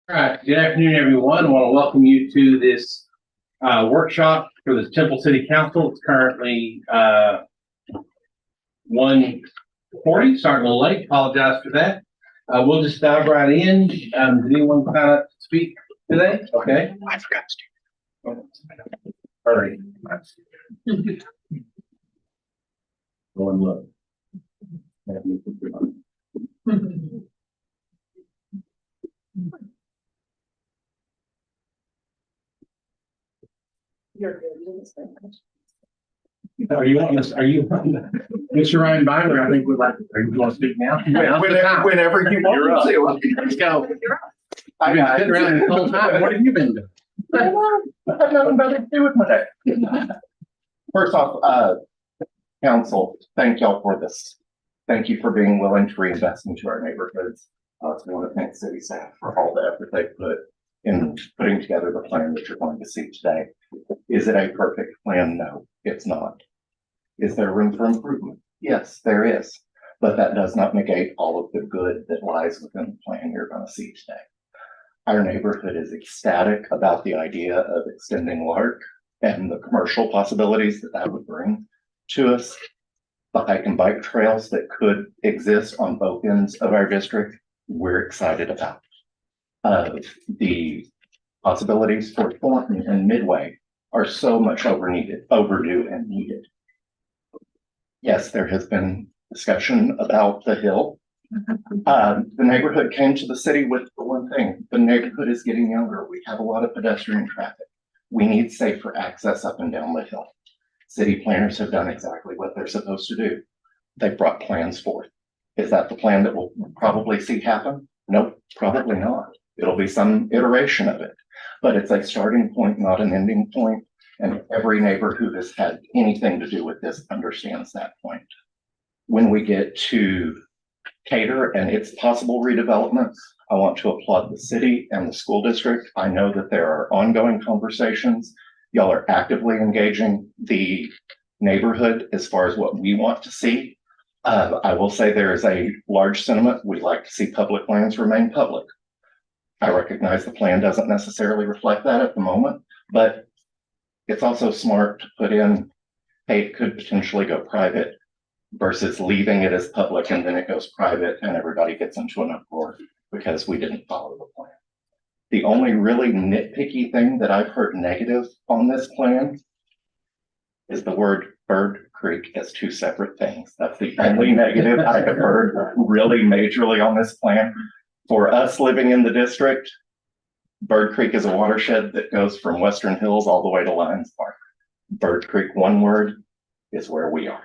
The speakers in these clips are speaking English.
All right, good afternoon, everyone. I want to welcome you to this workshop for the Temple City Council. It's currently 1:40, starting a little late. Apologize for that. We'll just dive right in. Did anyone kind of speak today? Okay. I forgot to. Hurry. Go and look. You're good. Are you Mr. Ryan Byler? I think would like. Are you going to speak now? Whenever you You're up. want to. Let's go. I've been sitting around this whole time. What have you been doing? I have nothing better to do with my day. First off, council, thank y'all for this. Thank you for being willing to reinvest into our neighborhoods. I want to thank city staff for all the effort they put in putting together the plan that you're going to see today. Is it a perfect plan? No, it's not. Is there room for improvement? Yes, there is. But that does not negate all of the good that lies within the plan you're going to see today. Our neighborhood is ecstatic about the idea of extending Lark and the commercial possibilities that that would bring to us. The hike and bike trails that could exist on both ends of our district, we're excited about. The possibilities for Thornton and Midway are so much overdue and needed. Yes, there has been discussion about the hill. The neighborhood came to the city with the one thing: the neighborhood is getting younger. We have a lot of pedestrian traffic. We need safer access up and down the hill. City planners have done exactly what they're supposed to do. They've brought plans forth. Is that the plan that we'll probably see happen? Nope, probably not. It'll be some iteration of it, but it's a starting point, not an ending point. And every neighbor who has had anything to do with this understands that point. When we get to Cater and its possible redevelopment, I want to applaud the city and the school district. I know that there are ongoing conversations. Y'all are actively engaging the neighborhood as far as what we want to see. I will say there is a large sentiment. We'd like to see public lands remain public. I recognize the plan doesn't necessarily reflect that at the moment, but it's also smart to put in, hey, it could potentially go private versus leaving it as public and then it goes private and everybody gets into an uproar because we didn't follow the plan. The only really nitpicky thing that I've heard negative on this plan is the word Bird Creek as two separate things. That's the only negative I have heard really majorly on this plan. For us living in the district, Bird Creek is a watershed that goes from Western Hills all the way to Lions Park. Bird Creek, one word, is where we are.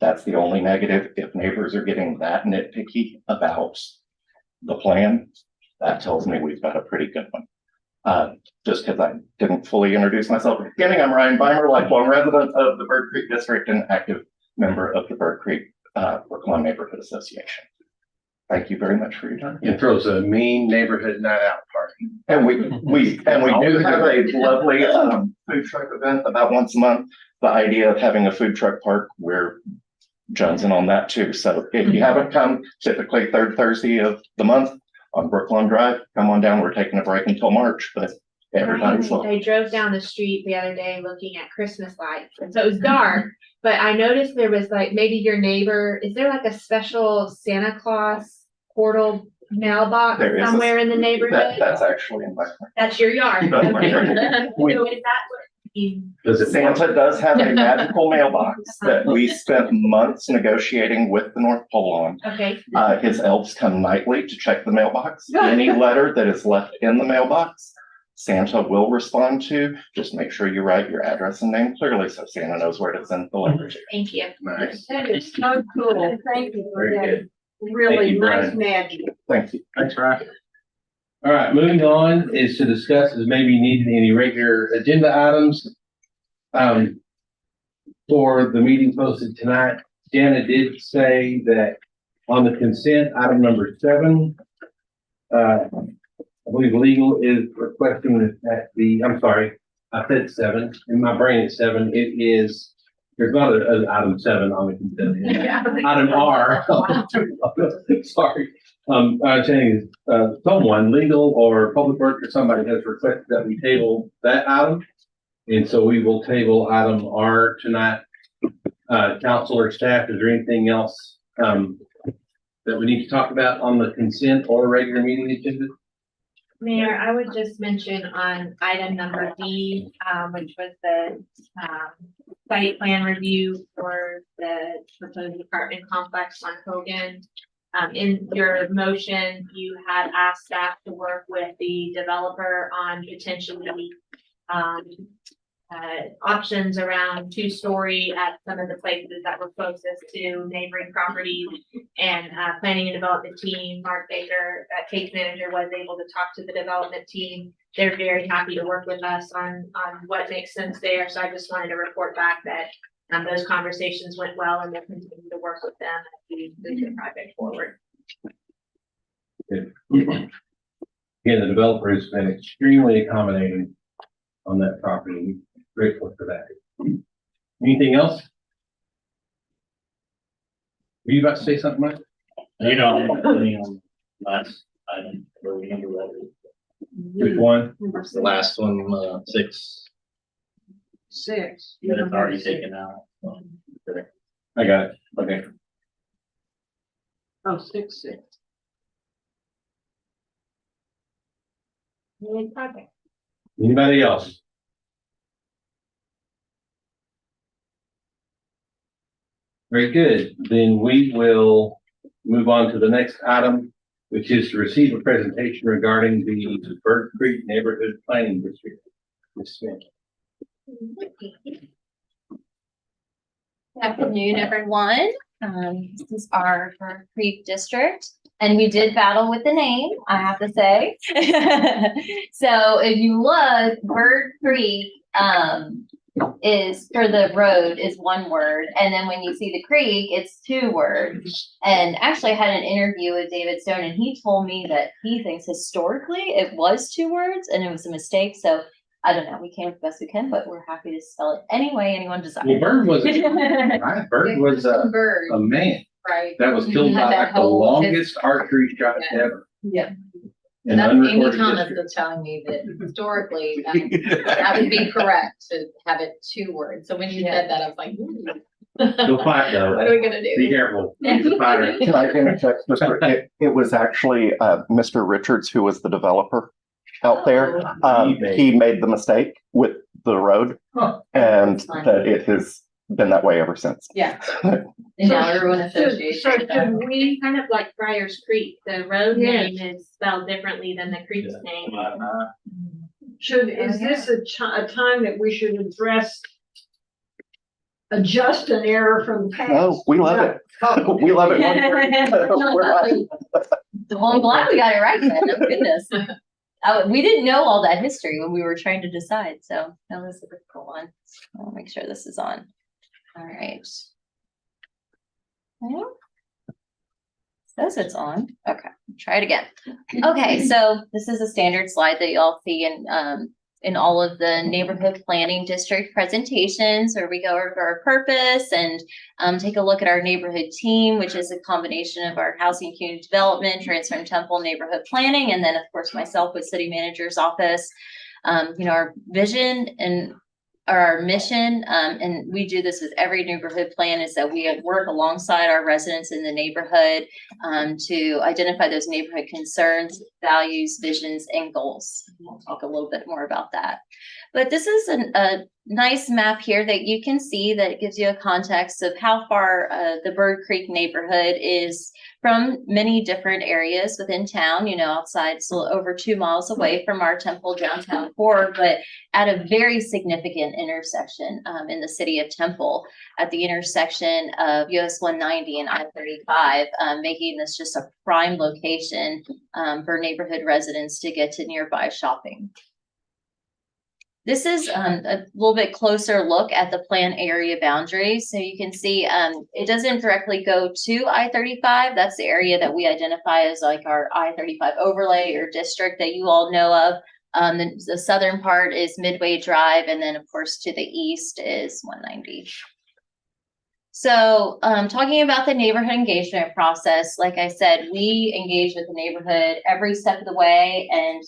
That's the only negative. If neighbors are getting that nitpicky about the plan, that tells me we've got a pretty good one. Just because I didn't fully introduce myself at the beginning, I'm Ryan Beimer, lifelong resident of the Bird Creek District and active member of the Bird Creek Brookline Neighborhood Association. Thank you very much for your time. It throws a mean neighborhood night out party. And we do have a lovely food truck event about once a month. The idea of having a food truck park, we're jonesing on that too. So if you haven't come, typically third Thursday of the month on Brookline Drive, come on down. We're taking a break until March, but everybody's welcome. I drove down the street the other day looking at Christmas lights, and so it was dark, but I noticed there was like maybe your neighbor. Is there like a special Santa Claus portal mailbox somewhere in the neighborhood? That's actually in my. That's your yard. That's my Okay. yard. So is that what you? Santa does have a magical mailbox that we spent months negotiating with the North Pole on. Okay. His elves come nightly to check the mailbox. Any letter that is left in the mailbox, Santa will respond to. Just make sure you write your address and name clearly so Santa knows where to send the letter to. Thank you. Nice. That is so cool. Thank you for Very that. good. Really Thank you, nice Brian. magic. Thank you. Thanks, Ryan. All right, moving on is to discuss as maybe needed any regular agenda items. For the meeting posted tonight, Jana did say that on the consent, item number 7, I believe legal is requesting that I'm sorry, I said 7, in my brain it's 7. It is There's not an item 7 on the consent. agenda. Item R. Sorry. I was saying, someone, legal or public work or somebody has requested that we table that item. And so we will table item R tonight. Council or staff, is there anything else, that we need to talk about on the consent or regular meeting agenda? Mayor, I would just mention on item number D, which was the, site plan review for the proposed apartment complex on Hogan. In your motion, you had asked staff to work with the developer on potentially, options around 2-story at some of the places that were closest to neighboring properties. And planning and development team, Mark Baker, case manager, was able to talk to the development team. They're very happy to work with us on what makes sense there. So I just wanted to report back that those conversations went well, and we'll continue to work with them as we move the project forward. Again, the developer has been extremely accommodating on that property. Grateful for that. Anything else? Were you about to say something, Mike? You know, last item, where we number that is. Which one? The last one, 6, 6. that it's already taken out. I got it. Okay. Oh, 6. New project. Anybody else? Very good. Then we will move on to the next item, which is to receive a presentation regarding the Bird Creek Neighborhood Planning District. Ms. Smith. Good afternoon, everyone. This is our Bird Creek district, and we did battle with the name, I have to say. So if you look, Bird Creek, is for the road is one word, and then when you see the creek, it's 2 words. And actually I had an interview with David Stone, and he told me that he thinks historically it was 2 words and it was a mistake. So I don't know, we came the best we can, but we're happy to spell it any way anyone desires. Well, Bird was, right? Bird was a man Right. that was killed by Had that like the whole- longest archery shot Yeah. ever. Yeah. in That's Amy unrecorded Thomas history. was telling me that historically, that would be correct to have it 2 words. So when you said that, I was like, You'll fight though. what are we gonna Be do? careful. He's a fighter. Can I interject, Mr.? It was actually, Mr. Richards, who was the developer out there. He made the mistake with the road, Huh. and that it has been that way ever since. Yeah. And now everyone associates. So should we, kind of like Friars Creek, the road Yes. name is spelled differently than the creek's name. Is this a time that we should adjust an error from the past? No, we love it. We love it. Well, I'm glad we got it right then. Oh, goodness. We didn't know all that history when we were trying to decide, so that was a difficult one. I'll make sure this is on. All right. Well, says it's on. Okay, try it again. Okay, so this is a standard slide that you all see in all of the neighborhood planning district presentations, where we go over our purpose and take a look at our neighborhood team, which is a combination of our housing and community development, Transform Temple neighborhood planning, and then of course myself with city manager's office. Our vision and our mission, and we do this with every neighborhood plan, is that we work alongside our residents in the neighborhood to identify those neighborhood concerns, values, visions, and goals. We'll talk a little bit more about that. But this is a nice map here that you can see that gives you a context of how far the Bird Creek neighborhood is from many different areas within town, outside, so over 2 miles away from our Temple downtown core, but at a very significant intersection in the city of Temple, at the intersection of US 190 and I-35, making this just a prime location for neighborhood residents to get to nearby shopping. This is a little bit closer look at the plan area boundaries. So you can see it doesn't directly go to I-35. That's the area that we identify as like our I-35 overlay or district that you all know of. The southern part is Midway Drive, and then of course to the east is 190. So, talking about the neighborhood engagement process, like I said, we engage with the neighborhood every step of the way, and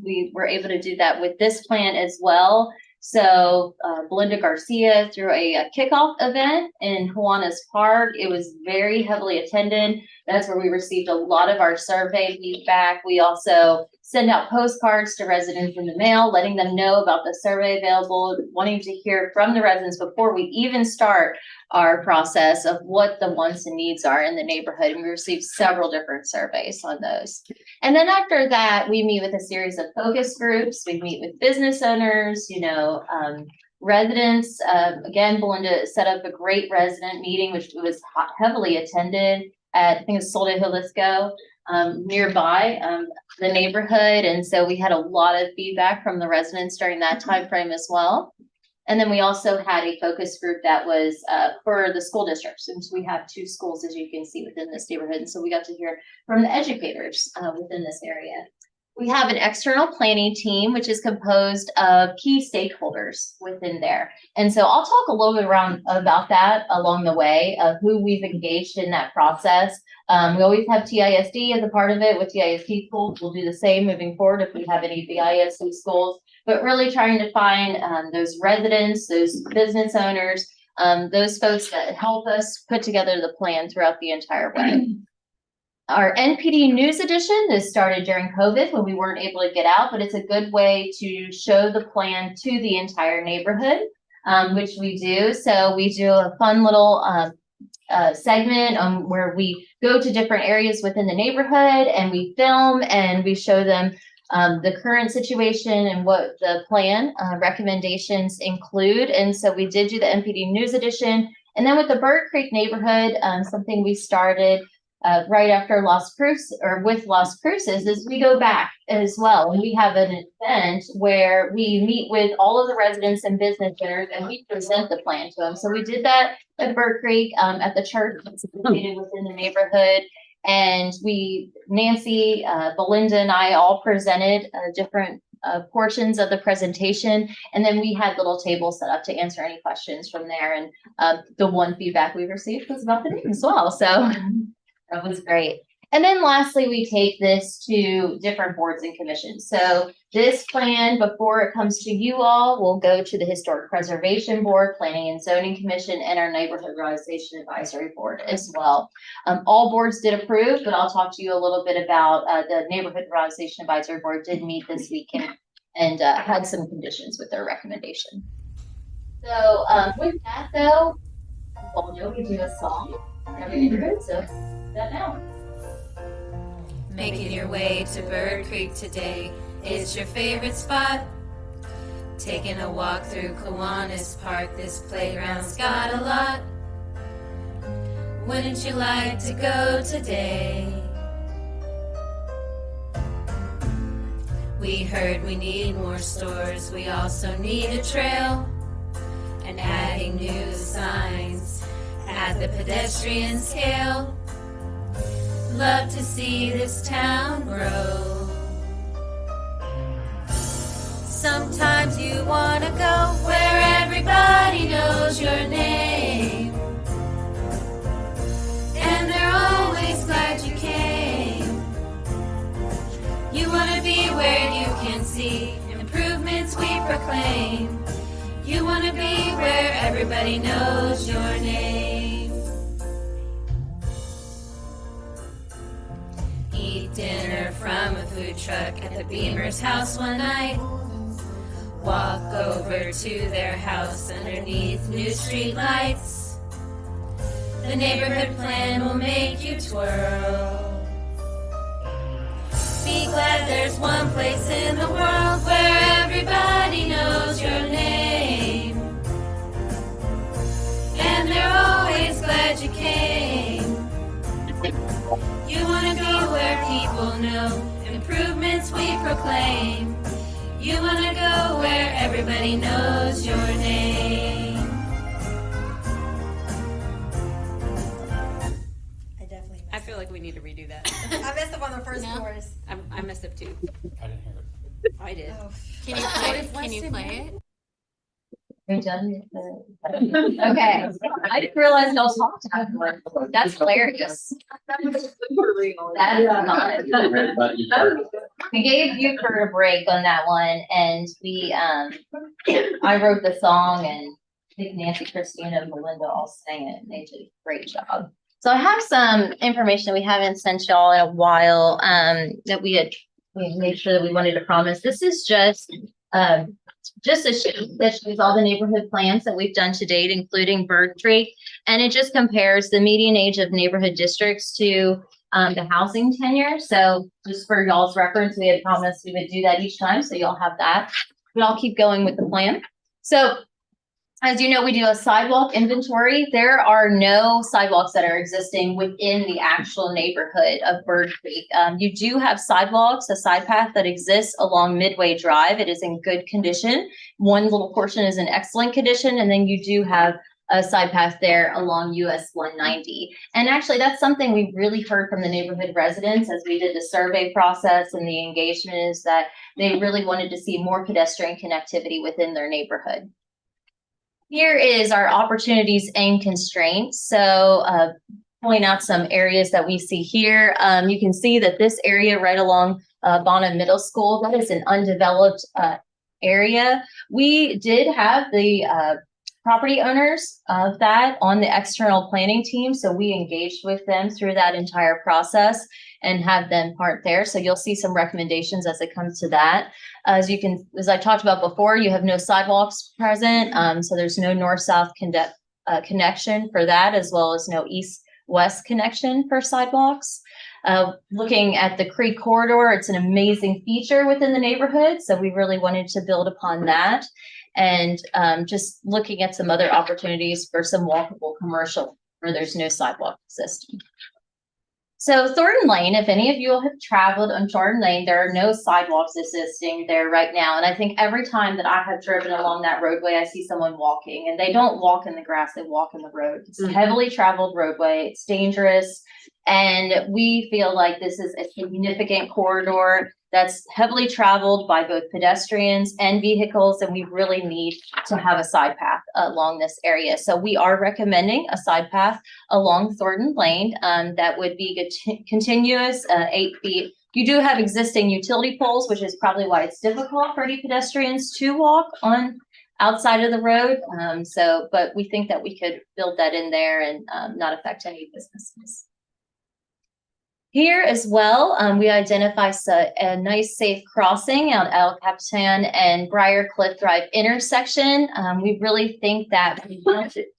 we were able to do that with this plan as well. So, Belinda Garcia threw a kickoff event in Kiwanis Park. It was very heavily attended. That's where we received a lot of our survey feedback. We also send out postcards to residents in the mail, letting them know about the survey available, wanting to hear from the residents before we even start our process of what the wants and needs are in the neighborhood. And we received several different surveys on those. And then after that, we meet with a series of focus groups. We meet with business owners, residents. Again, Belinda set up a great resident meeting, which was heavily attended at, I think it's Sol de Jalisco, nearby the neighborhood. And so we had a lot of feedback from the residents during that time frame as well. And then we also had a focus group that was for the school districts. And so we have 2 schools, as you can see, within this neighborhood. And so we got to hear from the educators within this area. We have an external planning team, which is composed of key stakeholders within there. And so I'll talk a little bit about that along the way of who we've engaged in that process. We always have TISD as a part of it. With TISD schools, we'll do the same moving forward if we have any BISD schools, but really trying to find those residents, those business owners, those folks that help us put together the plan throughout the entire way. Our NPD news edition is started during COVID when we weren't able to get out, but it's a good way to show the plan to the entire neighborhood, which we do. So we do a fun little segment where we go to different areas within the neighborhood and we film and we show them the current situation and what the plan recommendations include. And so we did do the NPD news edition. And then with the Bird Creek neighborhood, something we started right after Las Cruces, or with Las Cruces, is we go back as well. And we have an event where we meet with all of the residents and business owners and we present the plan to them. So we did that at Bird Creek at the church that's located within the neighborhood. And Nancy, Belinda, and I all presented different portions of the presentation. And then we had little tables set up to answer any questions from there. And the one feedback we received was about the name as well. So that was great. And then lastly, we take this to different boards and commissions. So this plan, before it comes to you all, will go to the Historic Preservation Board, Planning and Zoning Commission, and our Neighborhood Revitalization Advisory Board as well. All boards did approve, but I'll talk to you a little bit about the Neighborhood Revitalization Advisory Board did meet this weekend and had some conditions with their recommendation. So with that though, well, no, we do a song every neighborhood, so that now. Making your way to Bird Creek today is your favorite spot. Taking a walk through Kiwanis Park, this playground's got a lot. Wouldn't you like to go today? We heard we need more stores, we also need a trail. And adding new signs at the pedestrian scale. Love to see this town grow. Sometimes you wanna go where everybody knows your name, and they're always glad you came. You wanna be where you can see improvements we proclaim. You wanna be where everybody knows your name. Eat dinner from a food truck at the Beamer's house one night. Walk over to their house underneath new street lights. The neighborhood plan will make you twirl. Be glad there's one place in the world where everybody knows your name, and they're always glad you came. You wanna be where people know improvements we proclaim. You wanna go where everybody knows your name. I feel like we need to redo that. I messed up on the first No. chorus. I messed up too. I didn't hear it. I did. Oh. Can you play it? Are you done with the- Okay, I didn't realize y'all talked afterward. That's hilarious. That is not. Red button first. We gave Buford a break on that one and we, I wrote the song and I think Nancy, Christina, and Melinda all sang it and they did a great job. So I have some information we haven't sent y'all in a while, that we made sure that we wanted to promise. This is just a sheet that shows all the neighborhood plans that we've done to date, including Bird Creek. And it just compares the median age of neighborhood districts to the housing tenure. So just for y'all's reference, we had promised we would do that each time. So y'all have that. But I'll keep going with the plan. So as you know, we do a sidewalk inventory. There are no sidewalks that are existing within the actual neighborhood of Bird Creek. You do have sidewalks, a side path that exists along Midway Drive. It is in good condition. One little portion is in excellent condition. And then you do have a side path there along US 190. And actually, that's something we really heard from the neighborhood residents as we did the survey process and the engagement is that they really wanted to see more pedestrian connectivity within their neighborhood. Here is our opportunities and constraints. So point out some areas that we see here. You can see that this area right along Bonham Middle School, that is an undeveloped area. We did have the property owners of that on the external planning team. So we engaged with them through that entire process and have them part there. So you'll see some recommendations as it comes to that. As I talked about before, you have no sidewalks present. So there's no north-south connection for that, as well as no east-west connection for sidewalks. Looking at the Creek Corridor, it's an amazing feature within the neighborhood. So we really wanted to build upon that. And just looking at some other opportunities for some walkable commercial where there's no sidewalk existing. So Thornton Lane, if any of you have traveled on Thornton Lane, there are no sidewalks existing there right now. And I think every time that I have driven along that roadway, I see someone walking and they don't walk in the grass, they walk in the road. It's a heavily traveled roadway. It's dangerous. And we feel like this is a significant corridor that's heavily traveled by both pedestrians and vehicles, and we really need to have a side path along this area. So we are recommending a side path along Thornton Lane that would be continuous, 8 feet. You do have existing utility poles, which is probably why it's difficult for any pedestrians to walk on outside of the road. But we think that we could build that in there and not affect any businesses. Here as well, we identify a nice safe crossing on El Capitan and Briar Cliff Drive intersection. We really think that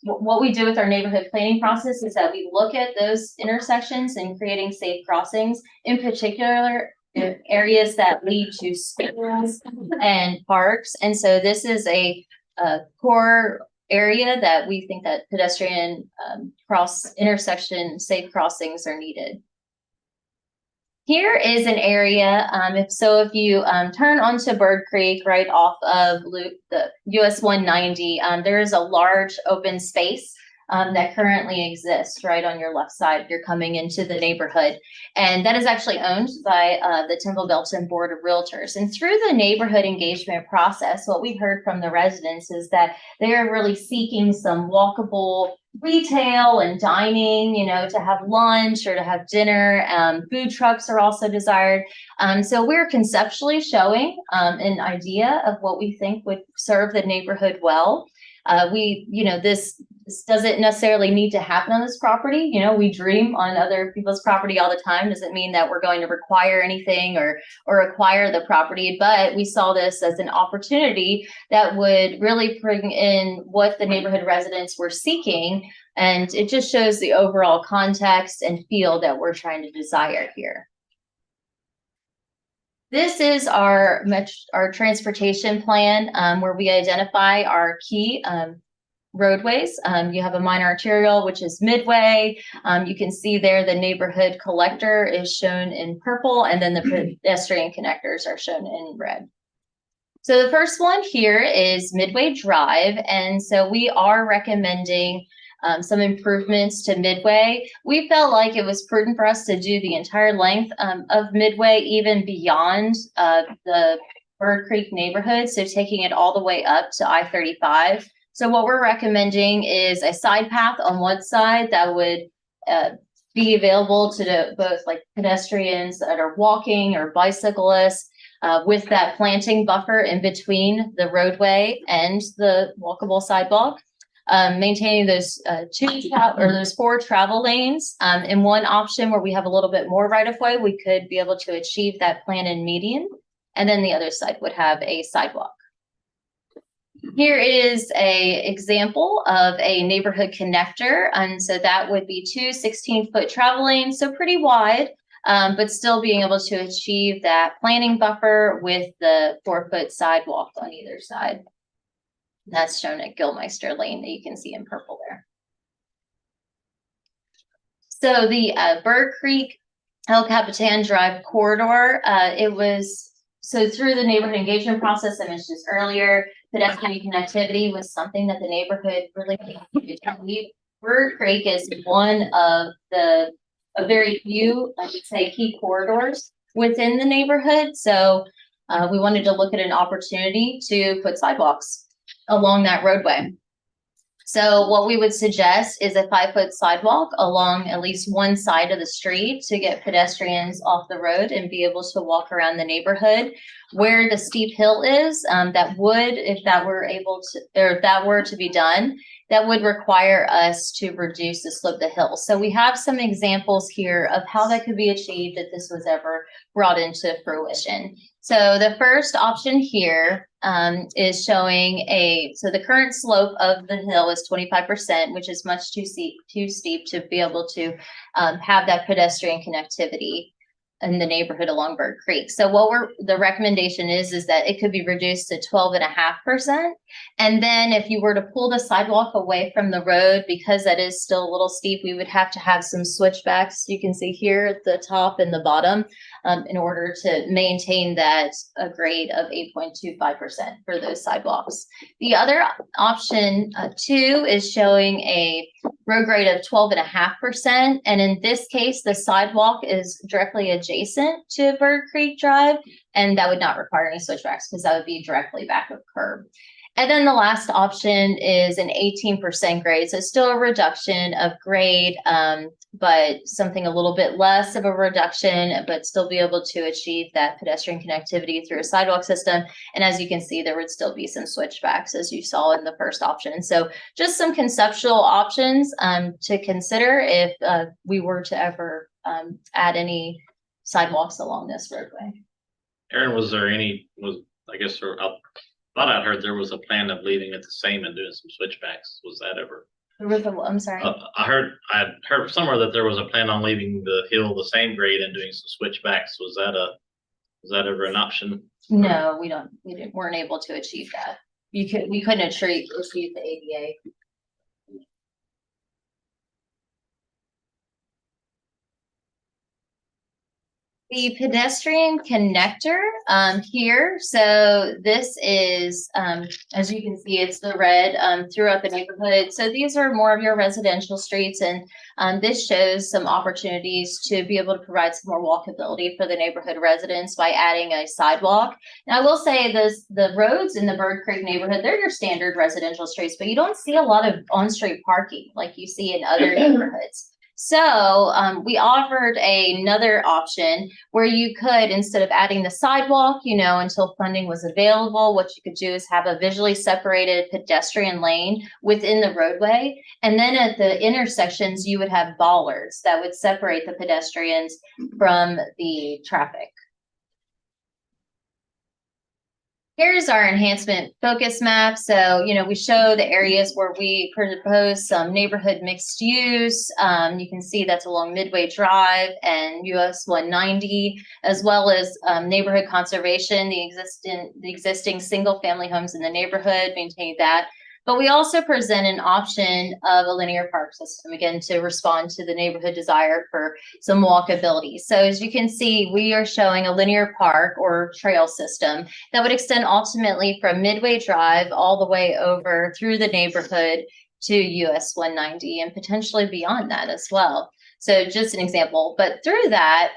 what we do with our neighborhood planning process is that we look at those intersections and creating safe crossings, in particular areas that lead to schools and parks. And so this is a core area that we think that pedestrian intersection safe crossings are needed. Here is an area, if you turn onto Bird Creek right off of the US 190, there is a large open space that currently exists right on your left side if you're coming into the neighborhood. And that is actually owned by the Temple Belton Board of Realtors. And through the neighborhood engagement process, what we heard from the residents is that they are really seeking some walkable retail and dining, to have lunch or to have dinner. Food trucks are also desired. So we're conceptually showing an idea of what we think would serve the neighborhood well. This doesn't necessarily need to happen on this property. We dream on other people's property all the time. Doesn't mean that we're going to require anything or acquire the property, but we saw this as an opportunity that would really bring in what the neighborhood residents were seeking. And it just shows the overall context and feel that we're trying to desire here. This is our transportation plan where we identify our key roadways. You have a minor arterial, which is Midway. You can see there the neighborhood collector is shown in purple, and then the pedestrian connectors are shown in red. So the first one here is Midway Drive. And so we are recommending some improvements to Midway. We felt like it was prudent for us to do the entire length of Midway, even beyond the Bird Creek neighborhood. So taking it all the way up to I-35. So what we're recommending is a side path on one side that would be available to both like pedestrians that are walking or bicyclists, with that planting buffer in between the roadway and the walkable sidewalk. Maintaining those those 4 travel lanes. In one option where we have a little bit more right of way, we could be able to achieve that planted median. And then the other side would have a sidewalk. Here is a example of a neighborhood connector. And so that would be 2 16-foot travel lanes, so pretty wide, but still being able to achieve that planting buffer with the 4-foot sidewalk on either side. That's shown at Gilmeister Lane that you can see in purple there. So the Bird Creek El Capitan Drive corridor, so through the neighborhood engagement process I mentioned this earlier, pedestrian connectivity was something that the neighborhood really needed. Bird Creek is one of a very few, I should say, key corridors within the neighborhood. So we wanted to look at an opportunity to put sidewalks along that roadway. So what we would suggest is a 5-foot sidewalk along at least one side of the street to get pedestrians off the road and be able to walk around the neighborhood. Where the steep hill is, that would, if that were to be done, that would require us to reduce the slope of the hill. So we have some examples here of how that could be achieved if this was ever brought into fruition. So the first option here is showing so the current slope of the hill is 25%, which is much too steep to be able to have that pedestrian connectivity in the neighborhood along Bird Creek. So the recommendation is that it could be reduced to 12.5%. And then if you were to pull the sidewalk away from the road, because that is still a little steep, we would have to have some switchbacks. You can see here at the top and the bottom in order to maintain that grade of 8.25% for those sidewalks. The other option 2 is showing a road grade of 12.5%. And in this case, the sidewalk is directly adjacent to Bird Creek Drive, and that would not require any switchbacks because that would be directly back of curb. And then the last option is an 18% grade. So still a reduction of grade, but something a little bit less of a reduction, but still be able to achieve that pedestrian connectivity through a sidewalk system. And as you can see, there would still be some switchbacks as you saw in the first option. So just some conceptual options to consider if we were to ever add any sidewalks along this roadway. Aaron, I thought I'd heard there was a plan of leaving it the same and doing some switchbacks. Was that ever? I'm sorry. I'd heard somewhere that there was a plan on leaving the hill the same grade and doing some switchbacks. Was that ever an option? No, we weren't able to achieve that. We couldn't achieve the ADA. The pedestrian connector here. So this is, as you can see, it's the red throughout the neighborhood. So these are more of your residential streets, and this shows some opportunities to be able to provide some more walkability for the neighborhood residents by adding a sidewalk. Now, I will say the roads in the Bird Creek neighborhood, they're your standard residential streets, but you don't see a lot of on-street parking like you see in other neighborhoods. So we offered another option where you could, instead of adding the sidewalk, until funding was available, what you could do is have a visually separated pedestrian lane within the roadway. And then at the intersections, you would have bollards that would separate the pedestrians from the traffic. Here's our enhancement focus map. So, we show the areas where we propose some neighborhood mixed use. You can see that's along Midway Drive and US 190, as well as neighborhood conservation, the existing single family homes in the neighborhood, maintain that. But we also present an option of a linear park system, again, to respond to the neighborhood desire for some walkability. So as you can see, we are showing a linear park or trail system that would extend ultimately from Midway Drive all the way over through the neighborhood to US 190 and potentially beyond that as well. So just an example, but through that,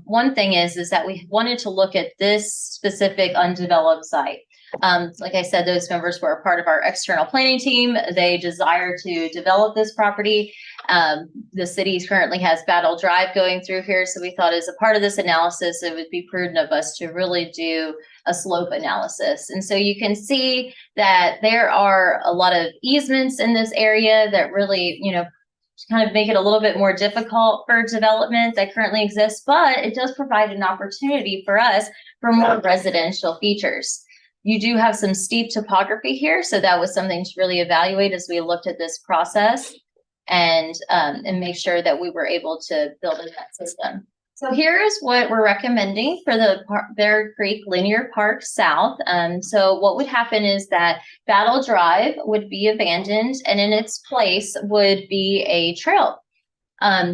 one thing is that we wanted to look at this specific undeveloped site. Like I said, those members were a part of our external planning team. They desire to develop this property. The city currently has Battle Drive going through here. So we thought as a part of this analysis, it would be prudent of us to really do a slope analysis. And so you can see that there are a lot of easements in this area that really, kind of make it a little bit more difficult for development that currently exists, but it does provide an opportunity for us for more residential features. You do have some steep topography here, so that was something to really evaluate as we looked at this process and make sure that we were able to build in that system. So here is what we're recommending for the Bear Creek Linear Park South. So what would happen is that Battle Drive would be abandoned, and in its place would be a trail.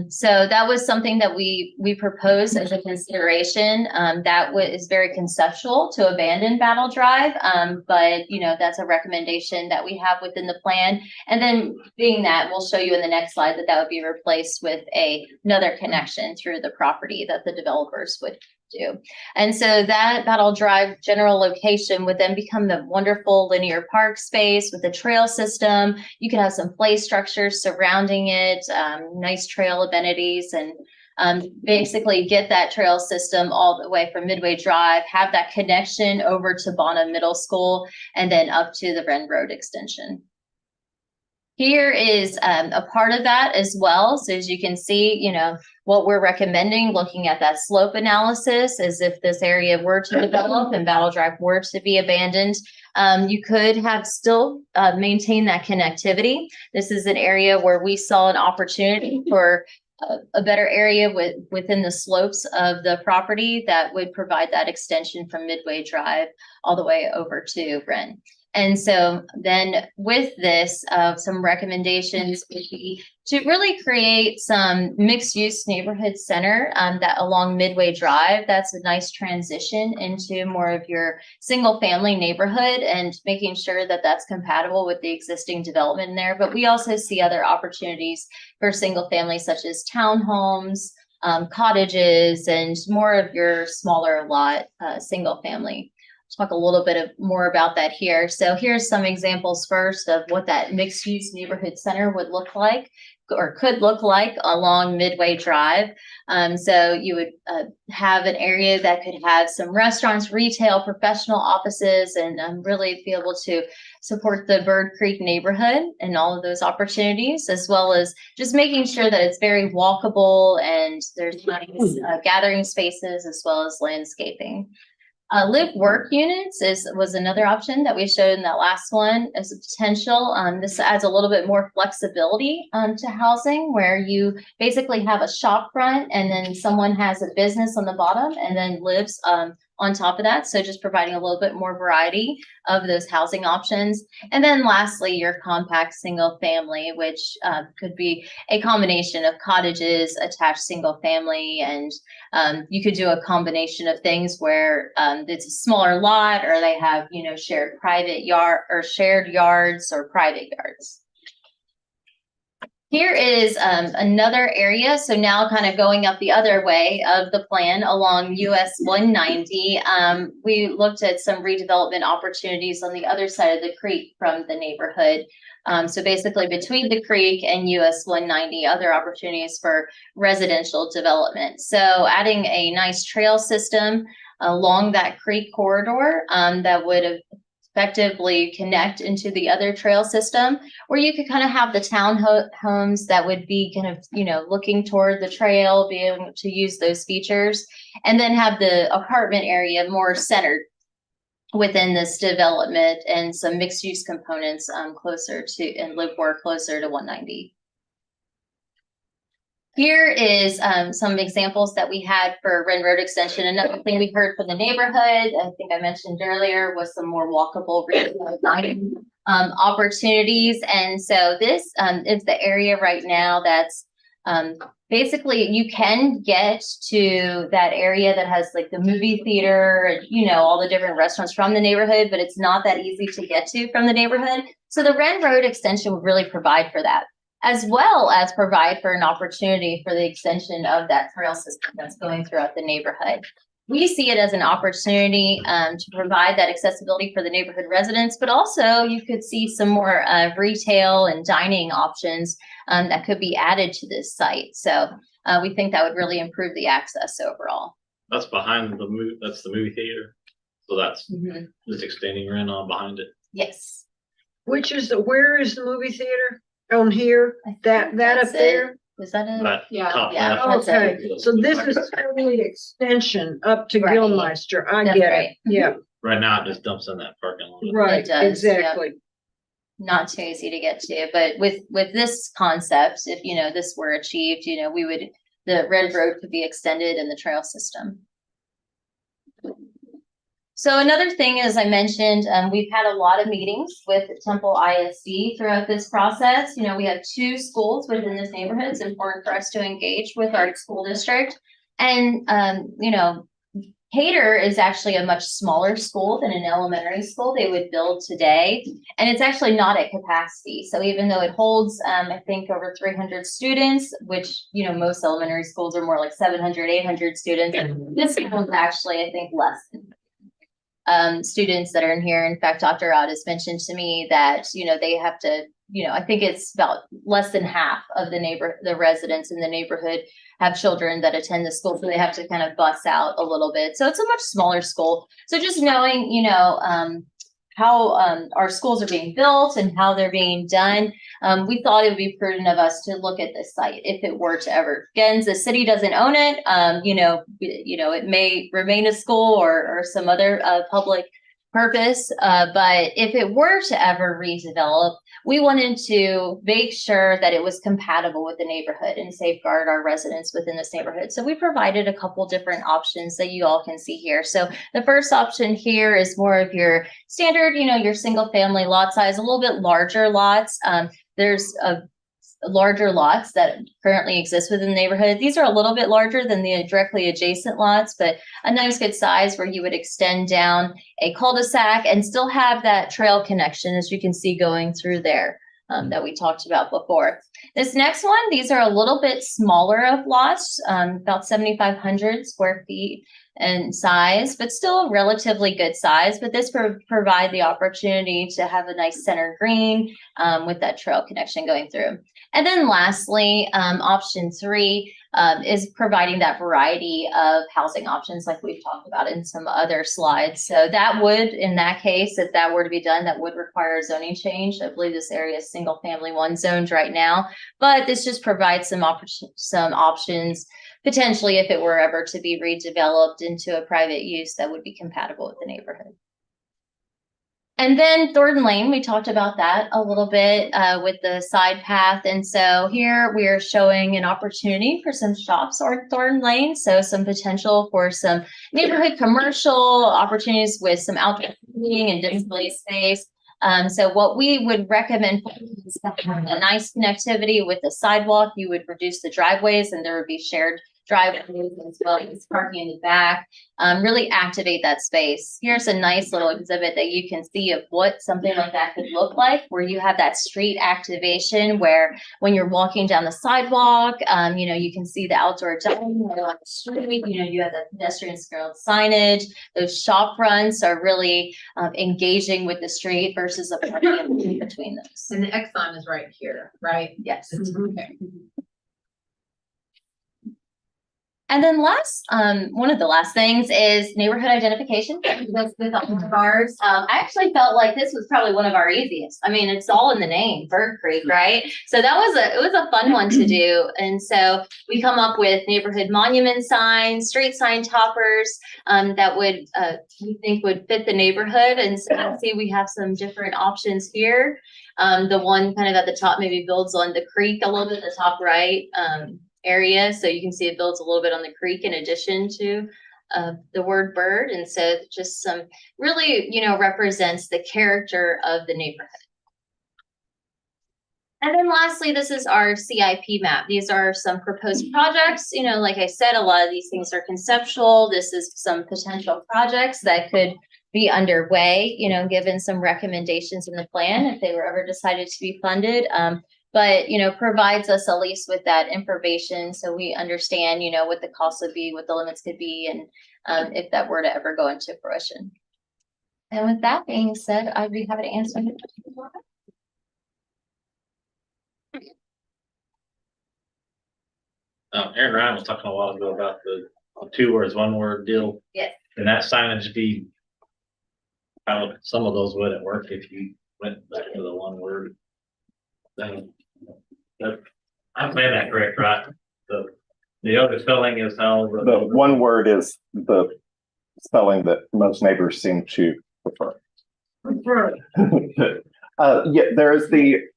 So that was something that we proposed as a consideration. That is very conceptual to abandon Battle Drive, but that's a recommendation that we have within the plan. And then being that, we'll show you in the next slide that would be replaced with another connection through the property that the developers would do. And so that Battle Drive general location would then become the wonderful linear park space with a trail system. You could have some play structures surrounding it, nice trail amenities, and basically get that trail system all the way from Midway Drive, have that connection over to Bonham Middle School, and then up to the Wren Road extension. Here is a part of that as well. So as you can see, what we're recommending, looking at that slope analysis, is if this area were to develop and Battle Drive were to be abandoned, you could have still maintain that connectivity. This is an area where we saw an opportunity for a better area within the slopes of the property that would provide that extension from Midway Drive all the way over to Wren. And so then with this, some recommendations would be to really create some mixed use neighborhood center that along Midway Drive. That's a nice transition into more of your single family neighborhood and making sure that that's compatible with the existing development in there. But we also see other opportunities for single family, such as townhomes, cottages, and more of your smaller lot single family. Talk a little bit more about that here. So here's some examples first of what that mixed use neighborhood center would look like or could look like along Midway Drive. So you would have an area that could have some restaurants, retail, professional offices, and really be able to support the Bird Creek neighborhood and all of those opportunities, as well as just making sure that it's very walkable and there's nice gathering spaces as well as landscaping. Live work units was another option that we showed in that last one as a potential. This adds a little bit more flexibility to housing, where you basically have a shop front and then someone has a business on the bottom and then lives on top of that. So just providing a little bit more variety of those housing options. And then lastly, your compact single family, which could be a combination of cottages, attached single family, and you could do a combination of things where it's a smaller lot, or they have, shared private yard or shared yards or private yards. Here is another area. So now kind of going up the other way of the plan along US 190, we looked at some redevelopment opportunities on the other side of the creek from the neighborhood. So basically between the creek and US 190, other opportunities for residential development. So adding a nice trail system along that creek corridor that would effectively connect into the other trail system, where you could kind of have the townhomes that would be kind of, looking toward the trail, be able to use those features, and then have the apartment area more centered within this development and some mixed use components closer to and live work closer to 190. Here is some examples that we had for Wren Road extension. Another thing we heard from the neighborhood, I think I mentioned earlier, was some more walkable retail dining opportunities. And so this is the area right now that's basically you can get to that area that has like the movie theater, all the different restaurants from the neighborhood, but it's not that easy to get to from the neighborhood. So the Wren Road extension would really provide for that. as well as provide for an opportunity for the extension of that trail system that's going throughout the neighborhood. We see it as an opportunity to provide that accessibility for the neighborhood residents, but also you could see some more retail and dining options that could be added to this site. So we think that would really improve the access overall. That's behind the that's the movie theater. So that's just extending right on behind it. Yes. Where is the movie theater? On here? That up That's there? it. Is that it? That Yeah. top Yeah. left. Okay, so this is totally extension up to Right. Gilmeister. I That's get right. it. Yeah, Right now, it just dumps in that parking lot. right, does, yeah. exactly. Not too easy to get to, but with this concept, if this were achieved, the Red Road could be extended in the trail system. So another thing, as I mentioned, we've had a lot of meetings with Temple ISD throughout this process. We have 2 schools within this neighborhood. It's important for us to engage with our school district. And, Hayter is actually a much smaller school than an elementary school they would build today. And it's actually not at capacity. So even though it holds, I think over 300 students, which, most elementary schools are more like 700, 800 students. This school is actually, I think, less than students that are in here. In fact, Dr. Ott has mentioned to me that, they have to, I think it's about less than half of the residents in the neighborhood have children that attend the school. So they have to kind of bus out a little bit. So it's a much smaller school. So just knowing, how our schools are being built and how they're being done, we thought it would be prudent of us to look at this site if it were to ever. Again, the city doesn't own it. It may remain a school or some other public purpose. But if it were to ever redevelop, we wanted to make sure that it was compatible with the neighborhood and safeguard our residents within this neighborhood. So we provided a couple different options that you all can see here. So the first option here is more of your standard, your single family lot size, a little bit larger lots. There's larger lots that currently exist within the neighborhood. These are a little bit larger than the directly adjacent lots, but a nice good size where you would extend down a cul-de-sac and still have that trail connection, as you can see going through there, that we talked about before. This next one, these are a little bit smaller of lots, about 7,500 square feet in size, but still relatively good size. But this provide the opportunity to have a nice center green with that trail connection going through. And then lastly, option 3 is providing that variety of housing options like we've talked about in some other slides. So that would, in that case, if that were to be done, that would require a zoning change. I believe this area is single family 1 zoned right now, but this just provides some options potentially if it were ever to be redeveloped into a private use that would be compatible with the neighborhood. And then Thornton Lane, we talked about that a little bit with the side path. And so here we are showing an opportunity for some shops on Thornton Lane. So some potential for some neighborhood commercial opportunities with some outdoor seating and display space. So what we would recommend is to have a nice connectivity with the sidewalk. You would reduce the driveways and there would be shared driveways as well as parking in the back. Really activate that space. Here's a nice little exhibit that you can see of what something like that could look like, where you have that street activation where when you're walking down the sidewalk, you can see the outdoor dining right on the street, you have the pedestrian scale signage. Those shop fronts are really engaging with the street versus a parking in between those. And the Exxon is right here, right? Yes. Okay. And then one of the last things is neighborhood identification with all of ours. I actually felt like this was probably one of our easiest. I mean, it's all in the name, Bird Creek, right? So it was a fun one to do. And so we come up with neighborhood monument signs, street sign toppers that we think would fit the neighborhood. And so you see we have some different options here. The one kind of at the top maybe builds on the creek a little bit, the top right area. So you can see it builds a little bit on the creek in addition to the word bird. And so just some really, represents the character of the neighborhood. And then lastly, this is our CIP map. These are some proposed projects. Like I said, a lot of these things are conceptual. This is some potential projects that could be underway, given some recommendations in the plan if they were ever decided to be funded. But, provides us at least with that information so we understand, what the cost would be, what the limits could be, and if that were to ever go into fruition. And with that being said, I'd be happy to answer. Aaron Ryan was talking a while ago about the 2 words, 1 word deal. Yes. And that signage be, how some of those wouldn't work if you went back to the 1 word. Then, I'm saying that correct, right? The other spelling is how. The 1 word is the spelling that most neighbors seem to prefer. Yeah, there is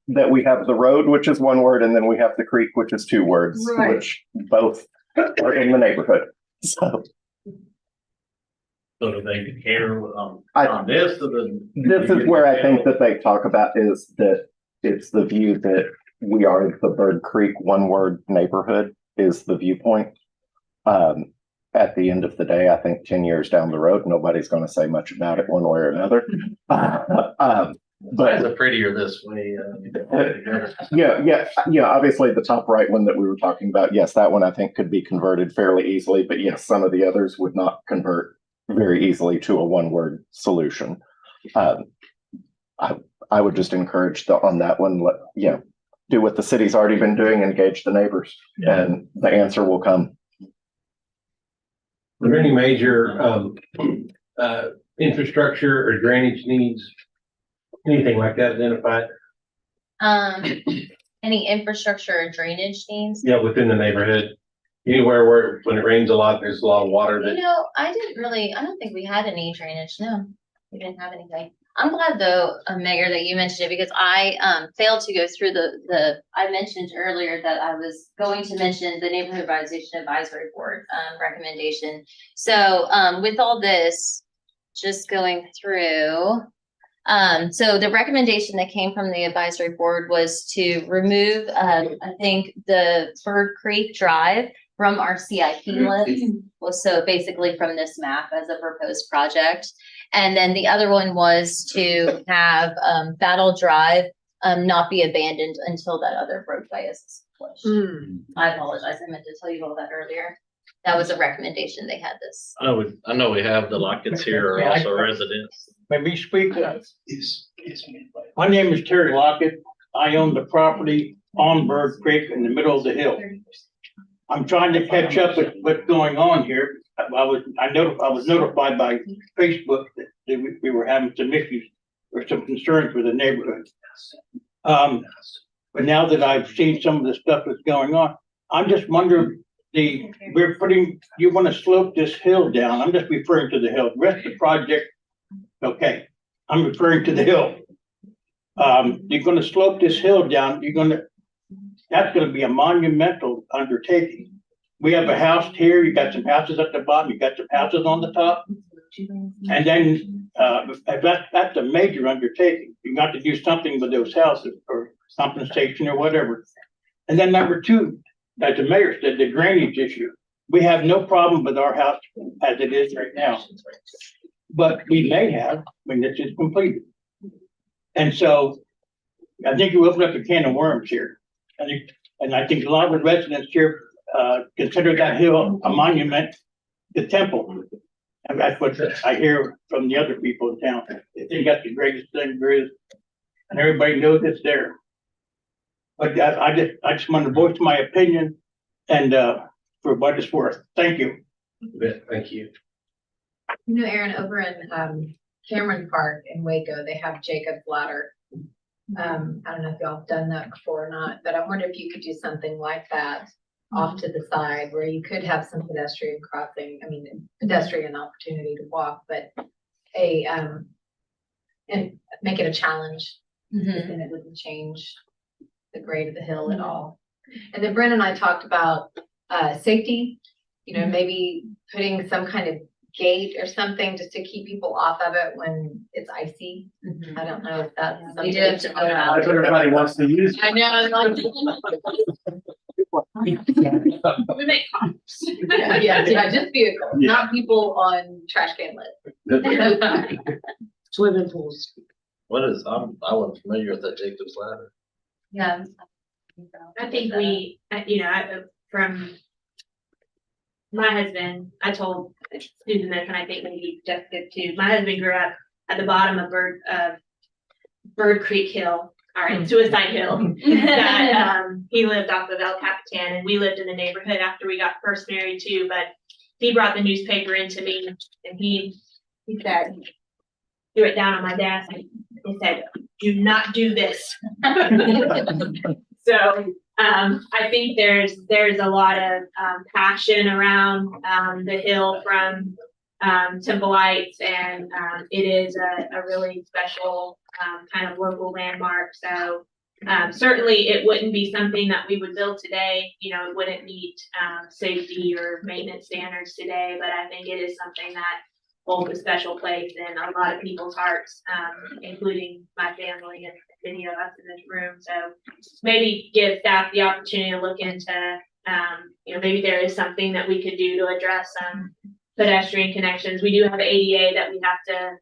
that we have the road, which is 1 word, and then we have the creek, which is 2 words, Right. which both are in the neighborhood. So So do they care I- on this? this is where I think that they talk about is that it's the view that we are the Bird Creek 1 word neighborhood is the viewpoint. At the end of the day, I think 10 years down the road, nobody's going to say much about it one way or another. But it's prettier this way. Yeah. Obviously, the top right one that we were talking about, yes, that one I think could be converted fairly easily. But yes, some of the others would not convert very easily to a 1 word solution. I would just encourage on that one, do what the city's already been doing, engage the neighbors, and the answer will come. Are there any major infrastructure or drainage needs? Anything like that identified? Any infrastructure or drainage needs? Yeah, within the neighborhood. Anywhere where when it rains a lot, there's a lot of water that. I don't think we had any drainage. No, we didn't have anything. I'm glad though, Mayor, that you mentioned it because I failed to go through I mentioned earlier that I was going to mention the Neighborhood Revitalization Advisory Board recommendation. So with all this, just going through, so the recommendation that came from the advisory board was to remove, I think, the Bird Creek Drive from our CIP list. Well, so basically from this map as a proposed project. And then the other one was to have Battle Drive not be abandoned until that other roadway is finished. I apologize. I meant to tell you all that earlier. That was a recommendation. They had this. I know we have the Locketts here are also residents. Let me speak. My name is Terry Lockett. I own the property on Bird Creek in the middle of the hill. I'm trying to catch up with what's going on here. I was notified by Facebook that we were having some issues or some concerns with the neighborhood. But now that I've seen some of the stuff that's going on, I'm just wondering, you want to slope this hill down. I'm just referring to the hill. The rest of the project, okay, I'm referring to the hill. You're going to slope this hill down. That's going to be a monumental undertaking. We have a house here. You got some houses at the bottom. You got some houses on the top. And then that's a major undertaking. You got to do something with those houses or compensation or whatever. And then number 2, as the mayor said, the drainage issue. We have no problem with our house as it is right now. But we may have when this is completed. And so I think you opened up a can of worms here. And I think a lot of the residents here consider that hill a monument to Temple. And that's what I hear from the other people in town. They think that's the greatest thing there is. And everybody knows it's there. But I just want to voice my opinion and for what it's worth. Thank you. Thank you. Aaron, over in Cameron Park in Waco, they have Jacob's Ladder. I don't know if y'all have done that before or not, but I wonder if you could do something like that off to the side where you could have some pedestrian crossing, pedestrian opportunity to walk, but and make it a challenge. Then it wouldn't change the grade of the hill at all. And then Brent and I talked about safety, maybe putting some kind of gate or something just to keep people off of it when it's icy. I don't know if that's something. We do have to go out. That's what everybody wants to use. I know. We make cops. Yeah, just vehicles, not people on trash can lids. Swimming pools. What is, I wasn't familiar with that Jacob's Ladder. Yeah. I think from my husband, I told Susan this, and I think maybe Jessica too. My husband grew up at the bottom of Bird Creek Hill, all right, Suicide Hill. That, he lived off of El Capitan, and we lived in the neighborhood after we got first married too, but he brought the newspaper into me, and he said, threw it down on my desk, and he said, do not do this. So, I think there's a lot of, passion around, the hill from, Timbalites, and, it is a really special, kind of local landmark, so, certainly it wouldn't be something that we would build today, it wouldn't meet, safety or maintenance standards today, but I think it is something that holds a special place in a lot of people's hearts, including my family and many of us in this room. So maybe give staff the opportunity to look into, maybe there is something that we could do to address some pedestrian connections. We do have ADA that we have to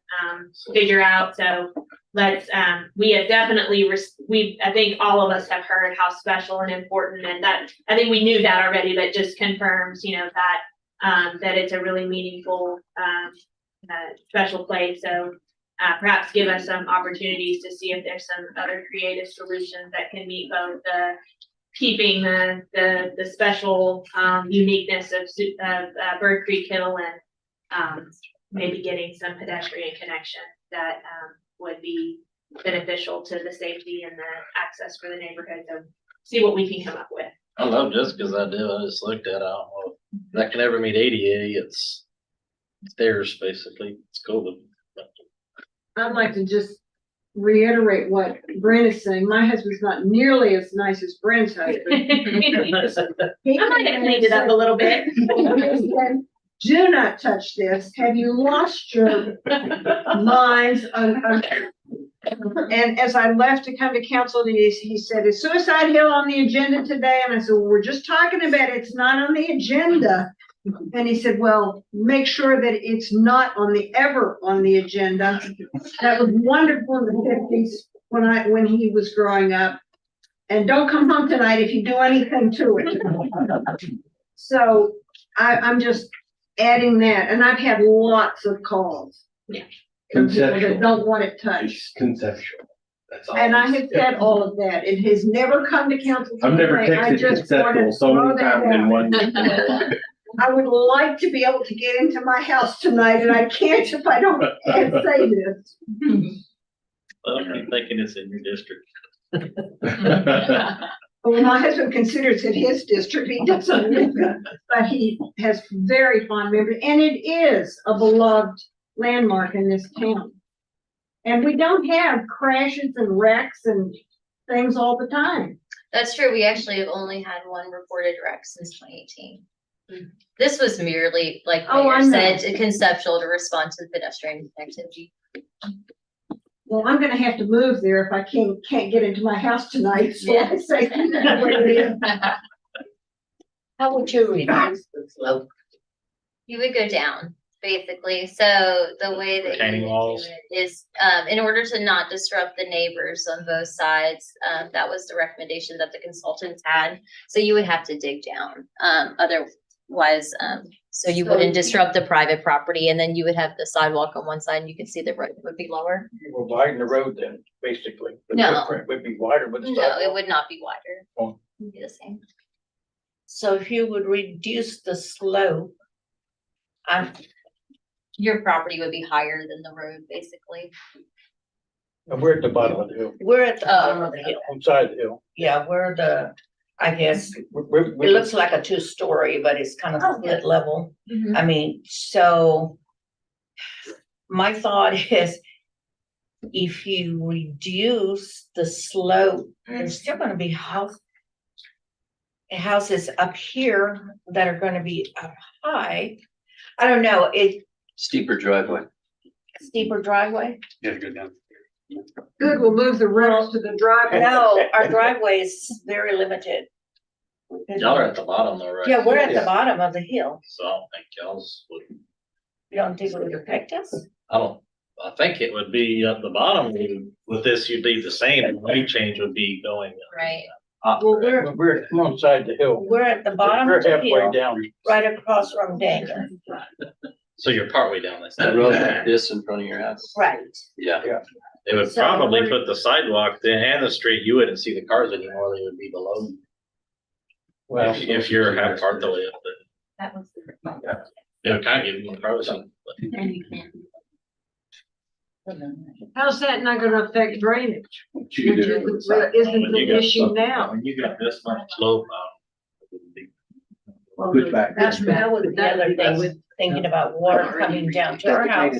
figure out. So let's, we have definitely, I think all of us have heard how special and important, and that, I think we knew that already, but just confirms, that it's a really meaningful, special place. So perhaps give us some opportunities to see if there's some other creative solutions that can meet both the keeping the special uniqueness of Bird Creek Hill and maybe getting some pedestrian connection that would be beneficial to the safety and the access for the neighborhood. So see what we can come up with. I love Jessica's idea. I just looked at it. I don't know if that can ever meet ADA. It's stairs, basically. It's cool. I'd like to just reiterate what Brent is saying. My husband's not nearly as nice as Brent's husband. I might have cleaned it up a little bit. Do not touch this. Have you lost your minds on and as I left to come to council, he said, is Suicide Hill on the agenda today? And I said, well, we're just talking about it. It's not on the agenda. And he said, well, make sure that it's not ever on the agenda. That was wonderful in the 50s when he was growing up. And don't come home tonight if you do anything to it. So I'm just adding that, and I've had lots of calls. Yeah. From people that don't want it touched. It's conceptual. That's all. And I have said all of that. It has never come to council. I've never today. I texted just wanted conceptual to so throw many that times in out. one. week in my life. I would like to be able to get into my house tonight, and I can't if I don't say this. Well, I'm thinking it's in your district. Well, my husband considers it his district. He doesn't live there, but he has very fond memories, and it is a beloved landmark in this town. And we don't have crashes and wrecks and things all the time. That's true. We actually have only had one reported wreck since 2018. This was merely, like Mayor said, conceptual to respond to the pedestrian activity. Well, I'm gonna have to move there if I can't get into my house tonight, so I say. How would you reduce the slope? You would go down, basically. So the way that Retaining you would walls. do it is, in order to not disrupt the neighbors on both sides, that was the recommendation that the consultants had. So you would have to dig down, otherwise, so you wouldn't disrupt the private property, and then you would have the sidewalk on one side, and you can see the road would be lower. You will widen the road then, basically. The No. footprint would be wider with the No, it sidewalk. would not be wider. Oh. It would be the same. So if you would reduce the slope, Your property would be higher than the road, basically. And we're at the bottom of the hill, we're at the bottom of the hill. on side of the hill. Yeah, I guess, We're- it looks like a two-story, but it's kind of Oh, split level. Mhm. I mean, so my thought is if you reduce the slope, there's still gonna be houses up here that are gonna be up high. I don't know, Steeper driveway. steeper driveway? You have to go down. Good, we'll move the rest to the driveway. No, our driveway is very limited. Y'all are at the bottom though, right? Yeah, we're at the Yeah. bottom of the hill. So I don't think y'all's would, You don't think it would affect us? I think it would be at the bottom. With this, you'd be the same. The rate change would be going. Right. Well, we're, We're on side the hill. We're at the bottom We're of the halfway hill, down. right across from Daniel. So you're partway down this. That road like this in front of your house? Right. Yeah. They would So probably we're- put the sidewalk there and the street, you wouldn't see the cars anymore, they would be below. you. Well, If you're half part of the way up there. That was It would kind of give you a privacy. how's that not gonna affect drainage? What you Which do isn't, with the side. isn't When you the got issue something- now. When you got this much slope, it would be- Push back. That was the other thing, with thinking about water coming down to our house,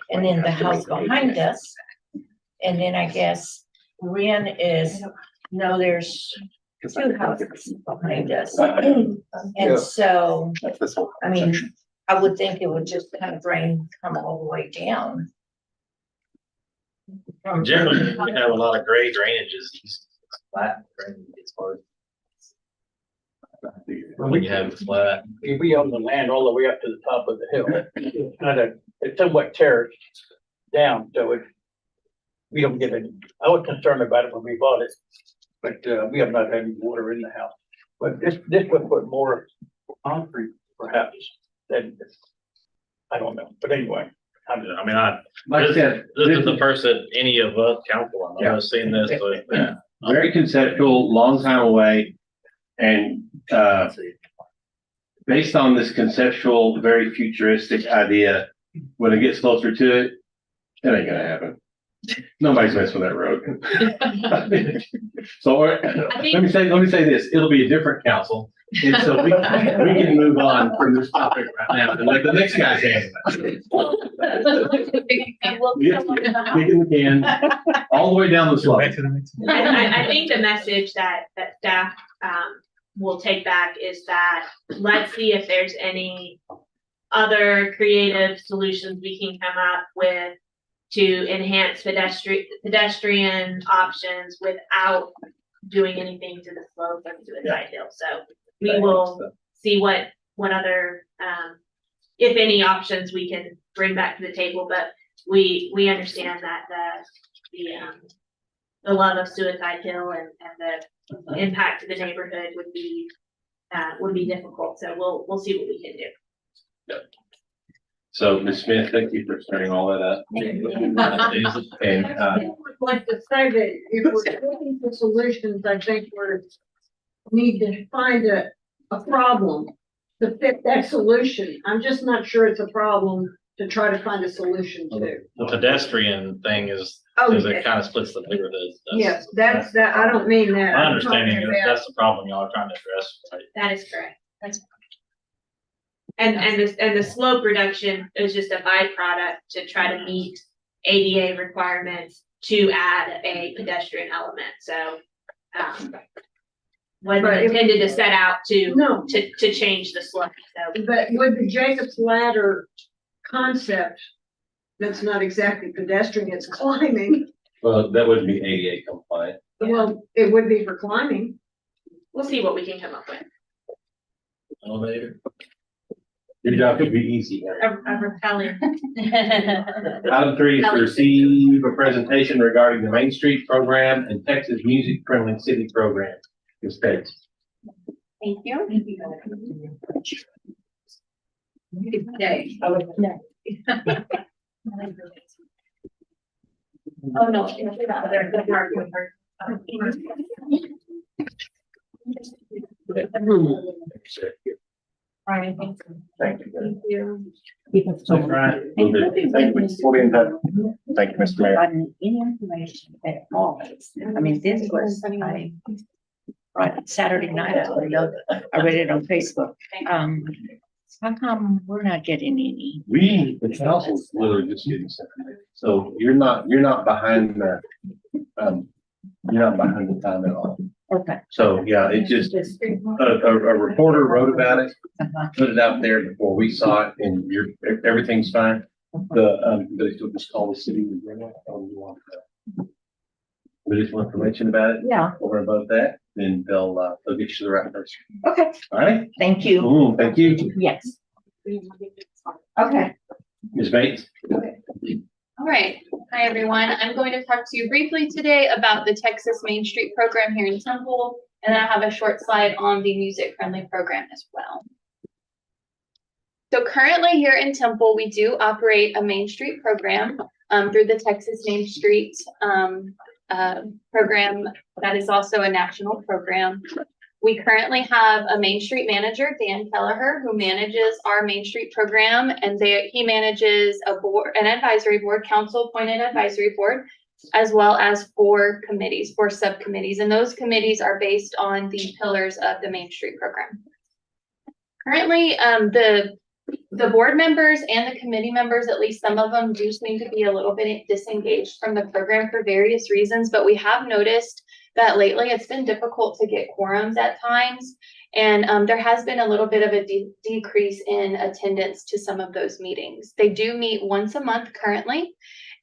and then the house behind us. And then I guess Ren is, no, there's two houses behind us. And so, That's this whole. I mean, I would think it would just kind of drain, come all the way down. Generally, you have a lot of gray drainages, it's flat drainage as far as. When you have it flat. we own the land all the way up to the top of the hill. It's not it's somewhat terraced down, so we don't get any, I was concerned about it when we bought it. But, we have not had any water in the house. But this would put more concrete perhaps than, I don't know, but anyway. I mean, Like I said, this is the first that any of us council, I'm not seeing this, but. very conceptual, long time away. And, based on this conceptual, very futuristic idea, when it gets closer to it, it ain't gonna happen. Nobody's messing with that road. So, let me say this, it'll be a different council. And so we can move on from this topic right now and let the next guy handle it. Yeah, kicking the can all the way down the slope. I think the message that staff, will take back is that let's see if there's any other creative solutions we can come up with to enhance pedestrian options without doing anything to the slope of Suicide Hill. So we will see what other, if any options we can bring back to the table, but we understand that the love of Suicide Hill and the impact to the neighborhood would be difficult. So we'll see what we can do. So, Ms. Smith, thank you for starting all that up. And, I would like to say that if we're looking for solutions, I think need to find a problem to fit that solution. I'm just not sure it's a problem to try to find a solution to. The pedestrian thing is, Oh, because it kind of splits the neighborhood. yes, that's that. I don't mean that. My I'm talking understanding is about- that's the problem y'all are trying to address, right? That is correct. And the slope reduction is just a byproduct to try to meet ADA requirements to add a pedestrian element. So, wasn't But if- intended to set out to No, change the slope. So but with the Jacob's Ladder concept, that's not exactly pedestrian, it's climbing. well, that wouldn't be ADA compliant. Well, it would be for climbing. we'll see what we can come up with. Elevator. Your job could be easy. A repelling. Item 3 is to receive a presentation regarding the Main Street program and Texas Music Friendly City Program. Ms. Bates. Thank you. Oh, no. Thank you. Thank you. Thank you. We'll be in touch. Thank you, Mr. Mayor. Gotten any information at all. I mean, this was, right, Saturday night, I read it on Facebook. How come we're not getting any? The council's literally just getting sent. So you're not behind the, you're not behind the time at all. Okay. So, yeah, it just, a reporter wrote about it, put it out there before we saw it, and everything's fine. But if you'll just call the city. Additional information about it, Yeah, or about that, then they'll get you to the right person. okay, All right? thank you. Thank you. Yes. Okay. Ms. Bates? All right. Hi, everyone. I'm going to talk to you briefly today about the Texas Main Street program here in Temple And then I have a short slide on the music-friendly program as well. So currently here in Temple, we do operate a Main Street program through the Texas Main Street program that is also a national program. We currently have a Main Street manager, Dan Kelleher, who manages our Main Street program, and he manages an advisory board, council-appointed advisory board, as well as 4 subcommittees, and those committees are based on the pillars of the Main Street program. Currently, the board members and the committee members, at least some of them, do seem to be a little bit disengaged from the program for various reasons, but we have noticed that lately it's been difficult to get quorums at times, and there has been a little bit of a decrease in attendance to some of those meetings. They do meet once a month currently,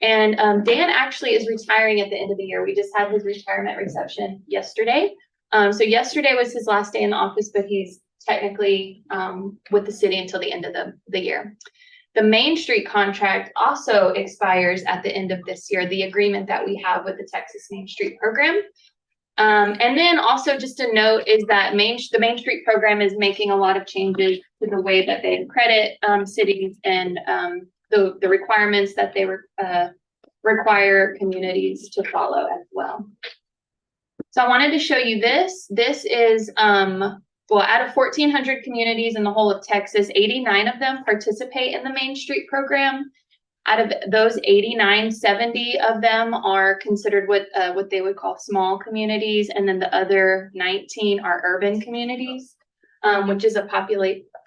and Dan actually is retiring at the end of the year. We just had his retirement reception yesterday. So yesterday was his last day in the office, but he's technically with the city until the end of the year. The Main Street contract also expires at the end of this year, the agreement that we have with the Texas Main Street program. And then also just a note is that the Main Street program is making a lot of changes to the way that they credit cities and the requirements that they require communities to follow as well. So I wanted to show you this. This is, well, out of 1,400 communities in the whole of Texas, 89 of them participate in the Main Street program. Out of those 89, 70 of them are considered what they would call small communities, and then the other 19 are urban communities, which is a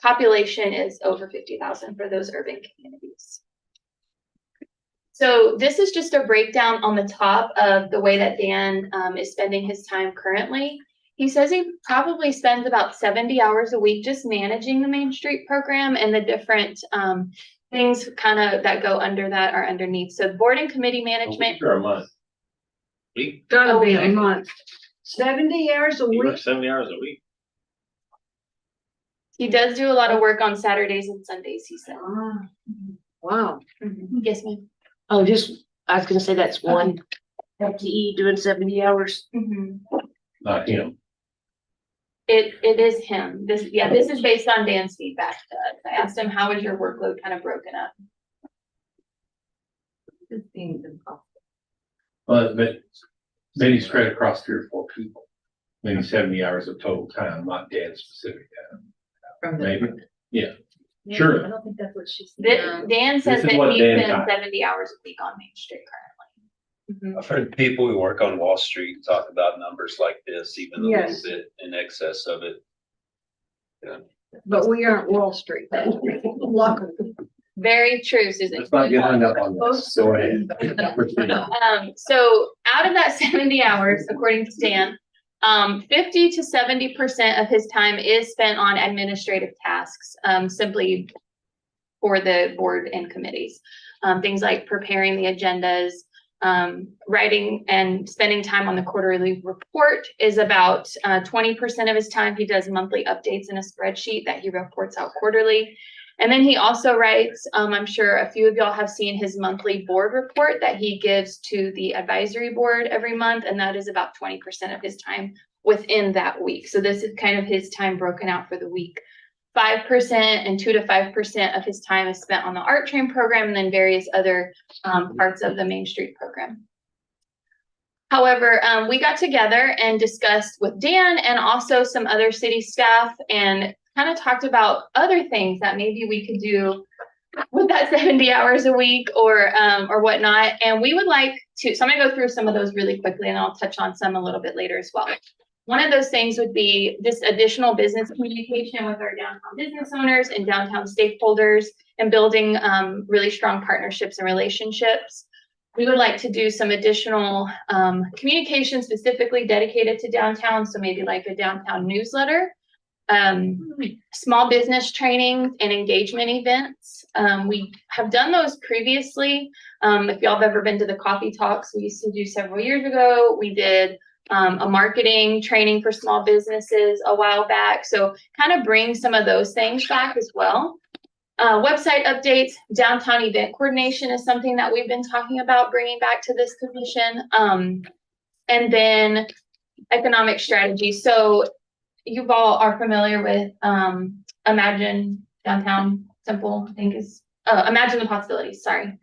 population is over 50,000 for those urban communities. So this is just a breakdown on the top of the way that Dan is spending his time currently. He says he probably spends about 70 hours a week just managing the Main Street program, and the different things kind of that go under that are underneath. So board and committee management. For a month. Week? Gotta be a month. 70 hours a You work week? 70 hours a week. He does do a lot of work on Saturdays and Sundays, he said. Wow. Yes, ma'am. Oh, I was gonna say that's one FTE doing 70 hours. Not him. It is him. This is based on Dan's feedback to us. I asked him, how is your workload kind of broken up? Well, but maybe spread across 3 or 4 people. Maybe 70 hours of total time, not Dan's specific time. Maybe, yeah. Sure. I don't think that's what she said. Dan says This that is what he Dan spends got. 70 hours a week on Main Street currently. I've heard people who work on Wall Street talk about numbers like this, even a little Yes. bit in excess of it. But we aren't Wall Street. Luckily. Very true, Susan. Let's not get hung up on this. Go ahead. So out of that 70 hours, according to Dan, 50 to 70% of his time is spent on administrative tasks, simply for the board and committees. Things like preparing the agendas, writing and spending time on the quarterly report is about 20% of his time. He does monthly updates in a spreadsheet that he reports out quarterly. And then he also writes, I'm sure a few of y'all have seen his monthly board report that he gives to the advisory board every month, and that is about 20% of his time within that week. So this is kind of his time broken out for the week. 5% and 2 to 5% of his time is spent on the Art Train program and then various other parts of the Main Street program. However, we got together and discussed with Dan and also some other city staff and kind of talked about other things that maybe we could do with that 70 hours a week or whatnot. And we would like to, so I'm gonna go through some of those really quickly and I'll touch on some a little bit later as well. One of those things would be just additional business communication with our downtown business owners and downtown stakeholders and building really strong partnerships and relationships. We would like to do some additional communication specifically dedicated to downtown. So maybe like a downtown newsletter, small business training and engagement events. We have done those previously. If y'all have ever been to the coffee talks, we used to do several years ago. We did a marketing training for small businesses a while back. So kind of bring some of those things back as well. Website updates, downtown event coordination is something that we've been talking about bringing back to this commission. And then economic strategy. So you all are familiar with Imagine Downtown Simple, I think is Imagine the Possibilities, sorry.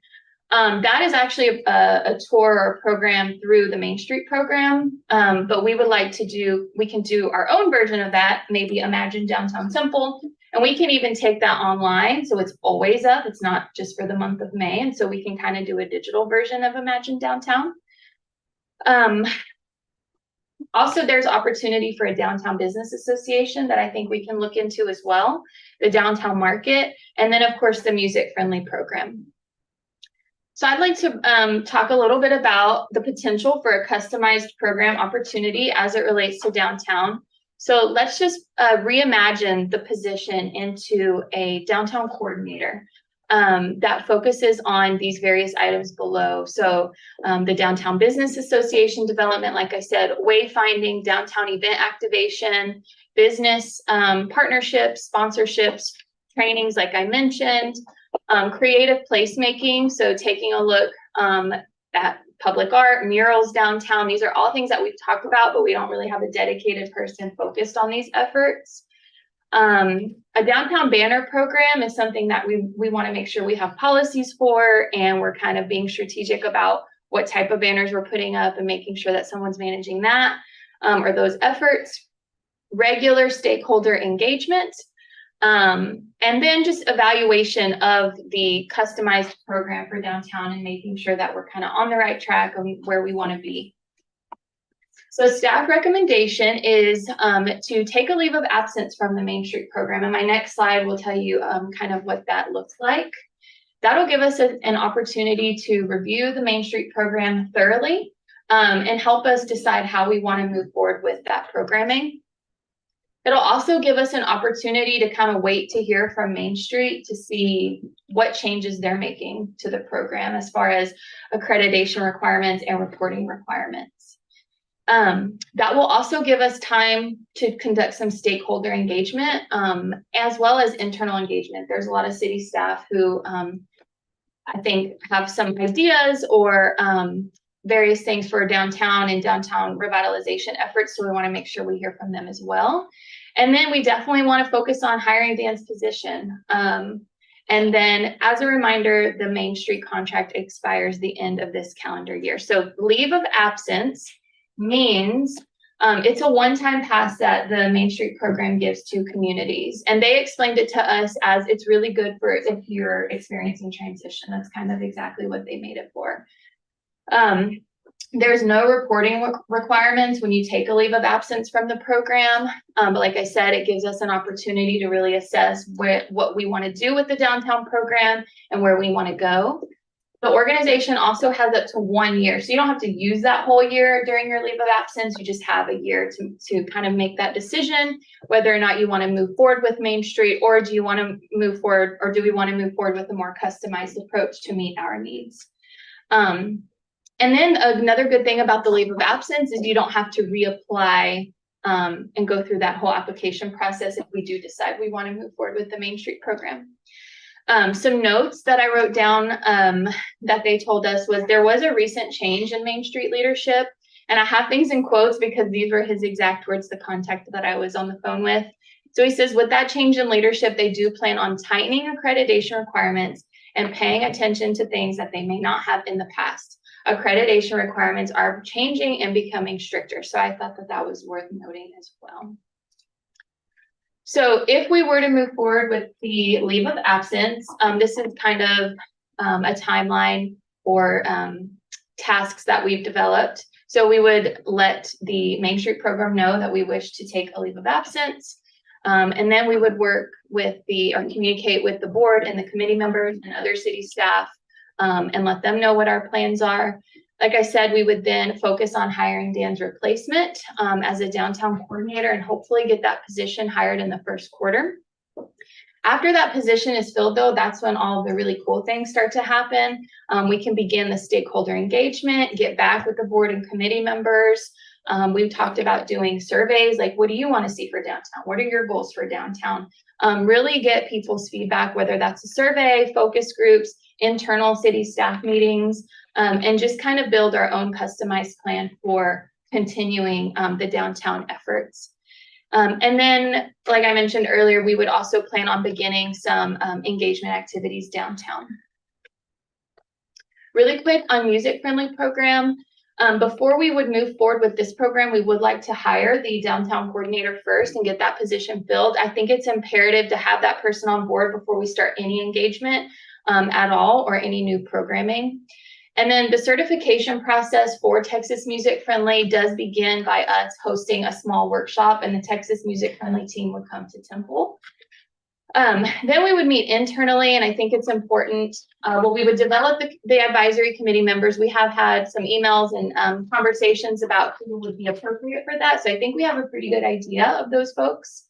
That is actually a tour or program through the Main Street program. But we would like to we can do our own version of that, maybe Imagine Downtown Simple. And we can even take that online. So it's always up. It's not just for the month of May. And so we can kind of do a digital version of Imagine Downtown. Also, there's opportunity for a downtown business association that I think we can look into as well, the downtown market, and then of course the music friendly program. So I'd like to talk a little bit about the potential for a customized program opportunity as it relates to downtown. So let's just reimagine the position into a downtown coordinator that focuses on these various items below. So the Downtown Business Association development, like I said, wayfinding, downtown event activation, business partnerships, sponsorships, trainings, like I mentioned, creative placemaking. So taking a look at public art, murals downtown. These are all things that we've talked about, but we don't really have a dedicated person focused on these efforts. A downtown banner program is something that we want to make sure we have policies for, and we're kind of being strategic about what type of banners we're putting up and making sure that someone's managing that or those efforts. Regular stakeholder engagement, and then just evaluation of the customized program for downtown and making sure that we're kind of on the right track of where we want to be. So staff recommendation is to take a leave of absence from the Main Street program. And my next slide will tell you kind of what that looks like. That'll give us an opportunity to review the Main Street program thoroughly and help us decide how we want to move forward with that programming. It'll also give us an opportunity to kind of wait to hear from Main Street to see what changes they're making to the program as far as accreditation requirements and reporting requirements. That will also give us time to conduct some stakeholder engagement, as well as internal engagement. There's a lot of city staff who I think have some ideas or various things for downtown and downtown revitalization efforts. So we want to make sure we hear from them as well. And then we definitely want to focus on hiring Dan's position. And then as a reminder, the Main Street contract expires the end of this calendar year. So leave of absence means it's a one-time pass that the Main Street program gives to communities. And they explained it to us as it's really good for if you're experiencing transition. That's kind of exactly what they made it for. There's no reporting requirements when you take a leave of absence from the program. But like I said, it gives us an opportunity to really assess what we want to do with the downtown program and where we want to go. The organization also has up to 1 year. So you don't have to use that whole year during your leave of absence. You just have a year to kind of make that decision, whether or not you want to move forward with Main Street, or do you want to move forward, or do we want to move forward with a more customized approach to meet our needs? And then another good thing about the leave of absence is you don't have to reapply and go through that whole application process if we do decide we want to move forward with the Main Street program. Some notes that I wrote down that they told us was there was a recent change in Main Street leadership. And I have things in quotes because these were his exact words, the contact that I was on the phone with. So he says, with that change in leadership, they do plan on tightening accreditation requirements and paying attention to things that they may not have in the past. Accreditation requirements are changing and becoming stricter. So I thought that that was worth noting as well. So if we were to move forward with the leave of absence, this is kind of a timeline or tasks that we've developed. So we would let the Main Street program know that we wish to take a leave of absence. And then we would work with or communicate with the board and the committee members and other city staff and let them know what our plans are. Like I said, we would then focus on hiring Dan's replacement as a downtown coordinator and hopefully get that position hired in the first quarter. After that position is filled, though, that's when all of the really cool things start to happen. We can begin the stakeholder engagement, get back with the board and committee members. We've talked about doing surveys, like what do you want to see for downtown? What are your goals for downtown? Really get people's feedback, whether that's a survey, focus groups, internal city staff meetings, and just kind of build our own customized plan for continuing the downtown efforts. And then, like I mentioned earlier, we would also plan on beginning some engagement activities downtown. Really quick on Music Friendly program. Before we would move forward with this program, we would like to hire the downtown coordinator first and get that position filled. I think it's imperative to have that person on board before we start any engagement at all or any new programming. And then the certification process for Texas Music Friendly does begin by us hosting a small workshop, and the Texas Music Friendly team would come to Temple. Then we would meet internally, and I think it's important. We would develop the advisory committee members. We have had some emails and conversations about who would be appropriate for that. So I think we have a pretty good idea of those folks,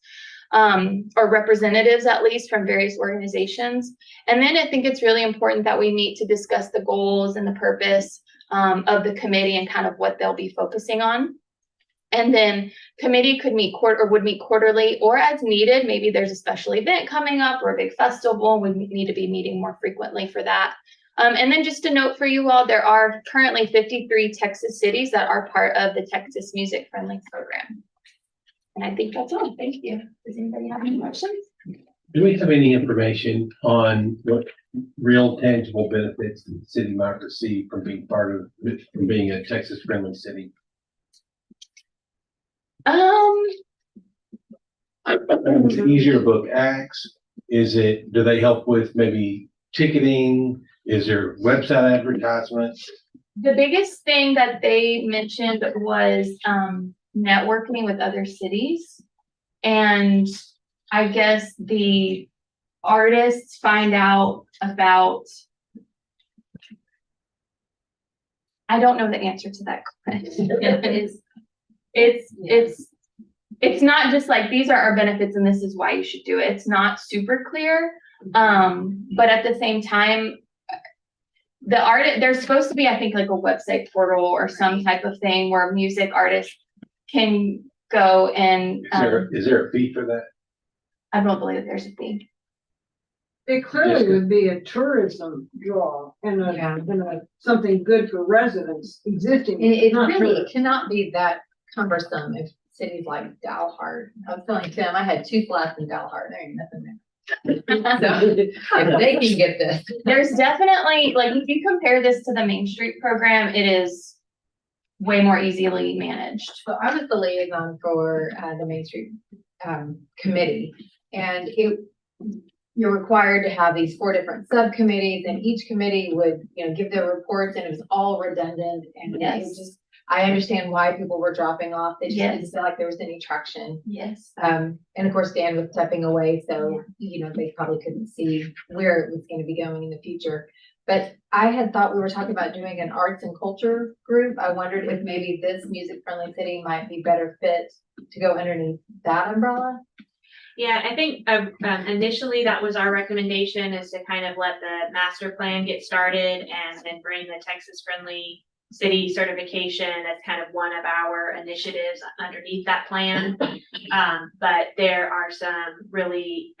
or representatives at least from various organizations. And then I think it's really important that we meet to discuss the goals and the purpose of the committee and kind of what they'll be focusing on. And then committee could meet would meet quarterly or as needed. Maybe there's a special event coming up or a big festival. We need to be meeting more frequently for that. And then just a note for you all, there are currently 53 Texas cities that are part of the Texas Music Friendly program. And I think that's all. Thank you. Does anybody have any questions? Do we have any information on what real tangible benefits the city might receive from being from being a Texas friendly city? Is it easier to book acts? Do they help with maybe ticketing? Is there website advertisements? The biggest thing that they mentioned was networking with other cities. And I guess the artists find out about, I don't know the answer to that question. It's not just like, these are our benefits and this is why you should do it. It's not super clear. But at the same time, there's supposed to be, I think, like a website portal or some type of thing where music artists can go and. Is there a fee for that? I don't believe there's a fee. It clearly would be a tourism draw and something good for residents existing. It not really tourists. cannot be that cumbersome if cities like Dalhart. I was telling Tim, I had 2 flats in Dalhart. There ain't nothing there. So if they can get this. There's definitely, like, if you compare this to the Main Street program, it is way more easily managed. So I was the liaison for the Main Street committee, and you're required to have these 4 different subcommittees, and each committee would, give their reports, and it was all redundant. And it was just, I understand why people were dropping off. They just didn't feel like there was any traction. Yes. And of course, Dan was stepping away, so, they probably couldn't see where it was going to be going in the future. But I had thought we were talking about doing an arts and culture group. I wondered if maybe this music friendly city might be better fit to go underneath that umbrella. Yeah, I think initially that was our recommendation, is to kind of let the master plan get started and then bring the Texas Friendly City certification as kind of one of our initiatives underneath that plan. But there are some really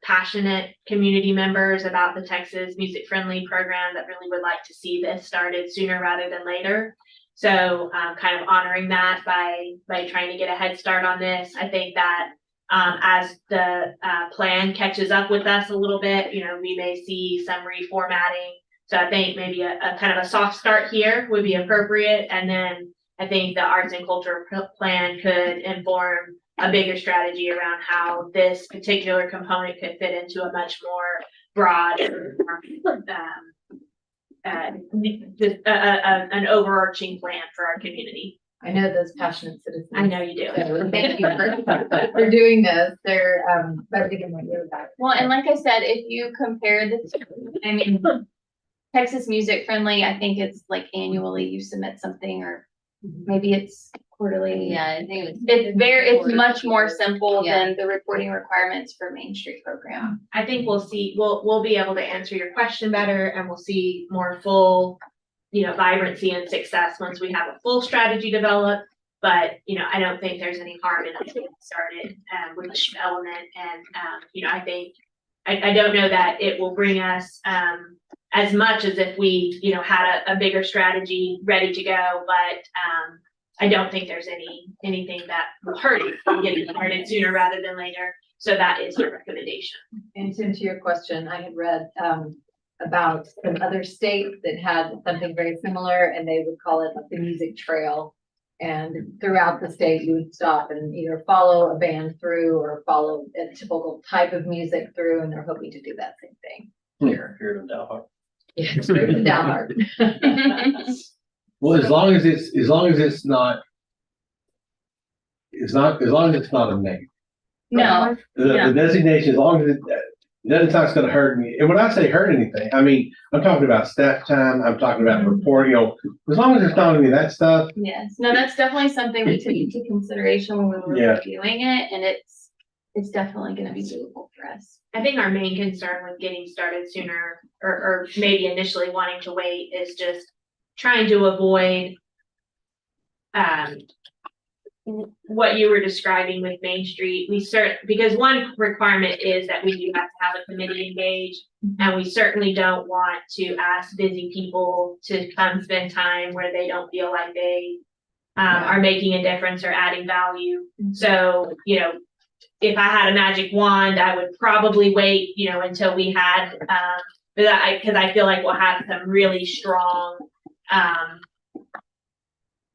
passionate community members about the Texas Music Friendly program that really would like to see this started sooner rather than later. So kind of honoring that by trying to get a head start on this. I think that as the plan catches up with us a little bit, we may see some reformatting. So I think maybe a kind of a soft start here would be appropriate. And then I think the arts and culture plan could inform a bigger strategy around how this particular component could fit into a much more broad, an overarching plan for our community. I know those passionate citizens. I know you do. So thank you for doing this. They're better to get my ear back. Well, and like I said, if you compare the two, Texas Music Friendly, I think it's like annually you submit something, or maybe it's quarterly. Yeah, I think it's much more simple than the reporting requirements for Main Street program. I think we'll be able to answer your question better, and we'll see more full, vibrancy and success once we have a full strategy developed. But, I don't think there's any harm in us getting started with this element. And, I think, I don't know that it will bring us as much as if we, had a bigger strategy ready to go. But I don't think there's anything that will hurt it from getting started sooner rather than later. So that is our recommendation. And to your question, I had read about some other states that had something very similar, and they would call it like the music trail. And throughout the state, you would stop and either follow a band through or follow a typical type of music through, and they're hoping to do that same thing. Here in Dalhart. Yeah, straight to Dalhart. Well, as long as it's not a name. No, The designation, as long as it doesn't sound it's gonna hurt me. And when I say hurt anything, I mean, I'm talking about staff time, I'm talking about reporting, as long as it's not any of that stuff. Yes, no, that's definitely something we took into consideration when we were Yeah. reviewing it, and it's definitely gonna be doable for us. I think our main concern with getting started sooner or maybe initially wanting to wait is just trying to avoid what you were describing with Main Street. Because one requirement is that we do have to have a committee engaged, and we certainly don't want to ask busy people to come spend time where they don't feel like they are making a difference or adding value. So, if I had a magic wand, I would probably wait, until we had, because I feel like we'll have some really strong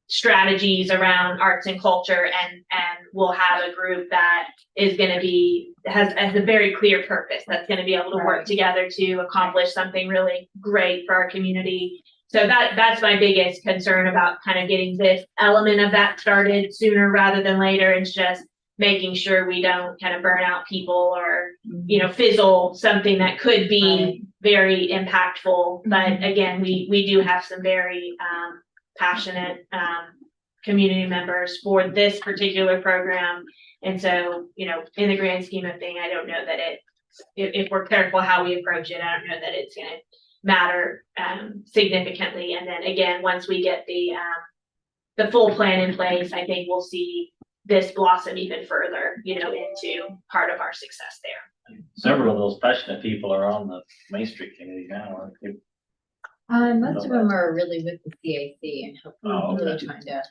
strategies around arts and culture, and we'll have a group that is going to has a very clear purpose that's going to be able to work together to accomplish something really great for our community. So that's my biggest concern about kind of getting this element of that started sooner rather than later. It's just making sure we don't kind of burn out people or, fizzle something that could be very impactful. But again, we do have some very passionate community members for this particular program. And so, in the grand scheme of thing, I don't know that if we're careful how we approach it, I don't know that it's going to matter significantly. And then again, once we get the full plan in place, I think we'll see this blossom even further, into part of our success there. Several of those passionate people are on the Main Street committee now, aren't they? Most of them are really with the CAC and really okay. trying to.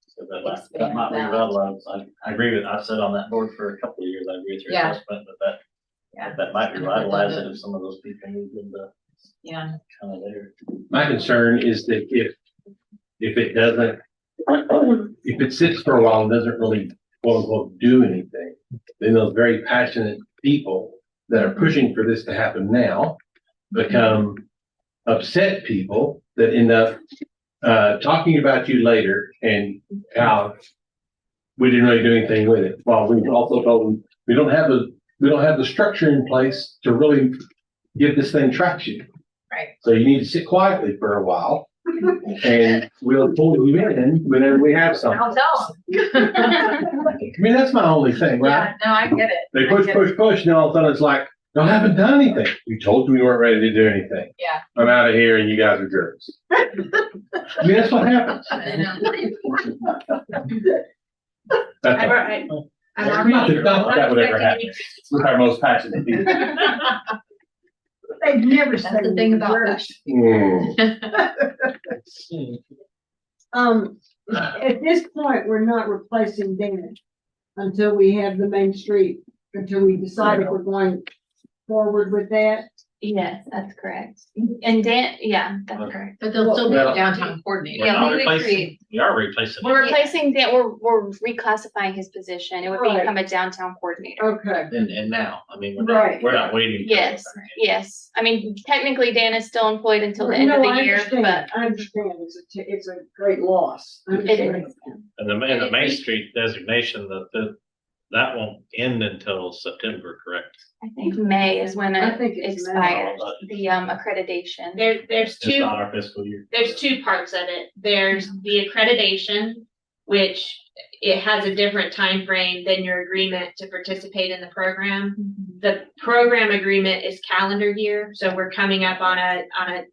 So that might be relevant. I agree with, I've sat on that board for a couple of years. I agree with your Yeah. assessment, but that might revitalize it if some of those people moved into kind of there. My concern is that if it doesn't, if it sits for a while and doesn't really quote unquote do anything, then those very passionate people that are pushing for this to happen now become upset people that end up talking about you later and how we didn't really do anything with it. Well, we also told them we don't have the structure in place to really give this thing traction. Right. So you need to sit quietly for a while and we'll pull you in whenever we have something. I'll tell them. I mean, that's my only thing, right? Yeah, no, I get it. They I push, get push, it. push, and all of a sudden it's like, y'all haven't done anything. We told you we weren't ready to do anything. Yeah. I'm out of here and you guys are jerks. I mean, that's what happens. I know. That's all. Not that would ever happen with our most passionate people. They've never That's said. the thing about words. At this point, we're not replacing Dan until we have the Main Street, until we decide if we're going forward with that. Yes, that's correct. And Dan, yeah, that's correct. But they'll still be Well, a downtown coordinator. Yeah, We're not we replacing, agreed. we are replacing. We're replacing Dan, we're reclassifying his position. It would Right. become a downtown coordinator. Okay. And now, I mean, Right. we're not waiting. Yes, yes. I mean, technically Dan is still employed until the end of No, the I year, understand. but I understand. It's a great loss. I it understand. is. And the Main Street designation, that won't end until September, correct? I think May is when I it think it's May. expires, the accreditation. There's It's two. not our fiscal year. There's two parts of it. There's the accreditation, which it has a different time frame than your agreement to participate in the program. The program agreement is calendar year, so we're coming up on a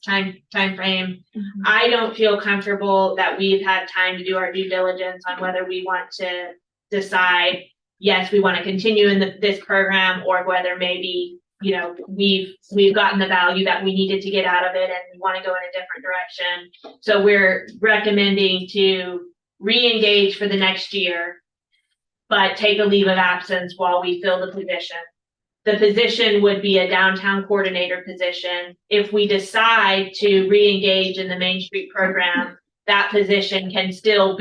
time frame. I don't feel comfortable that we've had time to do our due diligence on whether we want to decide, yes, we want to continue in this program, or whether maybe, we've gotten the value that we needed to get out of it and we want to go in a different direction. So we're recommending to re-engage for the next year, but take a leave of absence while we fill the position. The position would be a downtown coordinator position. If we decide to re-engage in the Main Street program, that position can still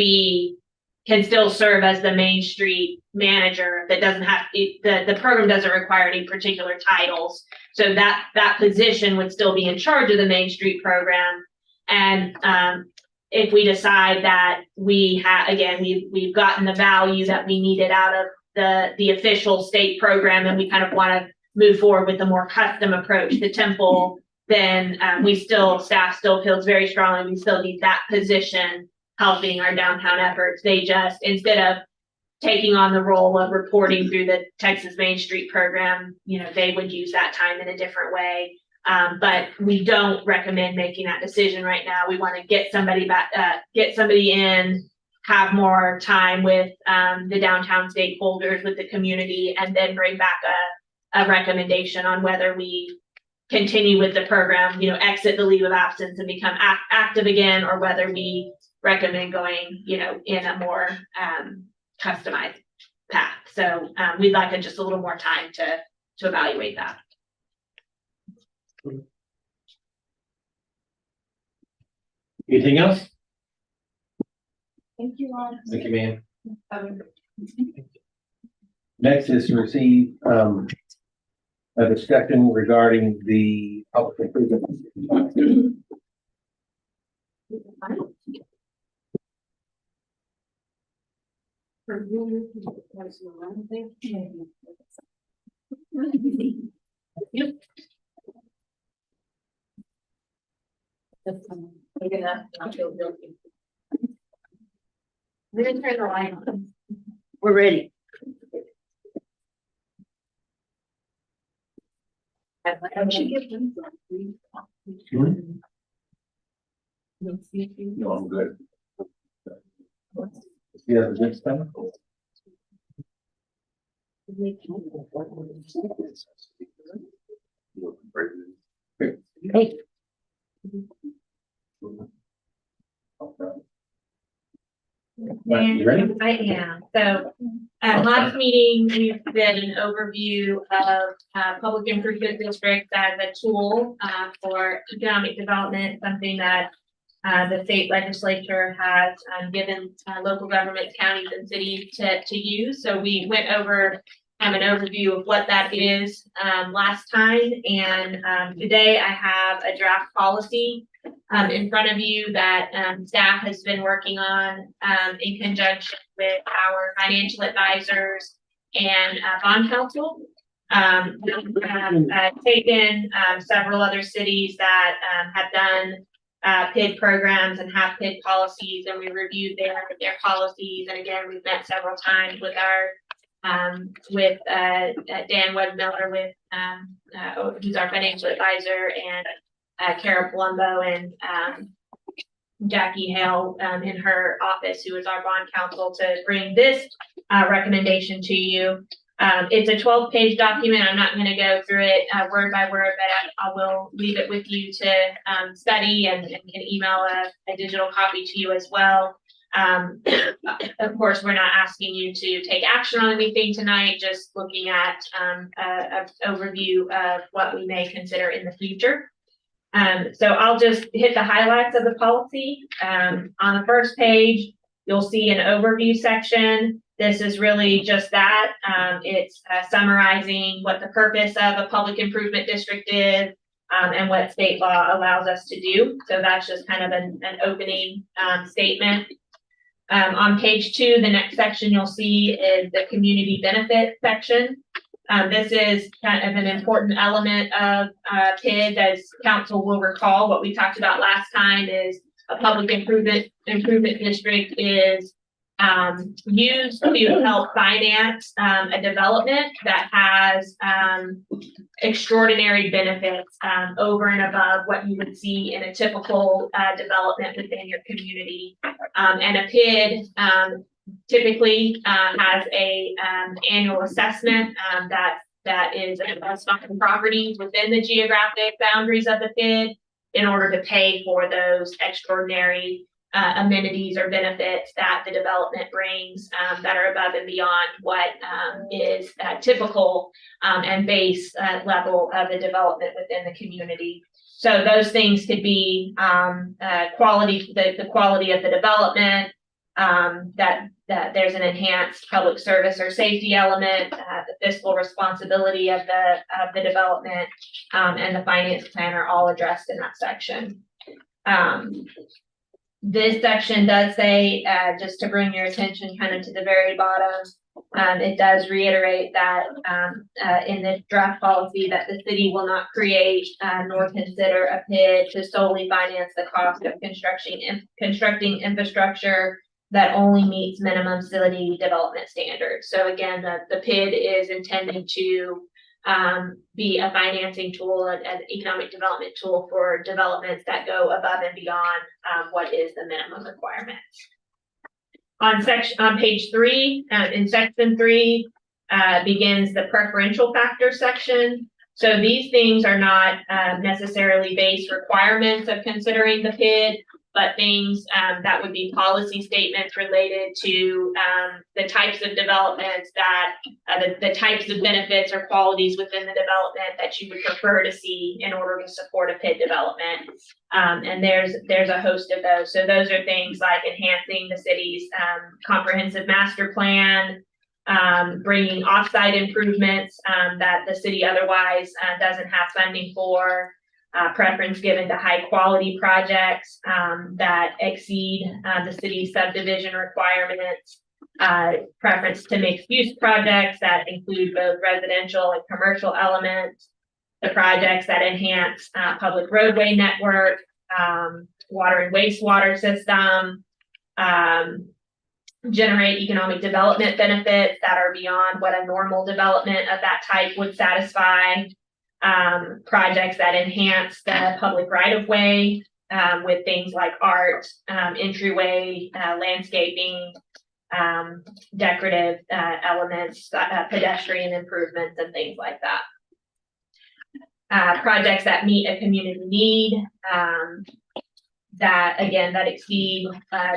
serve as the Main Street manager. That doesn't have, the program doesn't require any particular titles. So that position would still be in charge of the Main Street program. And if we decide that we've gotten the value that we needed out of the official state program, and we kind of want to move forward with a more custom approach to Temple, then staff still feels very strongly we still need that position helping our downtown efforts. They just, instead of taking on the role of reporting through the Texas Main Street program, they would use that time in a different way. But we don't recommend making that decision right now. We want to get somebody in, have more time with the downtown stakeholders, with the community, and then bring back a recommendation on whether we continue with the program, exit the leave of absence and become active again, or whether we recommend going, in a more customized path. So we'd like just a little more time to evaluate that. Anything else? Thank you, Ron. Thank you, ma'am. Next is to receive a discussion regarding the public improvement. We're gonna turn the light on. We're ready. No, I'm good. Yeah, the next time. Hey. You ready? I am. So at last meeting, we did an overview of public improvement districts as a tool for economic development, something that the state legislature has given local governments, counties, and cities to use. So we went over an overview of what that is last time, and today I have a draft policy in front of you that staff has been working on in conjunction with our financial advisors and bond counsel. We have taken several other cities that have done PID programs and have PID policies, and we reviewed their policies. And again, we've met several times with our Dan Webb-Miller, who's our financial advisor, and Kara Palumbo and Jackie Hale in her office, who is our bond counsel, to bring this recommendation to you. It's a 12-page document. I'm not going to go through it word by word, but I will leave it with you to study, and can email a digital copy to you as well. Of course, we're not asking you to take action on anything tonight, just looking at an overview of what we may consider in the future. So I'll just hit the highlights of the policy. On the first page, you'll see an overview section. This is really just that. It's summarizing what the purpose of a public improvement district is, and what state law allows us to do. So that's just kind of an opening statement. On page 2, the next section you'll see is the community benefit section. This is kind of an important element of PID. As council will recall, what we talked about last time is a public improvement district is used to help finance a development that has extraordinary benefits over and above what you would see in a typical development within your community. And a PID typically has a annual assessment that is assessed on properties within the geographic boundaries of the PID in order to pay for those extraordinary amenities or benefits that the development brings, that are above and beyond what, is, typical, and base, level of the development within the community. So those things could be, quality, the quality of the development, that there's an enhanced public service or safety element, the fiscal responsibility of the development, and the finance plan are all addressed in that section. This section does say, just to bring your attention kind of to the very bottom, it does reiterate that, in the draft policy that the city will not create, nor consider a PID to solely finance the cost of constructing infrastructure that only meets minimum city development standards. So again, the PID is intended to be a financing tool and an economic development tool for developments that go above and beyond what is the minimum requirements. On page 3, in section 3, begins the preferential factor section. So these things are not necessarily base requirements of considering the PID, but things that would be policy statements related to the types of developments that the types of benefits or qualities within the development that you would prefer to see in order to support a PID development. And there's a host of those. So those are things like enhancing the city's comprehensive master plan, bringing offsite improvements that the city otherwise doesn't have funding for. Preference given to high quality projects that exceed the city's subdivision requirements, preference to mixed use projects that include both residential and commercial elements, the projects that enhance public roadway network, water and wastewater system, generate economic development benefits that are beyond what a normal development of that type would satisfy. Projects that enhance the public right of way with things like art, entryway, landscaping, decorative elements, pedestrian improvements, and things like that. Projects that meet a community need, that exceed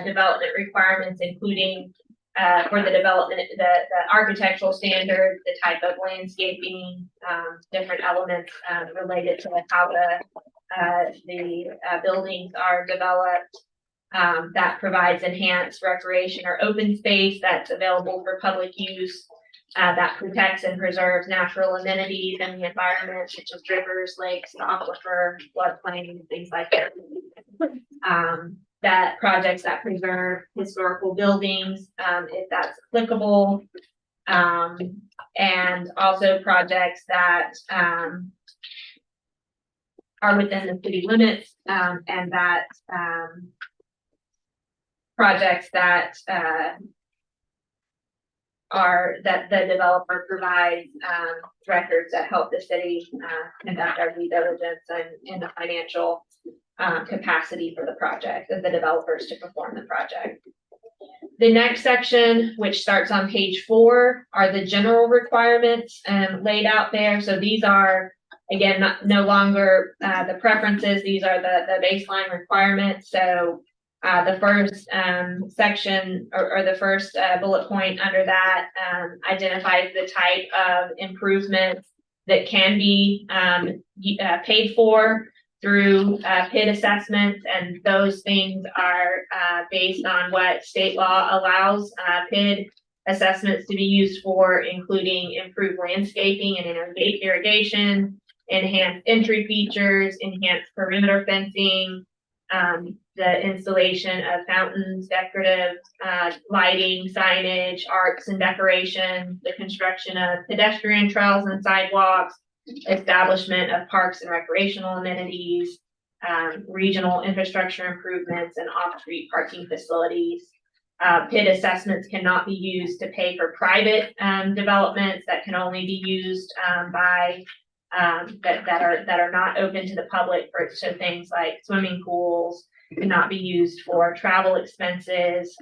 development requirements, including for the development, the architectural standards, the type of landscaping, different elements related to how the buildings are developed, that provides enhanced recreation or open space that's available for public use, that protects and preserves natural amenities in the environment, such as rivers, lakes, aquifer, floodplains, things like that. That projects that preserve historical buildings, if that's applicable, and also projects that are within the city limits, and that projects that that the developer provides records that help the city conduct our due diligence and in the financial capacity for the project of the developers to perform the project. The next section, which starts on page 4, are the general requirements laid out there. So these are, again, no longer the preferences. These are the baseline requirements. So the first section or the first bullet point under that identifies the type of improvements that can be paid for through PID assessments, and those things are based on what state law allows PID assessments to be used for, including improved landscaping and irrigation, enhanced entry features, enhanced perimeter fencing, the installation of fountains, decorative lighting, signage, arts and decoration, the construction of pedestrian trails and sidewalks, establishment of parks and recreational amenities, regional infrastructure improvements, and off-street parking facilities. PID assessments cannot be used to pay for private developments. That can only be used by that are not open to the public. So things like swimming pools cannot be used for travel expenses,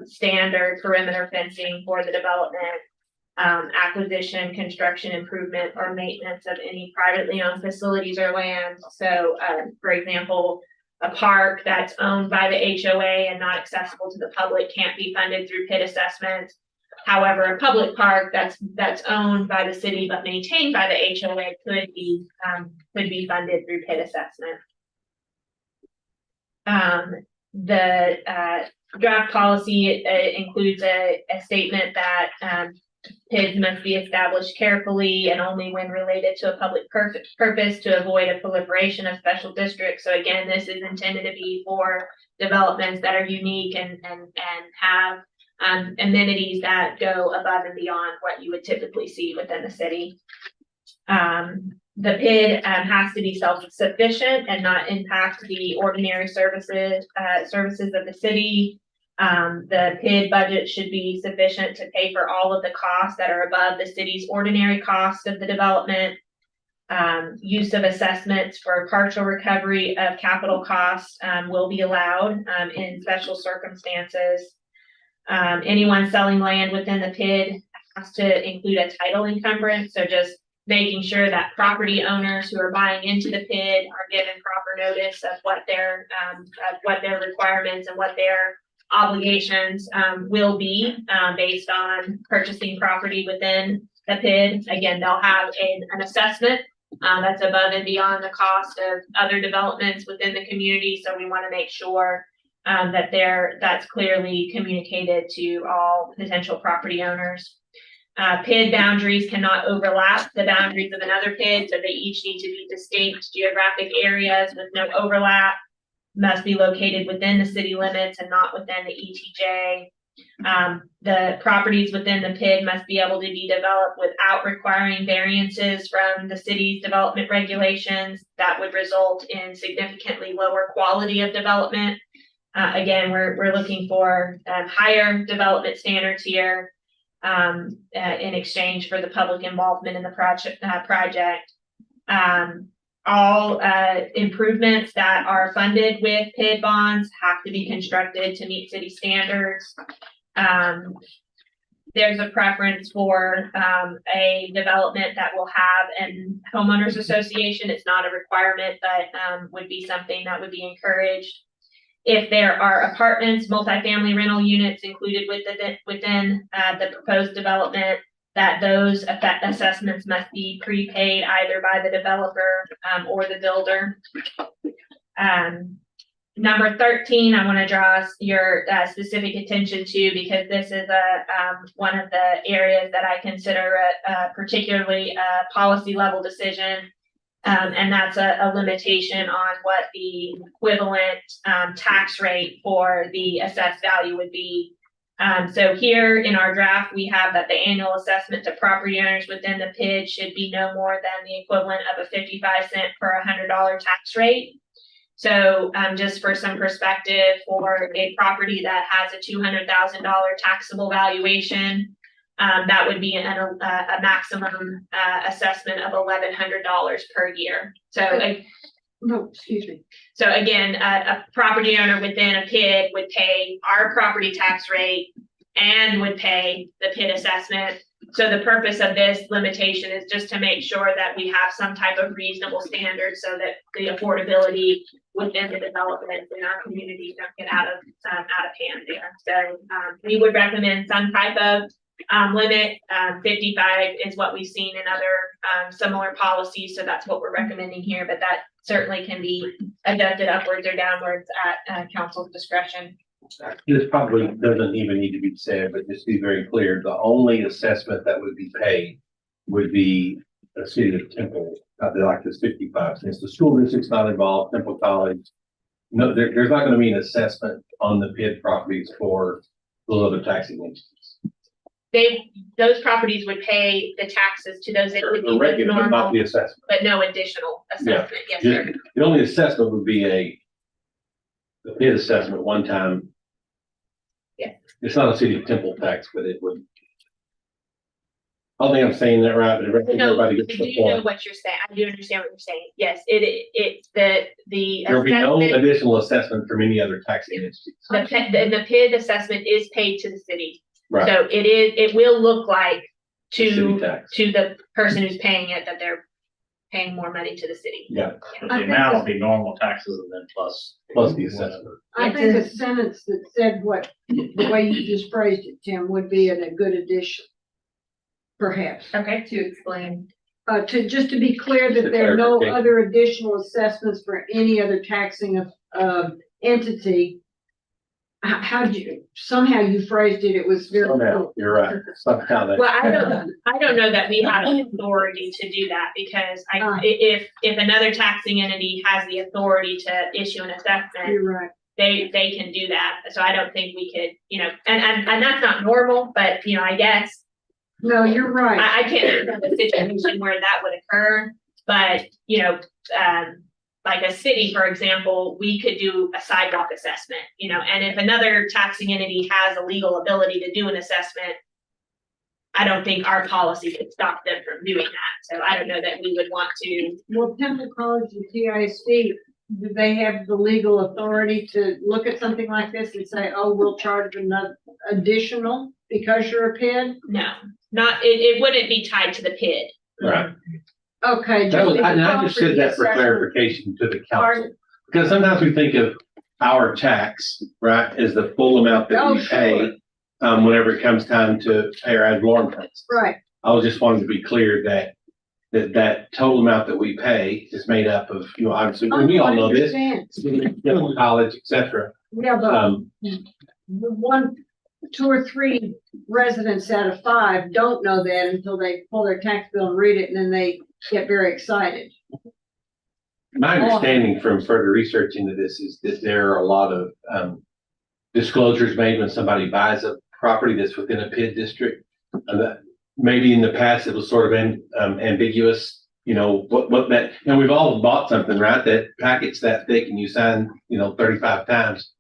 standard perimeter fencing for the development, acquisition, construction, improvement, or maintenance of any privately owned facilities or land. So, for example, a park that's owned by the HOA and not accessible to the public can't be funded through PID assessments. However, a public park that's owned by the city but maintained by the HOA could be funded through PID assessment. The draft policy includes a statement that PIDs must be established carefully and only when related to a public purpose to avoid a proliferation of special districts. So again, this is intended to be for developments that are unique and have amenities that go above and beyond what you would typically see within the city. The PID has to be self-sufficient and not impact the ordinary services of the city. The PID budget should be sufficient to pay for all of the costs that are above the city's ordinary cost of the development. Use of assessments for partial recovery of capital costs will be allowed in special circumstances. Anyone selling land within the PID has to include a title encumbrance, so just making sure that property owners who are buying into the PID are given proper notice of what their requirements and what their obligations will be based on purchasing property within the PID. Again, they'll have an assessment that's above and beyond the cost of other developments within the community. So we want to make sure that's clearly communicated to all potential property owners. PID boundaries cannot overlap the boundaries of another PID, so they each need to be distinct geographic areas with no overlap. Must be located within the city limits and not within the ETJ. The properties within the PID must be able to be developed without requiring variances from the city's development regulations. That would result in significantly lower quality of development. Again, we're looking for higher development standards here in exchange for the public involvement in the project. All improvements that are funded with PID bonds have to be constructed to meet city standards. There's a preference for a development that will have an homeowners association. It's not a requirement, but would be something that would be encouraged. If there are apartments, multifamily rental units included within the proposed development, that those assessments must be prepaid either by the developer or the builder. Number 13, I want to draw your specific attention to, because this is one of the areas that I consider particularly a policy level decision. And that's a limitation on what the equivalent tax rate for the assessed value would be. So here in our draft, we have that the annual assessment to property owners within the PID should be no more than the equivalent of a 55-cent per $100 tax rate. So just for some perspective, for a property that has a $200,000 taxable valuation, that would be a maximum assessment of $1,100 per year. So, No, excuse me. so again, a property owner within a PID would pay our property tax rate and would pay the PID assessment. So the purpose of this limitation is just to make sure that we have some type of reasonable standard so that the affordability within the development in our community don't get out of hand there. So we would recommend some type of limit. 55 is what we've seen in other similar policies, so that's what we're recommending here, but that certainly can be adjusted upwards or downwards at council's discretion. This probably doesn't even need to be said, but just be very clear, the only assessment that would be paid would be a city of Temple, like this 55 cents. The school district's not involved, Temple College. No, there's not gonna be an assessment on the PID properties for the other taxing entities. Those properties would pay the taxes to those entities The as regular, but not normal, the assessment. but no additional assessment. Yes, sir. Just, the only assessment would be the PID assessment one time. Yeah. It's not a city of Temple tax, but it would. I don't think I'm saying that right, but No, I everybody gets do the know point. what you're saying. I do understand what you're saying. Yes, it's the There'll be no assessment, additional assessment from any other taxing entities. the PID assessment is paid to the city. Right. So it will look like City to tax. the person who's paying it that they're paying more money to the city. Yeah, But the amount will be normal taxes and then plus. plus the assessment. I think a sentence that said what, the way you just phrased it, Tim, would be a good addition. Perhaps, Okay. To explain. just to be clear that there are no Clarification. other additional assessments for any other taxing of, entity. How'd you, somehow you phrased it, it was very. Somehow, you're right, somehow that. Well, I don't know that we have the authority to do that because if another taxing entity has the authority to issue an assessment, You're right. they can do that. So I don't think we could, and that's not normal, but I guess No, you're right. I can't think of a situation where that would occur, but like a city, for example, we could do a sidewalk assessment, and if another taxing entity has a legal ability to do an assessment, I don't think our policy could stop them from doing that. So I don't know that we would want to. Well, Temple College and TISD, do they have the legal authority to look at something like this and say, oh, we'll charge another additional because you're a PID? No, it wouldn't be tied to the PID. Right. Okay. That was, the and I just said that for property assessment. clarification to the council. Pardon? Because sometimes we think of our tax, right, as the full amount that Oh, we pay, whenever it comes time to pay our ad valorem tax. Right, I was just wanting to be clear that total amount that we pay is made up of, obviously, we all know this, Temple College, et cetera. Yeah, but the 2 or 3 residents out of 5 don't know that until they pull their tax bill and read it, and then they get very excited. My understanding from further research into this is that there are a lot of disclosures made when somebody buys a property that's within a PID district. That maybe in the past it was sort of ambiguous, what that, and we've all bought something, right? That packet's that thick and you sign, 35 times.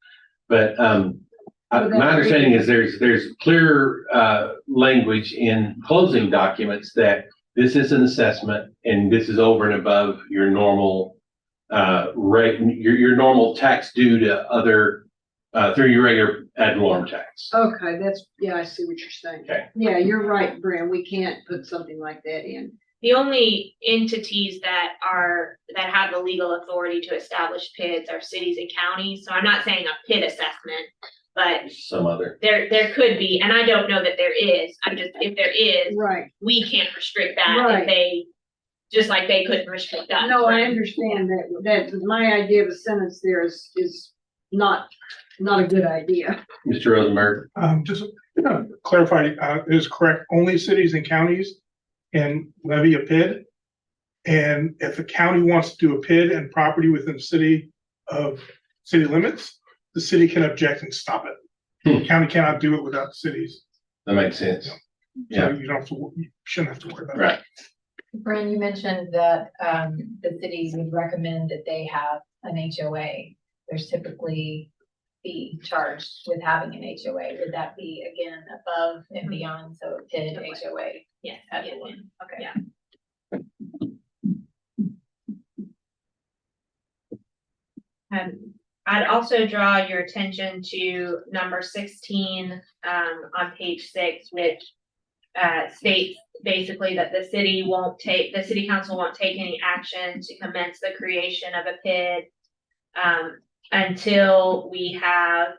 But my understanding is there's clear language in closing documents that this is an assessment and this is over and above your normal rate, your normal tax due to other through your regular ad valorem tax. Okay, I see what you're saying. Okay. Yeah, you're right, Bren, we can't put something like that in. The only entities that have the legal authority to establish PIDs are cities and counties. So I'm not saying a PID assessment, but Some other. there could be, and I don't know that there is. If there is, Right. we can't restrict that Right. if they, just like they couldn't restrict us. No, I right? understand that my idea of a sentence there is not a good idea. Mr. Rosenberg. Just clarifying, is correct, only cities and counties can levy a PID? And if a county wants to do a PID and property within city limits, the city can object and stop it. The county cannot do it without the cities. That makes sense. So Yeah. you shouldn't have to worry about it. Right. Bren, you mentioned that the cities would recommend that they have an HOA. There's typically fee charged with having an HOA. Would that be again above and beyond? So a PID HOA? Yes. At the yes. one. Okay. Yeah. I'd also draw your attention to number 16 on page 6, which states basically that the city council won't take any action to commence the creation of a PID until we have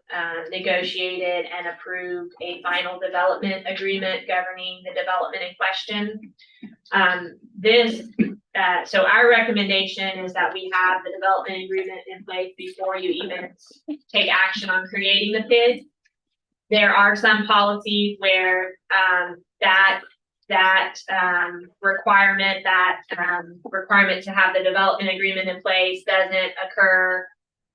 negotiated and approved a final development agreement governing the development in question. So our recommendation is that we have the development agreement in place before you even take action on creating the PID. There are some policies where that requirement to have the development agreement in place doesn't occur.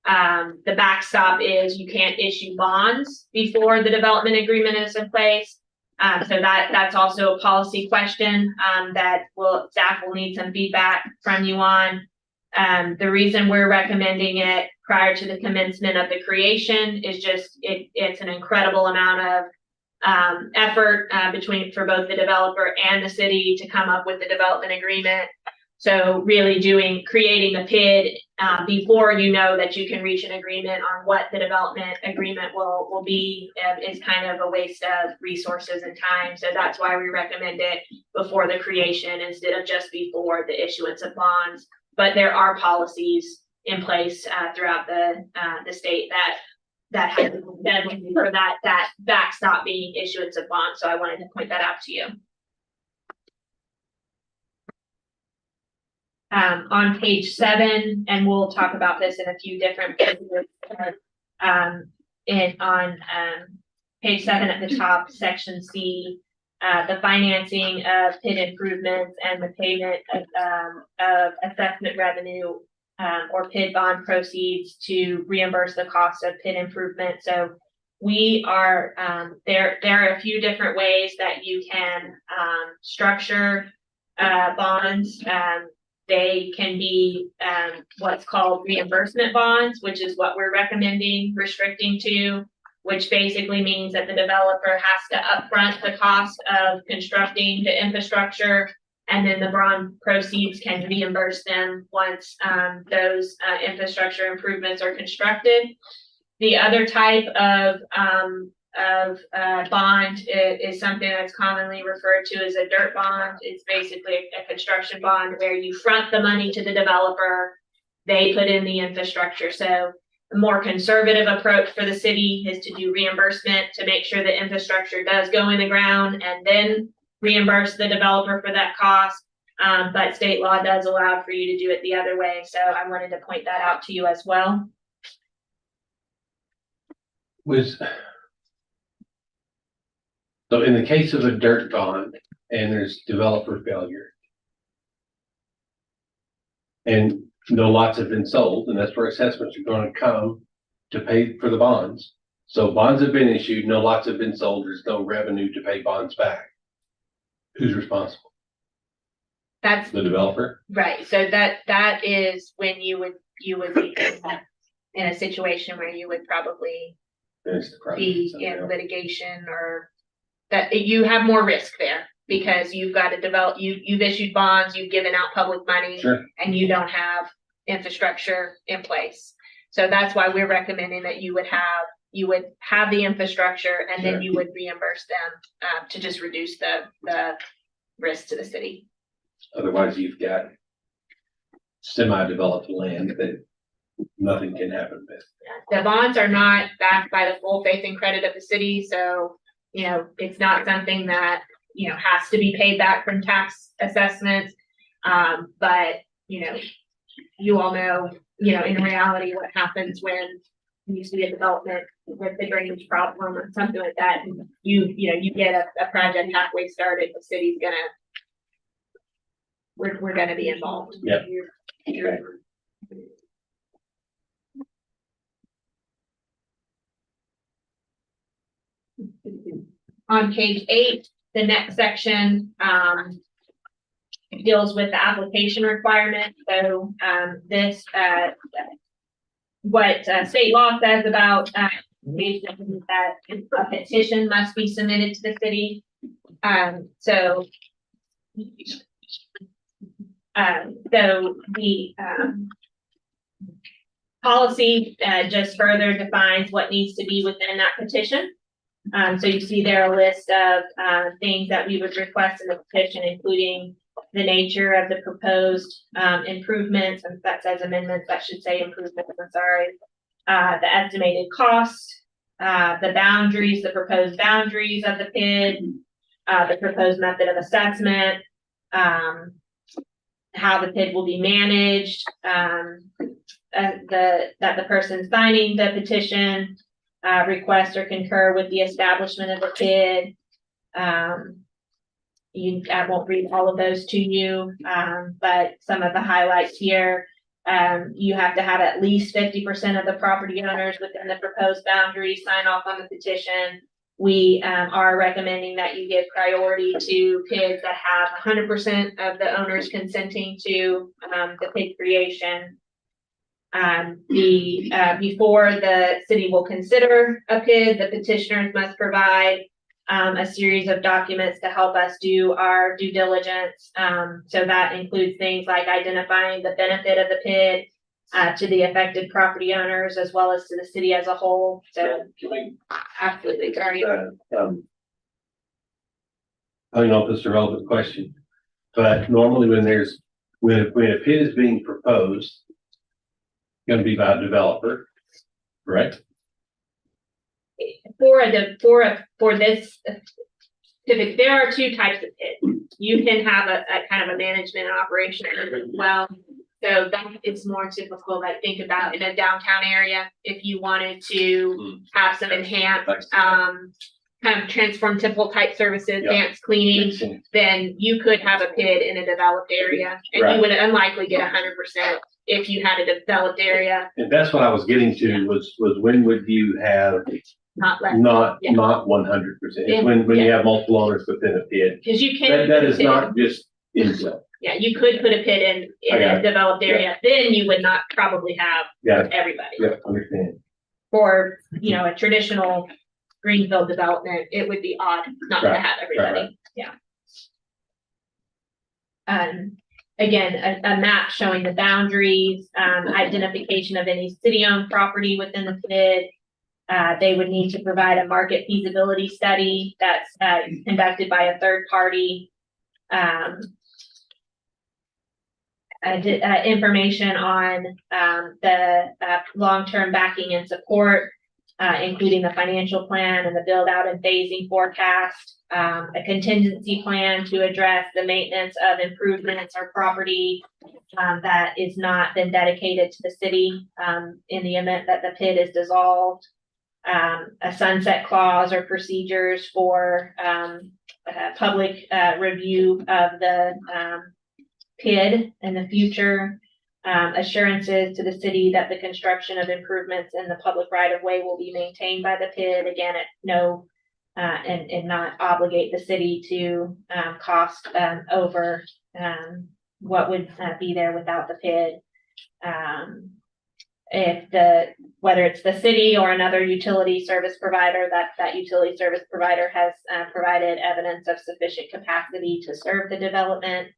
The backstop is you can't issue bonds before the development agreement is in place. So that's also a policy question that staff will need some feedback from you on. The reason we're recommending it prior to the commencement of the creation is just it's an incredible amount of effort for both the developer and the city to come up with the development agreement. So really creating the PID before you know that you can reach an agreement on what the development agreement will be, is kind of a waste of resources and time. So that's why we recommend it before the creation instead of just before the issuance of bonds. But there are policies in place throughout the state that has been for that backstop being issuance of bonds. So I wanted to point that out to you. On page 7, and we'll talk about this in a few different places. Page 7 at the top, section C, the financing of PID improvements and the payment of assessment revenue or PID bond proceeds to reimburse the cost of PID improvement. So we are there are a few different ways that you can structure bonds. They can be what's called reimbursement bonds, which is what we're recommending restricting to, which basically means that the developer has to upfront the cost of constructing the infrastructure, and then the bond proceeds can reimburse them once those infrastructure improvements are constructed. The other type of bond is something that's commonly referred to as a dirt bond. It's basically a construction bond where you front the money to the developer, they put in the infrastructure. So the more conservative approach for the city is to do reimbursement to make sure the infrastructure does go in the ground and then reimburse the developer for that cost. But state law does allow for you to do it the other way. So I wanted to point that out to you as well. So in the case of a dirt bond and there's developer failure and no lots have been sold, and that's where assessments are going to come to pay for the bonds. So bonds have been issued, no lots have been sold, there's no revenue to pay bonds back. Who's responsible? That's the developer. Right. So that is when you would be in a situation where you would probably be in litigation, or that you have more risk there because you've got to develop, you've issued bonds, you've given out public money, sure, and you don't have infrastructure in place. So that's why we're recommending that you would have the infrastructure, and sure, then you would reimburse them to just reduce the risk to the city. Otherwise, you've got semi-developed land that nothing can happen with. The bonds are not backed by the full faith and credit of the city, so it's not something that has to be paid back from tax assessments. But you all know, in reality, what happens when you see a development with the drainage problem or something like that, and you get a project halfway started, the city's we're gonna be involved. Yep. On page 8, the next section deals with the application requirement. So this what state law says about that a petition must be submitted to the city. So the policy just further defines what needs to be within that petition. So you see there a list of things that we would request in the petition, including the nature of the proposed improvements, and if that says amendments, that should say improvements, I'm sorry. The estimated cost, the boundaries, the proposed boundaries of the PID, the proposed method of assessment, how the PID will be managed, that the person signing the petition request or concur with the establishment of the PID. I won't read all of those to you, but some of the highlights here. You have to have at least 50% of the property owners within the proposed boundaries sign off on the petition. We are recommending that you give priority to PIDs that have 100% of the owners consenting to the PID creation. Before the city will consider a PID, the petitioners must provide a series of documents to help us do our due diligence. So that includes things like identifying the benefit of the PID, to the affected property owners as well as to the city as a whole. So absolutely, sorry. I don't know if it's a relevant question, but normally when when a PID is being proposed, gonna be by a developer, correct? For this specific, there are two types of PID. You can have a kind of a management and operation as well. So that is more typical, like think about in a downtown area, if you wanted to have some enhanced, kind of transform typical type services, Yeah. dance cleaning, then you could have a PID in a developed area. And Right. you would unlikely get 100% if you had a developed area, And that's what I was getting to was when would you have not less. not Yeah. 100%? It's when you have multiple owners within a PID. Because you can. That is not just infill. Yeah, you could put a PID I in got a it. developed area, then you would not probably have Yeah, everybody. yeah, understand. For, a traditional greenfield development, it would be odd not to Right, have everybody, right. yeah. Again, a map showing the boundaries, identification of any city-owned property within the PID. They would need to provide a market feasibility study that's conducted by a third party. Information on the long-term backing and support, including the financial plan and the build-out and phasing forecast, a contingency plan to address the maintenance of improvements or property that is not been dedicated to the city in the event that the PID is dissolved, a sunset clause or procedures for public review of the PID in the future, assurances to the city that the construction of improvements in the public right of way will be maintained by the PID, again, at no, and not obligate the city to cost over what would be there without the PID. Whether it's the city or another utility service provider, that utility service provider has provided evidence of sufficient capacity to serve the development.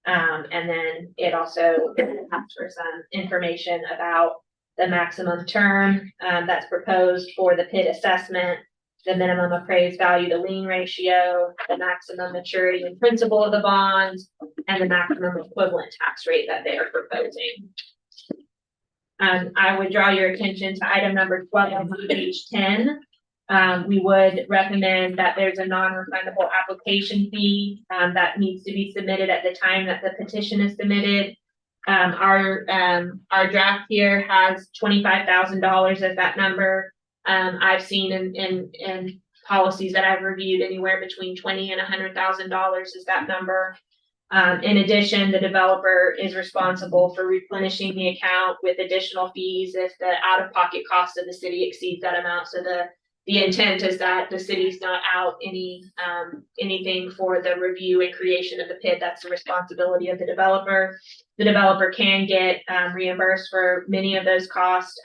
And then it also asks for some information about the maximum term that's proposed for the PID assessment, the minimum appraised value to lien ratio, the maximum maturity and principal of the bonds, and the maximum equivalent tax rate that they are proposing. I would draw your attention to item number 12 on page 10. We would recommend that there's a non-refundable application fee that needs to be submitted at the time that the petition is submitted. Our draft here has $25,000 as that number. I've seen in policies that I've reviewed anywhere between $20,000 and $100,000 is that number. In addition, the developer is responsible for replenishing the account with additional fees if the out-of-pocket cost of the city exceeds that amount. So the intent is that the city's not out anything for the review and creation of the PID. That's the responsibility of the developer. The developer can get reimbursed for many of those costs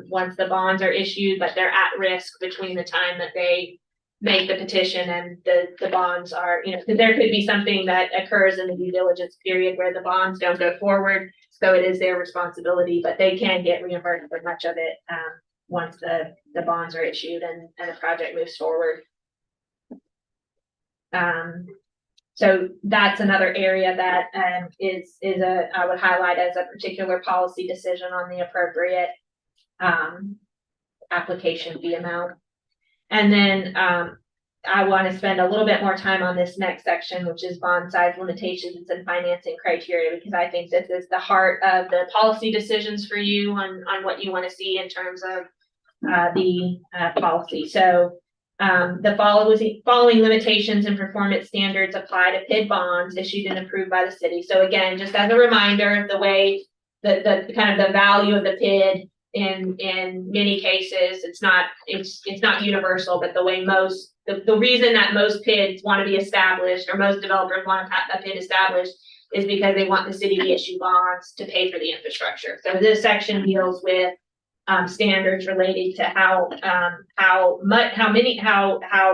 once the bonds are issued, but they're at risk between the time that they make the petition and the bonds are, because there could be something that occurs in the due diligence period where the bonds don't go forward. So it is their responsibility, but they can get reimbursed for much of it once the bonds are issued and the project moves forward. So that's another area that I would highlight as a particular policy decision on the appropriate application fee amount. And then I want to spend a little bit more time on this next section, which is bond size limitations and financing criteria, because I think this is the heart of the policy decisions for you on what you want to see in terms of the policy. So the following limitations and performance standards apply to PID bonds issued and approved by the city. So again, just as a reminder, the way the kind of the value of the PID in many cases, it's not universal, but the way the reason that most PIDs want to be established, or most developers want to have a PID established, is because they want the city to issue bonds to pay for the infrastructure. So this section deals with standards related to how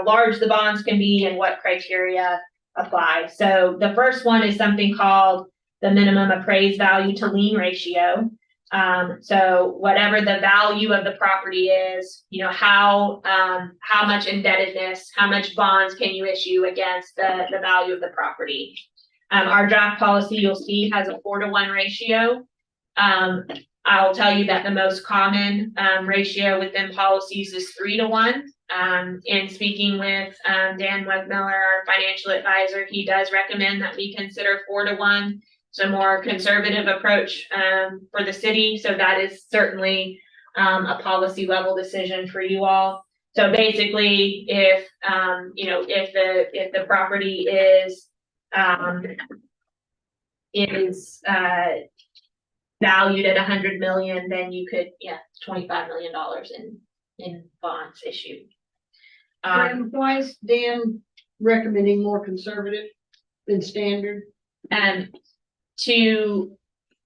large the bonds can be and what criteria apply. So the first one is something called the minimum appraised value to lien ratio. So whatever the value of the property is, you know, how much indebtedness, how much bonds can you issue against the value of the property? Our draft policy, you'll see, has a 4-to-1 ratio. I'll tell you that the most common ratio within policies is 3-to-1. In speaking with Dan Wegmiller, our financial advisor, he does recommend that we consider 4-to-1. It's a more conservative approach for the city. So that is certainly a policy level decision for you all. So basically, if you know, if the property is valued at 100 million, then you could, $25 million in bonds issued. And why is Dan recommending more conservative than standard? And to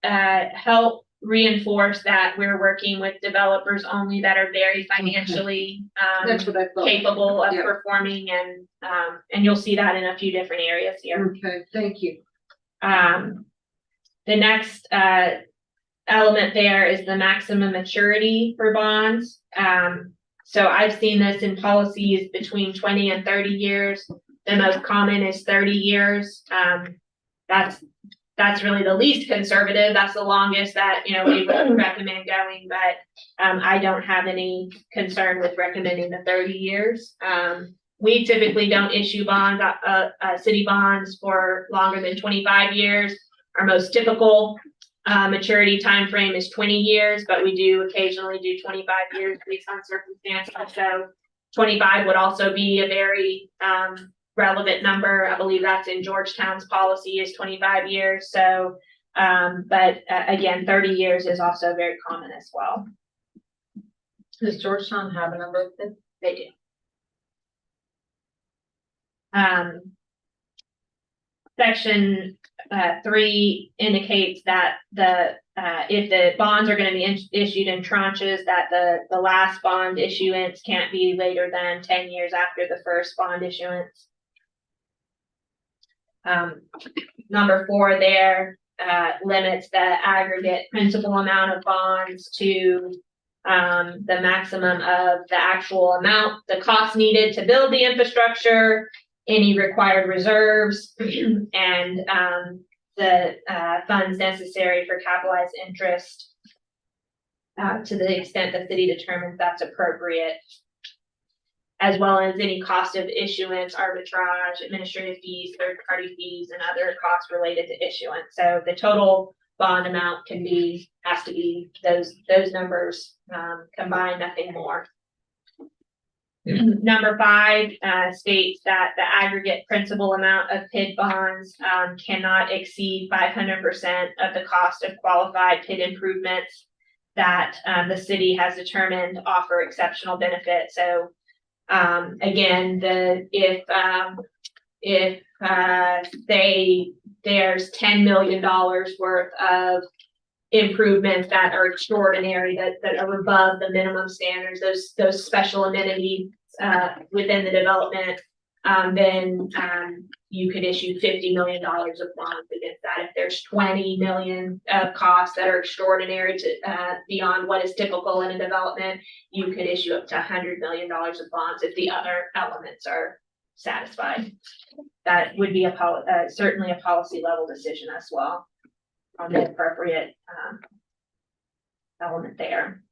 help reinforce that we're working with developers only that are very financially That's what I thought. capable of Yeah. performing, and you'll see that in a few different areas here. Okay, thank you. The next element there is the maximum maturity for bonds. So I've seen this in policies between 20 and 30 years. The most common is 30 years. That's really the least conservative. That's the longest that, you know, we would recommend going, but I don't have any concern with recommending the 30 years. We typically don't issue bonds, city bonds for longer than 25 years. Our most typical maturity time frame is 20 years, but we do occasionally do 25 years based on circumstances. So 25 would also be a very relevant number. I believe that's in Georgetown's policy is 25 years. So, but again, 30 years is also very common as well. Does Georgetown have a number of them? They do. Section 3 indicates that if the bonds are going to be issued in tranches, that the last bond issuance can't be later than 10 years after the first bond issuance. Number 4 there limits the aggregate principal amount of bonds to the maximum of the actual amount, the cost needed to build the infrastructure, any required reserves, and the funds necessary for capitalized interest to the extent the city determines that's appropriate, as well as any cost of issuance, arbitrage, administrative fees, third-party fees, and other costs related to issuance. So the total bond amount has to be those numbers combined, nothing more. Number 5 states that the aggregate principal amount of PID bonds cannot exceed 500% of the cost of qualified PID improvements that the city has determined offer exceptional benefit. So again, if there's $10 million worth of improvements that are extraordinary, that are above the minimum standards, those special amenities within the development, then you could issue $50 million of bonds against that. If there's 20 million of costs that are extraordinary to beyond what is typical in a development, you could issue up to $100 million of bonds if the other elements are satisfied. That would be certainly a policy level decision as well on the appropriate element there.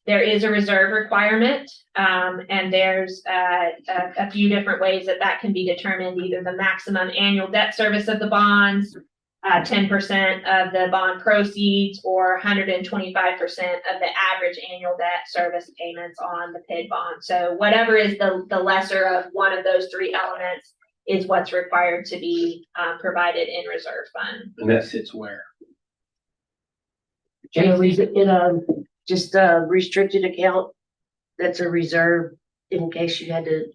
There is a reserve requirement, and there's a few different ways that can be determined, either the maximum annual debt service of the bonds, 10% of the bond proceeds, or 125% of the average annual debt service payments on the PID bond. So whatever is the lesser of one of those 3 elements is what's required to be provided in reserve fund. And that sits where? Just a restricted account that's a reserve in case you had to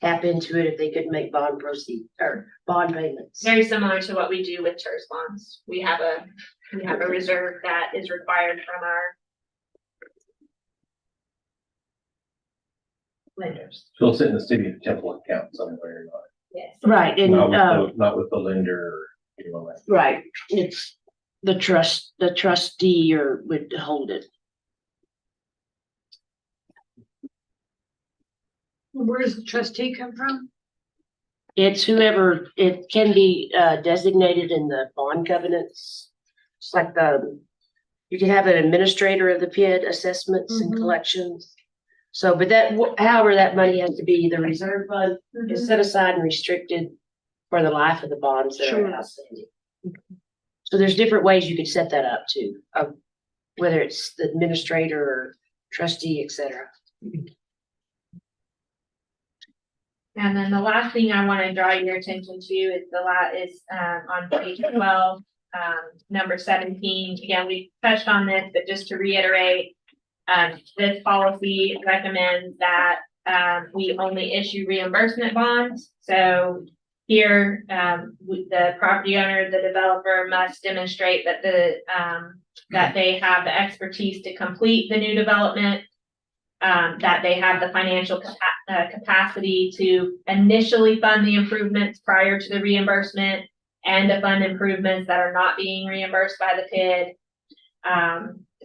tap into it if they couldn't make bond proceeds or bond payments. Very similar to what we do with TERS bonds. We have a reserve that is required from our lenders. So it'll sit in the city of Temple account somewhere, Yes. Right, and not with the lender. Right, it's the trustee or would hold it. Where does the trustee come from? It's whoever, it can be designated in the bond covenants. It's like you can have an administrator of the PID assessments and Mhm. collections. So, but however, that money has to be the reserve fund is set aside and restricted for the life of the bonds that are Sure. outstanding. So there's different ways you could set that up too, whether it's the administrator or trustee, et cetera. And then the last thing I want to draw your attention to is on page 12, number 17. Again, we touched on this, but just to reiterate, this policy recommends that we only issue reimbursement bonds. So here, the property owner, the developer must demonstrate that that they have the expertise to complete the new development, that they have the financial capacity to initially fund the improvements prior to the reimbursement, and to fund improvements that are not being reimbursed by the PID.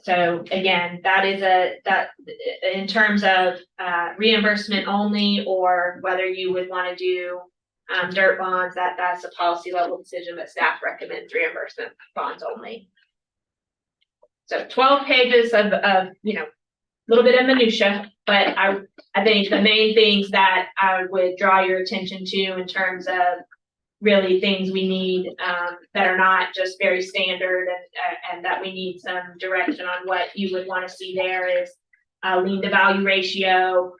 So again, that is in terms of reimbursement only, or whether you would want to do dirt bonds, that's a policy level decision, but staff recommends reimbursement bonds only. So 12 pages of little bit of minutia, but I think the main things that I would draw your attention to in terms of really things we need that are not just very standard, and that we need some direction on what you would want to see there is lien to value ratio,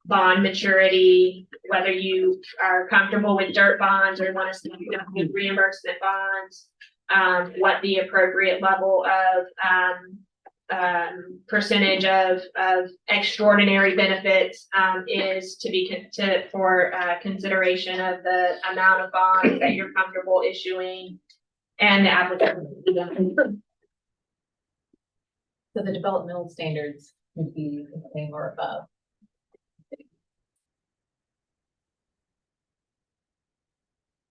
bond maturity, whether you are comfortable with dirt bonds or want to see with reimbursement bonds, what the appropriate level of percentage of extraordinary benefits is to be for consideration of the amount of bonds that you're comfortable issuing, and the applicant. So the developmental standards would be the same or above.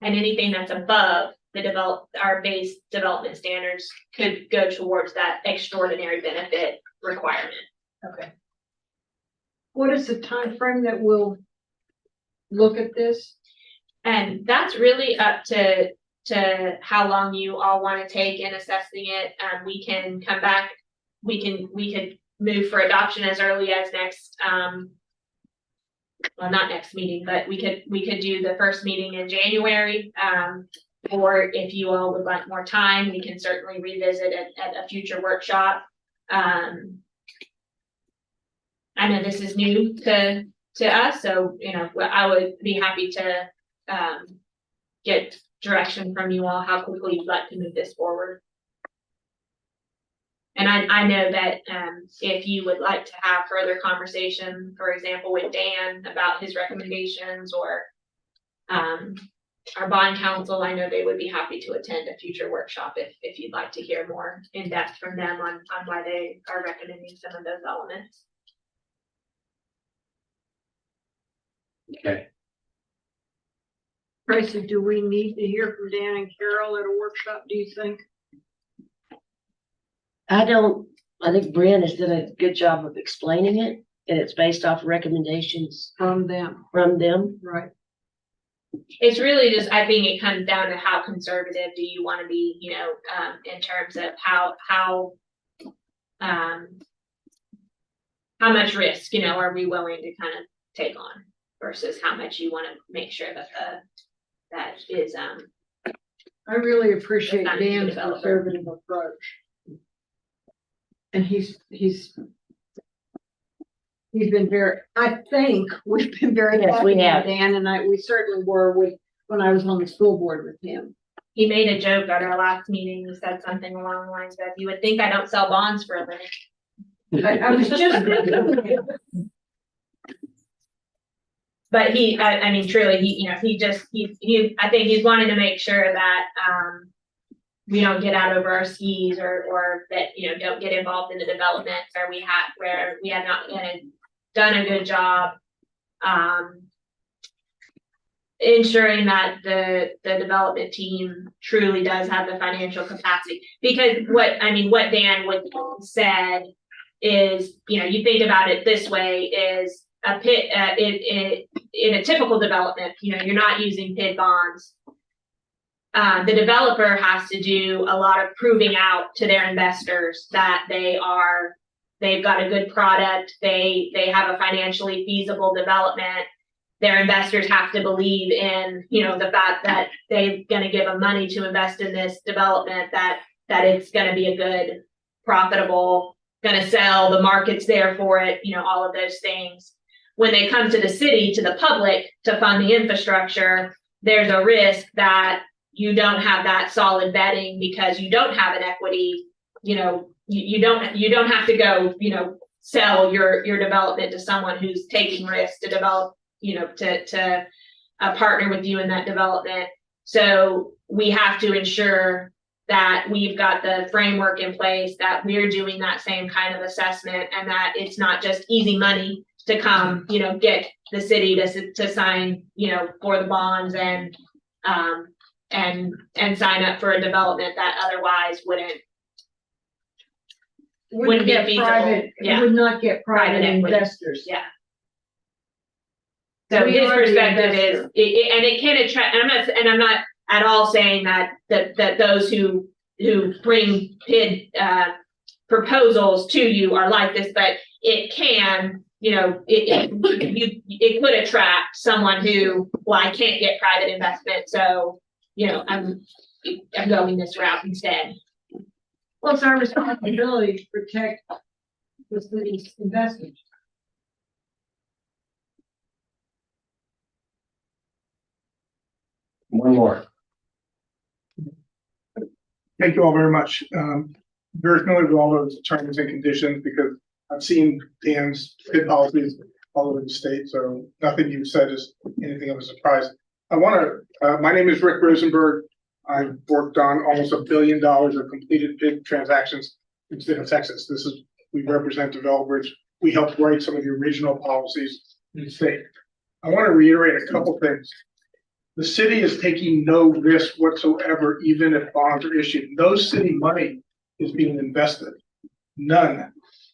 And anything that's above our base development standards could go towards that extraordinary benefit requirement. Okay. What is the time frame that we'll look at this? And that's really up to how long you all want to take in assessing it. We can come back, we could move for adoption as early as next, well, not next meeting, but we could do the first meeting in January. Or if you all would like more time, we can certainly revisit it at a future workshop. I know this is new to us, so I would be happy to get direction from you all how quickly you'd like to move this forward. And I know that if you would like to have further conversation, for example, with Dan about his recommendations, or our bond counsel, I know they would be happy to attend a future workshop if you'd like to hear more in depth from them on why they are recommending some of those elements. Okay. Tracy, do we need to hear from Dan and Carol at a workshop, do you think? I think Brian has done a good job of explaining it, and it's based off recommendations From them, right? It's really just, I think it comes down to how conservative do you want to be, in terms of how much risk, are we willing to kind of take on, versus how much you want to make sure that that is, I really appreciate Not easy to Dan's develop. conservative approach. And he's been I think we've been very Yes, we happy with have. Dan, and we certainly were when I was on the school board with him. he made a joke at our last meeting. He said something along the lines of, "You would think I don't sell bonds for a living." I was just thinking. But I mean, truly, I think he's wanting to make sure that, we don't get out over our skis, or that, don't get involved in the development where we have not done a good job, ensuring that the development team truly does have the financial capacity. Because what Dan would said is, you think about it this way, is a pit, in a typical development, you're not using PID bonds. The developer has to do a lot of proving out to their investors that they've got a good product, they have a financially feasible development. Their investors have to believe in, the fact that they're gonna give them money to invest in this development, that it's gonna be a good, profitable, gonna sell, the market's there for it, all of those things. When they come to the city, to the public, to fund the infrastructure, there's a risk that you don't have that solid vetting because you don't have an equity, you don't have to go, sell your development to someone who's taking risks to develop, to partner with you in that development. So we have to ensure that we've got the framework in place, that we're doing that same kind of assessment, and that it's not just easy money to come, get the city to sign, for the bonds and sign up for a development that otherwise wouldn't be get feasible. private, Yeah. would not get private equity. investors. Yeah. So We his are the perspective is, investor. it can attract, and I'm not at all saying that those who bring PID proposals to you are like this, but it can, it could attract someone who, well, I can't get private investment, so, I'm going this route instead. Well, it's our responsibility to protect the city's investors. One more. Thank you all very much. Very familiar with all those terms and conditions because I've seen Dan's bid policies all over the state, so nothing you've said is anything of a surprise. My name is Rick Rosenberg. I've worked on almost $1 billion of completed bid transactions in the state of Texas. We represent developers. We helped write some of the original policies in the state. I want to reiterate a couple things. The city is taking no risk whatsoever, even if bonds are issued. No city money is being invested. None.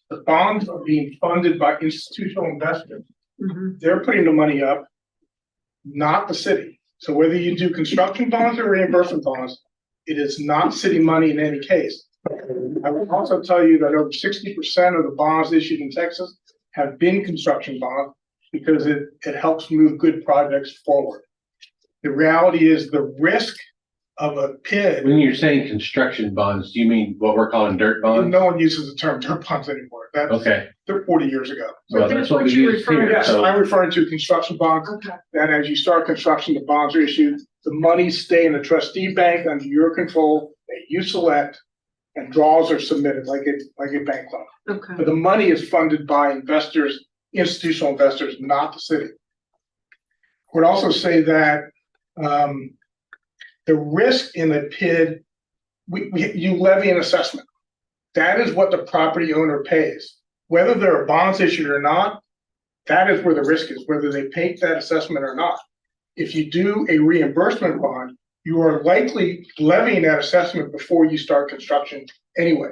The bonds are being funded by institutional investors. They're putting the money up, not the city. So whether you do construction bonds or reimbursement bonds, it is not city money in any case. I will also tell you that over 60% of the bonds issued in Texas have been construction bonds because it helps move good projects forward. The reality is the risk of a PID. When you're saying construction bonds, do you mean what we're calling dirt bonds? No one uses the term dirt bonds anymore. That's Okay. they're 40 years ago. Well, that's what we use here. Yes, So I'm referring to construction bonds. Okay. That as you start construction, the bonds are issued, the money stay in the trustee bank under your control that you select, and draws are submitted like a bank loan. Okay. But the money is funded by investors, institutional investors, not the city. I would also say that the risk in the PID, you levy an assessment. That is what the property owner pays. Whether there are bonds issued or not, that is where the risk is, whether they pay that assessment or not. If you do a reimbursement bond, you are likely levying that assessment before you start construction anyway.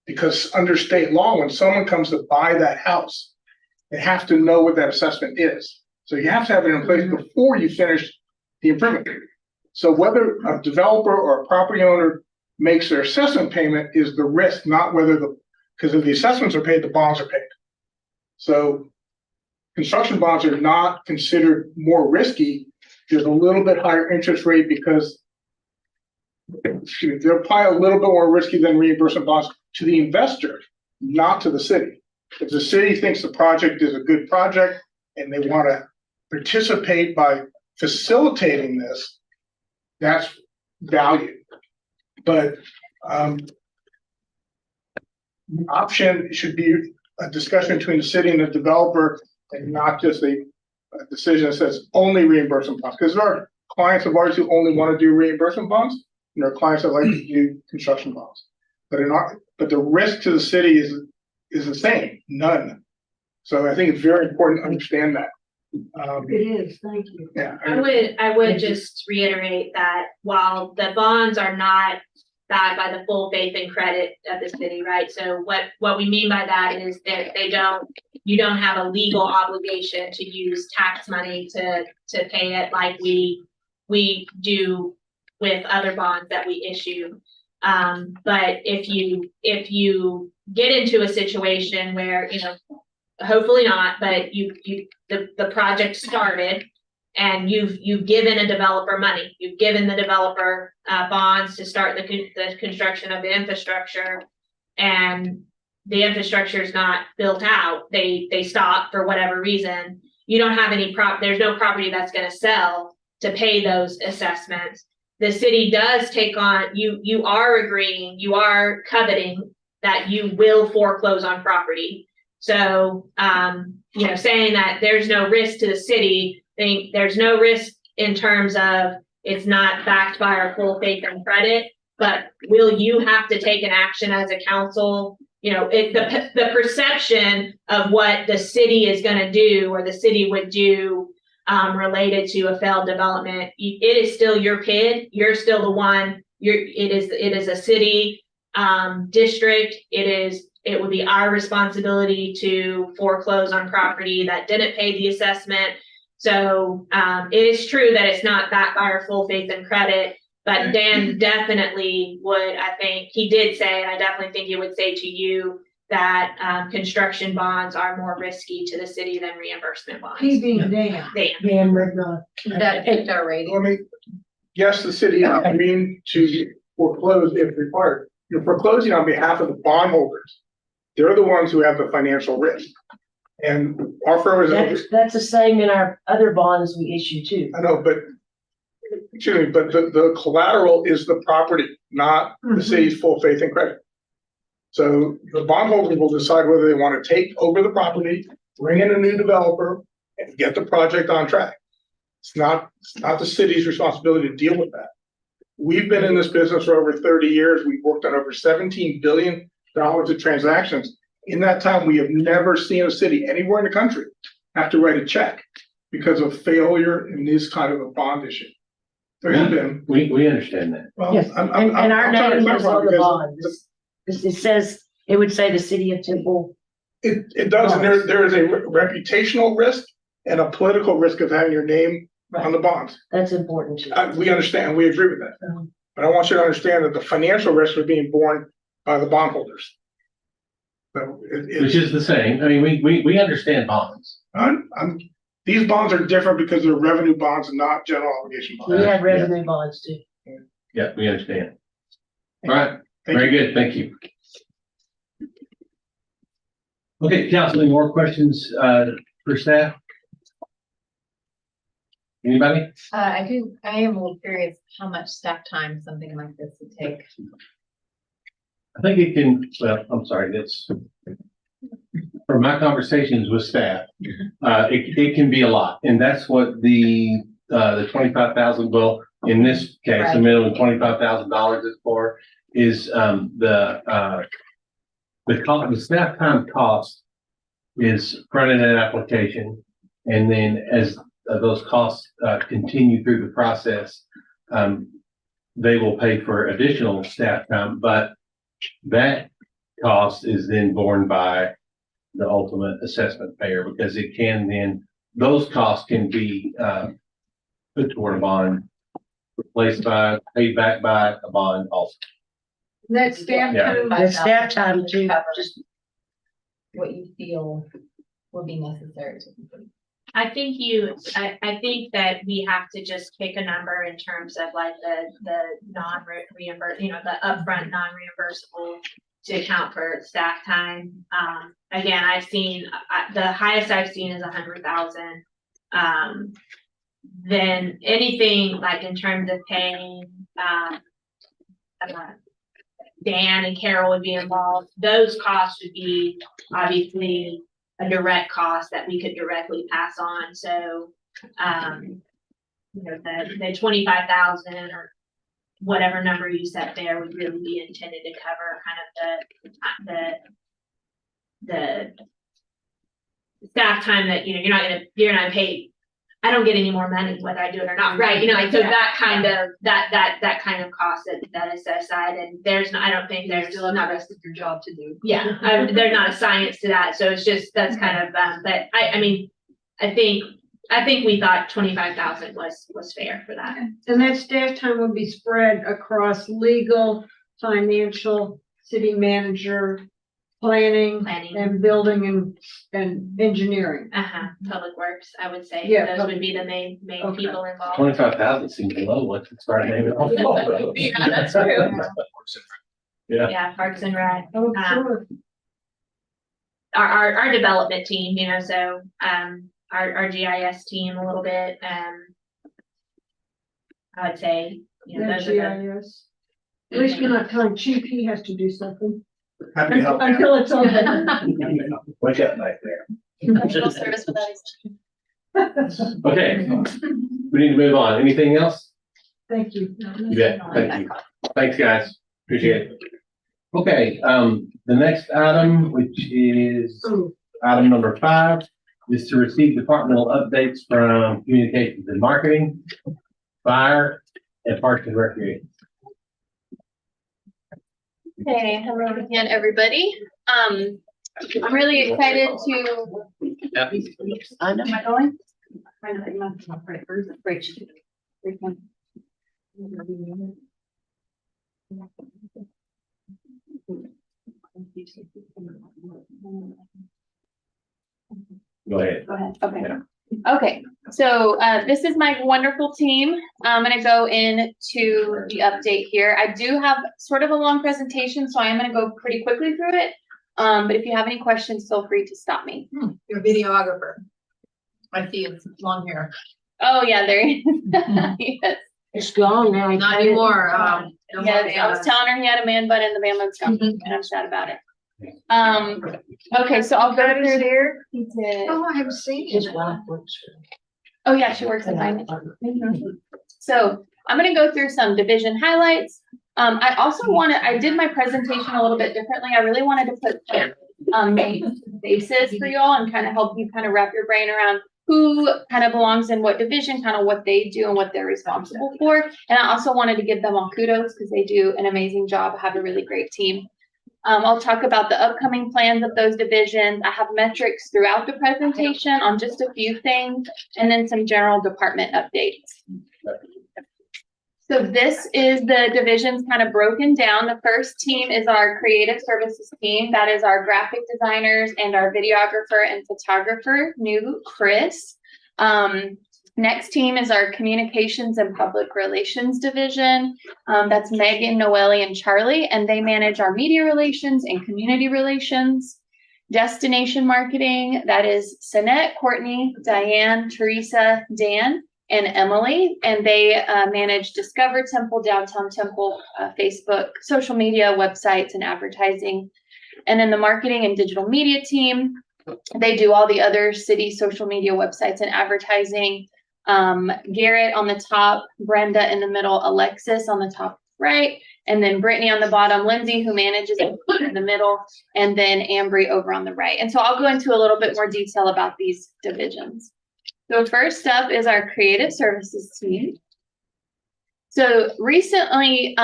Because under state law, when someone comes to buy that house, they have to know what that assessment is. So you have to have it in place before you finish the improvement. So whether a developer or a property owner makes their assessment payment is the risk, not whether because if the assessments are paid, the bonds are paid. So construction bonds are not considered more risky. There's a little bit higher interest rate because they're probably a little bit more risky than reimbursement bonds to the investor, not to the city. If the city thinks the project is a good project and they want to participate by facilitating this, that's valued. But the option should be a discussion between the city and the developer and not just a decision that says only reimbursement bonds. Because there are clients of ours who only want to do reimbursement bonds, and there are clients that like to do construction bonds. But the risk to the city is the same, none. So I think it's very important to understand that. It is, thank you. Yeah. I would just reiterate that while the bonds are not backed by the full faith and credit of the city, right? So what we mean by that is that you don't have a legal obligation to use tax money to pay it like we do with other bonds that we issue. But if you get into a situation where, hopefully not, but the project started and you've given a developer money, you've given the developer bonds to start the construction of the infrastructure, and the infrastructure is not built out, they stop for whatever reason, you don't have there's no property that's going to sell to pay those assessments. The city does take on, you are coveting that you will foreclose on property. So, saying that there's no risk to the city, there's no risk in terms of it's not backed by our full faith and credit, but will you have to take an action as a council? The perception of what the city is going to do or the city would do related to a failed development, it is still your PID. You're still the one. It is a city district. It would be our responsibility to foreclose on property that didn't pay the assessment. So it is true that it's not backed by our full faith and credit, but Dan definitely would, I think he did say, and I definitely think he would say to you that construction bonds are more risky to the city than reimbursement bonds. He being Dan. Dan Rickon. That affect our rating. Yes, the city is agreeing to foreclose if required. You're foreclosing on behalf of the bondholders. They're the ones who have the financial risk. And our firm is. That's the same in our other bonds we issue too. I know, but the collateral is the property, not the city's full faith and credit. So the bondholders will decide whether they want to take over the property, bring in a new developer, and get the project on track. It's not the city's responsibility to deal with that. We've been in this business for over 30 years. We've worked on over $17 billion of transactions. In that time, we have never seen a city anywhere in the country have to write a check because of failure in this kind of a bond issue. There have been. We understand that. Well, Yes, I'm and our trying to name is clarify on the because bond. It says, it would say the city of Temple. It does, and there is a reputational risk and a political risk of having your name on the bonds. That's important too. We understand, we agree with that. But I want you to understand that the financial risks are being borne by the bondholders. So Which is the same. I mean, we understand bonds. these bonds are different because they're revenue bonds and not general obligation bonds. We have revenue bonds too. Yeah, we understand. All right, very good, thank you. Okay, council, any more questions for staff? Anybody? I am a little curious how much staff time something like this would take. I think it can, well, I'm sorry, that's from my conversations with staff, it can be a lot, and that's what the 25,000, well, in this case, the minimum $25,000 is for, is the staff time cost is front-end application, and then as those costs continue through the process, they will pay for additional staff time, but that cost is then borne by the ultimate assessment payer, because it can then, those costs can be put toward a bond, replaced by, paid back by a bond also. That staff Yeah. time. The staff time too, Just what you feel would be necessary to complete. I think that we have to just pick a number in terms of like the non-reimbursed, the upfront non-reimbursable to account for staff time. Again, I've seen, the highest I've seen is 100,000. Then anything like in terms of paying, Dan and Carol would be involved. Those costs would be obviously a direct cost that we could directly pass on. So, the 25,000 or whatever number you set there would really be intended to cover kind of staff time that, you know, you're not paid. I don't get any more money whether I do it or not, right? You know, like, so that kind of, that kind of cost that is set aside, and I don't think there's Still have the not a, rest of your job to do. yeah, there's not a science to that, so it's just, that's kind of, but I mean, I think we thought 25,000 was fair for that. And that staff time will be spread across legal, financial, city manager, planning, and building and engineering. Public Works, I would say, Yeah, those would be the main Okay. people involved. 25,000 seems low, let's start naming off. Yeah, that's true. Yeah. Yeah, Parks and Rec. Oh, sure. Our development team, you know, so, our GIS team a little bit, I would say, you know, That those are the. GIS. At least you're not telling Chief he has to do something. Happy to help. Until it's over. Wake up back there. Professional service without exception. Okay, we need to move on. Anything else? Thank you. You bet. Thank you. Thanks, guys. Appreciate it. Okay, the next item, which is item number 5, is to receive departmental updates from communications and marketing, fire, and parks and recreation. Okay, hello again, everybody. I'm really excited to. I know. Am I going? Go ahead. Go ahead, okay. Okay, so this is my wonderful team. I'm gonna go into the update here. I do have sort of a long presentation, so I am gonna go pretty quickly through it. But if you have any questions, feel free to stop me. You're a videographer. I see it's long hair. Oh, yeah, there he is. Yes. It's gone now. Not anymore. No more Yeah, I was telling her he had a man bun in the band bun stuff, and I'm sad about it. Okay, so I'll go through there. He did. Oh, I haven't seen His it. wife works Oh, yeah, she works in finance. So I'm gonna go through some division highlights. I did my presentation a little bit differently. I really wanted to put names to faces for y'all and kind of help you kind of wrap your brain around who kind of belongs in what division, kind of what they do and what they're responsible for. And I also wanted to give them all kudos because they do an amazing job, have a really great team. I'll talk about the upcoming plans of those divisions. I have metrics throughout the presentation on just a few things, and then some general department updates. So this is the divisions kind of broken down. The first team is our creative services team. That is our graphic designers and our videographer and photographer, new Chris. Next team is our communications and public relations division. That's Megan, Noelle, and Charlie, and they manage our media relations and community relations. Destination marketing, that is Sanette, Courtney, Diane, Teresa, Dan, and Emily, and they manage Discover Temple, Downtown Temple, Facebook, social media, websites, and advertising. And then the marketing and digital media team, they do all the other city social media websites and advertising. Garrett on the top, Brenda in the middle, Alexis on the top right, and then Brittany on the bottom, Lindsay who manages it in the middle, and then Ambry over on the right. And so I'll go into a little bit more detail about these divisions. So first up is our creative services team. So recently,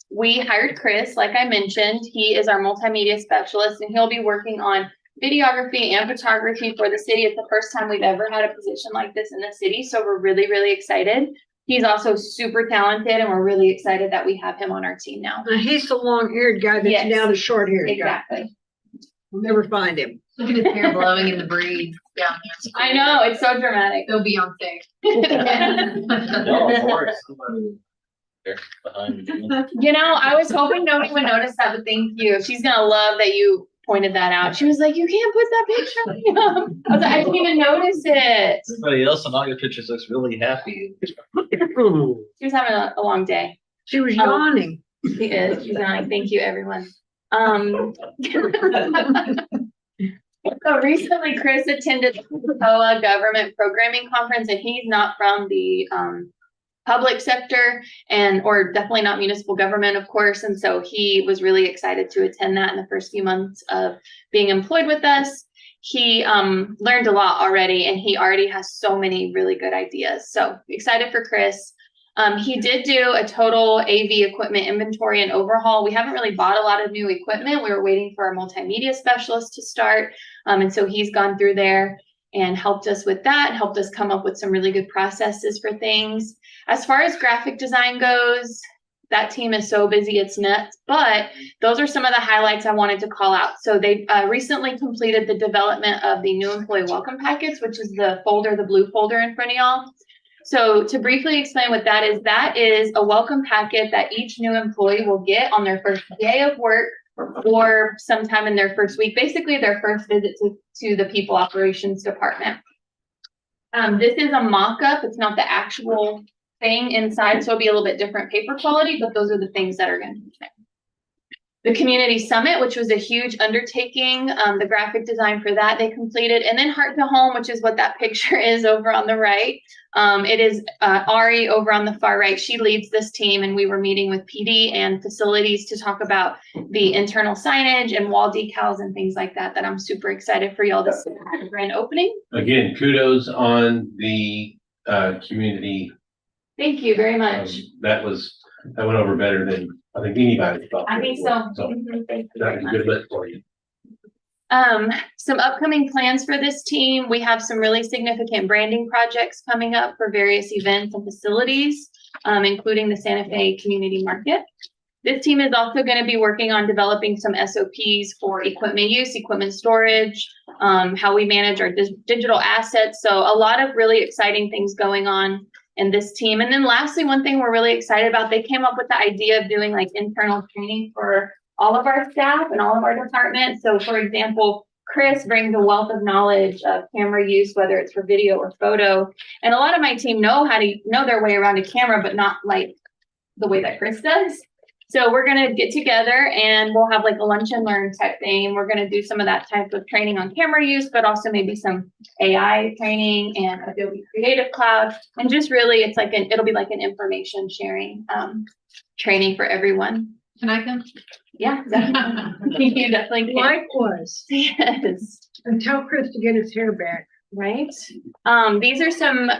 we hired Chris, like I mentioned. He is our multimedia specialist, and he'll be working on videography and photography for the city. It's the first time we've ever had a position like this in the city, so we're really, really excited. He's also super talented, and we're really excited that we have him on our team now. Now, he's the long-haired guy that's Yes. now the short-haired guy. Exactly. We'll never find him. Look at his hair blowing in the breeze down there. I know, it's so dramatic. Go Beyonce. No, of course. There, behind you. You know, I was hoping nobody would notice that, but thank you. She's gonna love that you pointed that out. She was like, "You can't put that picture up." I was like, "I didn't even notice it." Everybody else in all your pictures looks really happy. She was having a long day. She was yawning. She is. She's yawning. Thank you, everyone. So recently, Chris attended the POA Government Programming Conference, and he's not from the public sector or definitely not municipal government, of course. And so he was really excited to attend that in the first few months of being employed with us. he learned a lot already, and he already has so many really good ideas. So excited for Chris. He did do a total AV equipment inventory and overhaul. We haven't really bought a lot of new equipment. We were waiting for our multimedia specialist to start. And so he's gone through there and helped us with that, helped us come up with some really good processes for things. As far as graphic design goes, that team is so busy, it's nuts, but those are some of the highlights I wanted to call out. So they recently completed the development of the new employee welcome packets, which is the folder, the blue folder in front of y'all. So to briefly explain what that is a welcome packet that each new employee will get on their first day of work or sometime in their first week, basically their first visit to the people operations department. This is a mock-up, it's not the actual thing inside, so it'll be a little bit different paper quality, but those are the things that are going to be there. The community summit, which was a huge undertaking, the graphic design for that they completed, and then Heart to Home, which is what that picture is over on the right. It is Ari over on the far right. She leads this team, and we were meeting with PD and facilities to talk about the internal signage and wall decals and things like that, that I'm super excited for y'all to see at the grand opening. Again, kudos on the community. Thank you very much. That went over better than I think anybody thought. I think so. So Thank you that very was a much. good list for you. Some upcoming plans for this team. We have some really significant branding projects coming up for various events and facilities, including the Santa Fe Community Market. This team is also going to be working on developing some SOPs for equipment use, equipment storage, how we manage our digital assets. So a lot of really exciting things going on in this team. And then lastly, one thing we're really excited about, they came up with the idea of doing like internal training for all of our staff and all of our departments. So for example, Chris brings a wealth of knowledge of camera use, whether it's for video or photo. And a lot of my team know how to know their way around a camera, but not like the way that Chris does. So we're going to get together and we'll have like a lunch and learn type thing. We're going to do some of that type of training on camera use, but also maybe some AI training and Adobe Creative Cloud. And just really, it's like it'll be like an information sharing training for everyone. Can I come? Yeah, definitely. You definitely can. Likewise. Yes. And tell Chris to get his hair back. Right. These are some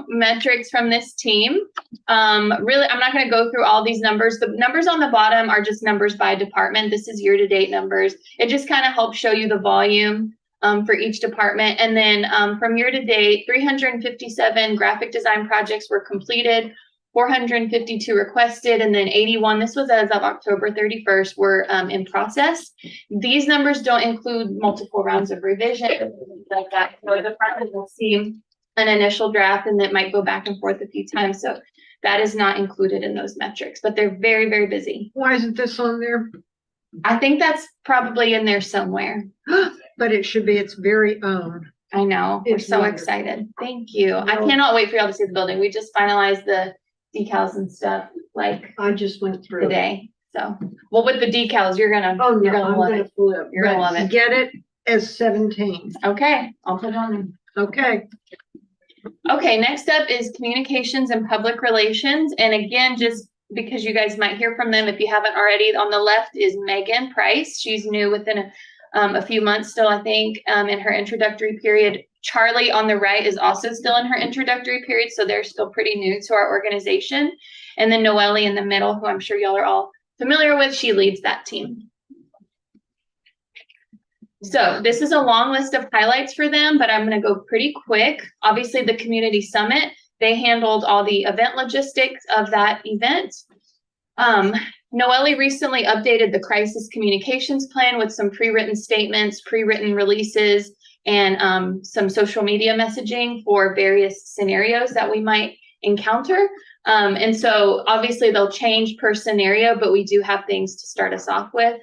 metrics from this team. Really, I'm not going to go through all these numbers. The numbers on the bottom are just numbers by department. This is year-to-date numbers. It just kind of helps show you the volume for each department. And then from year-to-date, 357 graphic design projects were completed, 452 requested, and then 81, this was as of October 31st, were in process. These numbers don't include multiple rounds of revision, like that. So the department will see an initial draft and it might go back and forth a few times. So that is not included in those metrics, but they're very, very busy. Why isn't this on there? I think that's probably in there somewhere. But it should be its very own. I know, we're It's so wonderful. excited. Thank you. I cannot wait for y'all to see the building. We just finalized the decals and stuff like I just went through. today. So, well, with the decals, you're gonna Oh, you're no, gonna I'm love gonna it. flip. You're gonna But love it. Get it as 17. Okay, I'll put it on there. Okay. Okay, next up is communications and public relations. And again, just because you guys might hear from them if you haven't already, on the left is Megan Price. She's new within a few months still, I think, in her introductory period. Charlie on the right is also still in her introductory period, so they're still pretty new to our organization. And then Noelle in the middle, who I'm sure y'all are all familiar with, she leads that team. So this is a long list of highlights for them, but I'm going to go pretty quick. Obviously, the community summit, they handled all the event logistics of that event. Noelle recently updated the crisis communications plan with some pre-written statements, pre-written releases, and some social media messaging for various scenarios that we might encounter. And so obviously they'll change per scenario, but we do have things to start us off with.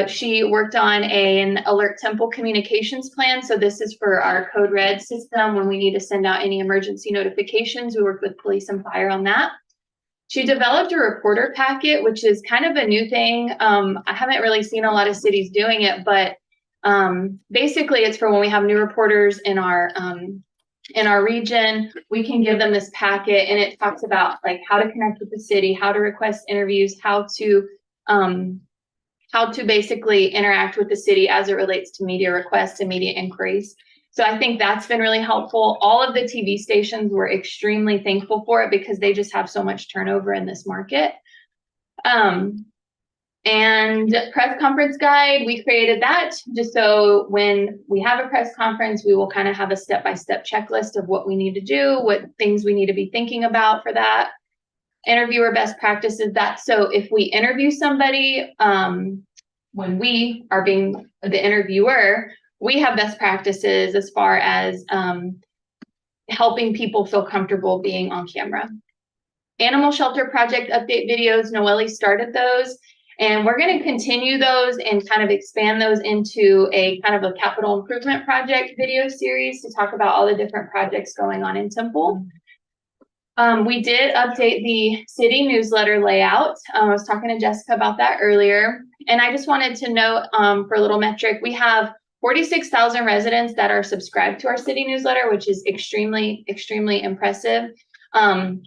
She worked on an alert temple communications plan. So this is for our Code Red system when we need to send out any emergency notifications. We worked with police and fire on that. She developed a reporter packet, which is kind of a new thing. I haven't really seen a lot of cities doing it, but basically it's for when we have new reporters in our region, we can give them this packet and it talks about like how to connect with the city, how to request interviews, how to how to basically interact with the city as it relates to media requests and media inquiries. So I think that's been really helpful. All of the TV stations were extremely thankful for it because they just have so much turnover in this market. And press conference guide, we created that just so when we have a press conference, we will kind of have a step-by-step checklist of what we need to do, what things we need to be thinking about for that. Interviewer best practices, that so if we interview somebody, when we are being the interviewer, we have best practices as far as helping people feel comfortable being on camera. Animal shelter project update videos, Noelle started those. And we're going to continue those and kind of expand those into a kind of a capital improvement project video series to talk about all the different projects going on in Temple. We did update the city newsletter layout. I was talking to Jessica about that earlier. And I just wanted to note for a little metric, we have 46,000 residents that are subscribed to our city newsletter, which is extremely, extremely impressive.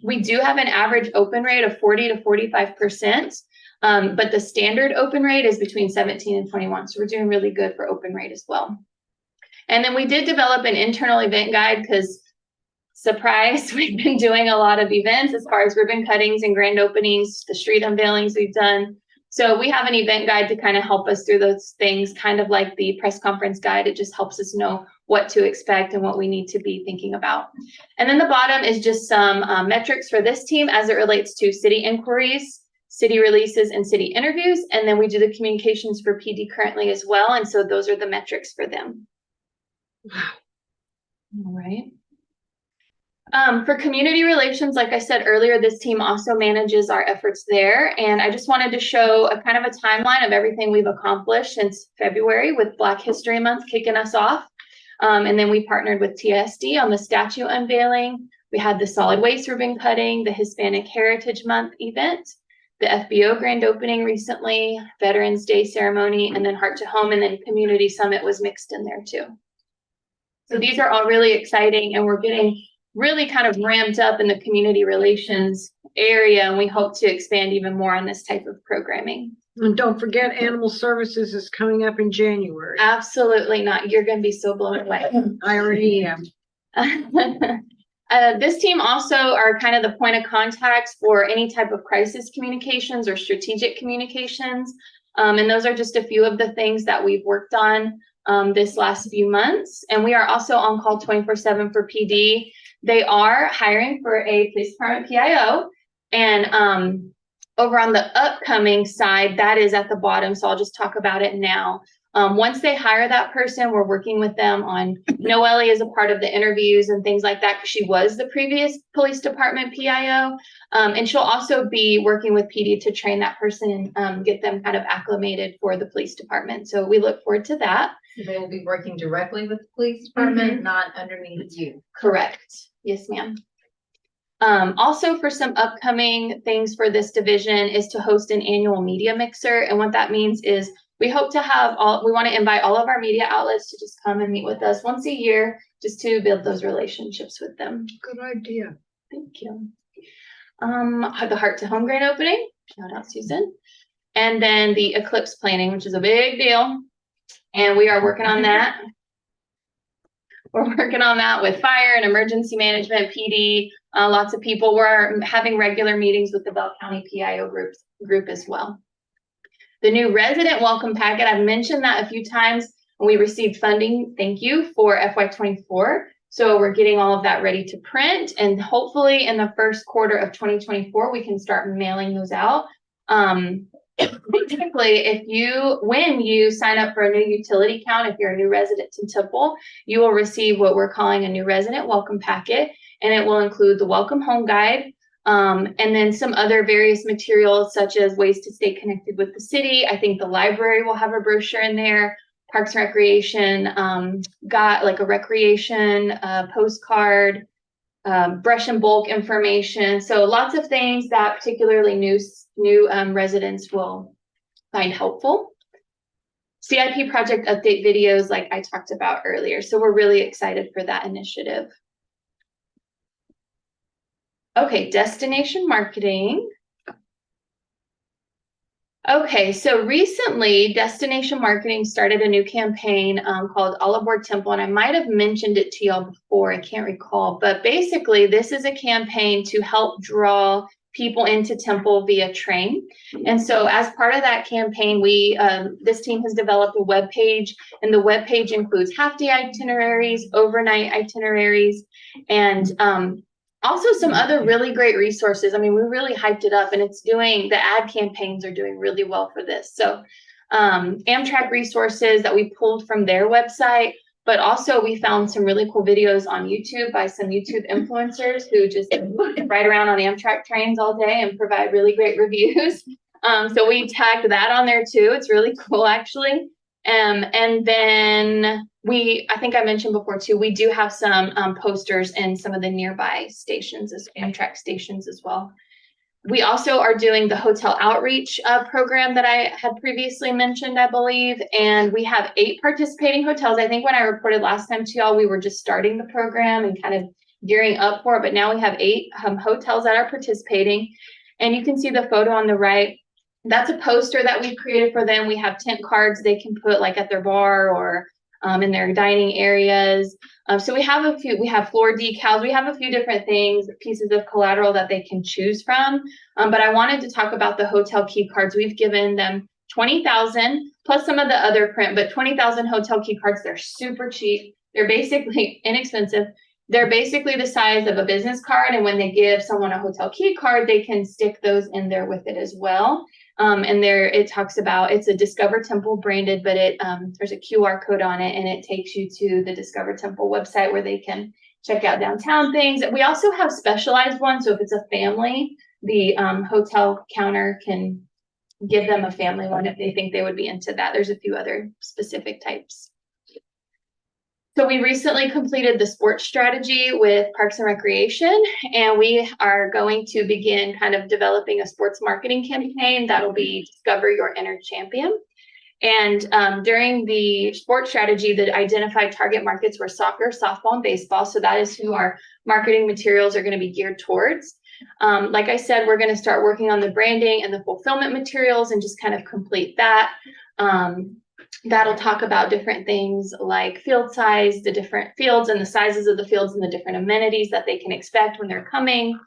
We do have an average open rate of 40 to 45%. But the standard open rate is between 17 and 21. So we're doing really good for open rate as well. And then we did develop an internal event guide because, surprise, we've been doing a lot of events as far as ribbon cuttings and grand openings, the street unveilings we've done. So we have an event guide to kind of help us through those things, kind of like the press conference guide. It just helps us know what to expect and what we need to be thinking about. And then the bottom is just some metrics for this team as it relates to city inquiries, city releases, and city interviews. And then we do the communications for PD currently as well. And so those are the metrics for them. All right. For community relations, like I said earlier, this team also manages our efforts there. And I just wanted to show a kind of a timeline of everything we've accomplished since February with Black History Month kicking us off. And then we partnered with TSD on the statue unveiling. We had the solid waste ribbon cutting, the Hispanic Heritage Month event, the FBO grand opening recently, Veterans Day ceremony, and then Heart to Home, and then Community Summit was mixed in there too. So these are all really exciting, and we're getting really kind of ramped up in the community relations area, and we hope to expand even more on this type of programming. And don't forget, Animal Services is coming up in January. Absolutely not. You're going to be so blown away. I already am. This team also are kind of the point of contacts for any type of crisis communications or strategic communications. And those are just a few of the things that we've worked on this last few months. And we are also on call 24/7 for PD. They are hiring for a police department PIO. And over on the upcoming side, that is at the bottom. So I'll just talk about it now. Once they hire that person, we're working with them on Noelle is a part of the interviews and things like that because she was the previous police department PIO. And she'll also be working with PD to train that person and get them kind of acclimated for the police department. So we look forward to that. So they will be working directly with the police department, not underneath you. Correct. Yes, ma'am. Also for some upcoming things for this division is to host an annual media mixer. And what that means is we hope to have we want to invite all of our media outlets to just come and meet with us once a year, just to build those relationships with them. Good idea. Thank you. The Heart to Home grand opening, shout out Susan. And then the eclipse planning, which is a big deal. And we are working on that. We're working on that with fire and emergency management, PD, lots of people. We're having regular meetings with the Bell County PIO group as well. The new resident welcome packet, I've mentioned that a few times. We received funding, thank you, for FY24. So we're getting all of that ready to print. And hopefully in the first quarter of 2024, we can start mailing those out. Basically, when you sign up for a new utility account, if you're a new resident in Temple, you will receive what we're calling a new resident welcome packet, and it will include the welcome home guide, and then some other various materials such as ways to stay connected with the city. I think the library will have a brochure in there, Parks and Recreation, got like a recreation postcard, brush and bulk information. So lots of things that particularly new residents will find helpful. CIP project update videos like I talked about earlier. So we're really excited for that initiative. Okay, destination marketing. Okay, so recently Destination Marketing started a new campaign called All Aboard Temple, and I might have mentioned it to y'all before, I can't recall, but basically this is a campaign to help draw people into Temple via train. And so as part of that campaign, this team has developed a web page, and the web page includes half-day itineraries, overnight itineraries, and also some other really great resources. I mean, we really hyped it up, and the ad campaigns are doing really well for this. So Amtrak resources that we pulled from their website, but also we found some really cool videos on YouTube by some YouTube influencers who just ride around on Amtrak trains all day and provide really great reviews. So we tagged that on there too. It's really cool, actually. And then I think I mentioned before too, we do have some posters in some of the nearby stations, Amtrak stations as well. We also are doing the hotel outreach program that I had previously mentioned, I believe, and we have 8 participating hotels. I think when I reported last time to y'all, we were just starting the program and kind of gearing up for it, but now we have 8 hotels that are participating, and you can see the photo on the right. That's a poster that we've created for them. We have tent cards they can put like at their bar or in their dining areas. So we have floor decals. We have a few different things, pieces of collateral that they can choose from. But I wanted to talk about the hotel key cards. We've given them 20,000 plus some of the other print, but 20,000 hotel key cards. They're super cheap. They're basically inexpensive. They're basically the size of a business card. And when they give someone a hotel key card, they can stick those in there with it as well. And there it talks about, it's a Discover Temple branded, but there's a QR code on it, and it takes you to the Discover Temple website where they can check out downtown things. We also have specialized ones. So if it's a family, the hotel counter can give them a family one if they think they would be into that. There's a few other specific types. So we recently completed the sports strategy with Parks and Recreation, and we are going to begin kind of developing a sports marketing campaign that'll be Discover Your Inner Champion. And during the sports strategy, the identified target markets were soccer, softball, and baseball. So that is who our marketing materials are going to be geared towards. Like I said, we're going to start working on the branding and the fulfillment materials and just kind of complete that. That'll talk about different things like field size, the different fields and the sizes of the fields and the different amenities that they can expect when they're coming.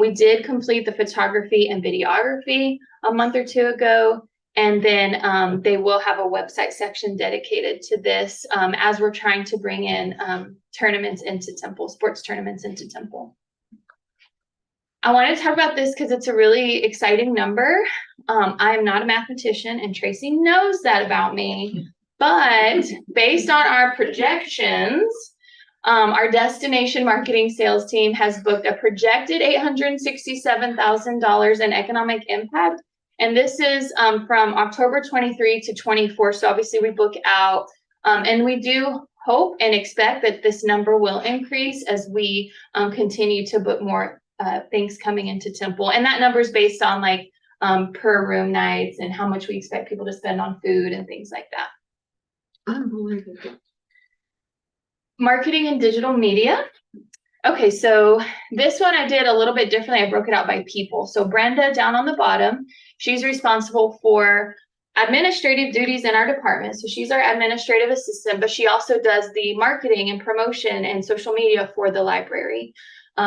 We did complete the photography and videography a month or 2 ago. And then they will have a website section dedicated to this as we're trying to bring in tournaments into Temple, sports tournaments into Temple. I want to talk about this because it's a really exciting number. I am not a mathematician, and Tracy knows that about me. But based on our projections, our destination marketing sales team has booked a projected $867,000 in economic impact. And this is from October 23 to 24. So obviously we book out, and we do hope and expect that this number will increase as we continue to book more things coming into Temple. And that number is based on like per room nights and how much we expect people to spend on food and things like that. Marketing and digital media. Okay, so this one I did a little bit differently. I broke it out by people. So Brenda down on the bottom, she's responsible for administrative duties in our department. So she's our administrative assistant, but she also does the marketing and promotion and social media for the library.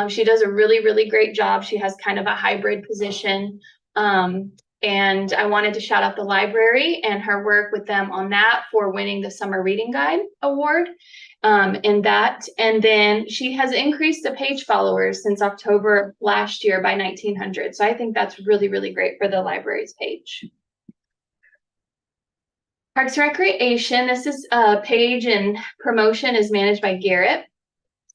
She does a really, really great job. She has kind of a hybrid position. And I wanted to shout out the library and her work with them on that for winning the Summer Reading Guide Award. And then she has increased the page followers since October last year by 1,900. So I think that's really, really great for the library's page. Parks and Recreation, this is page and promotion is managed by Garrett.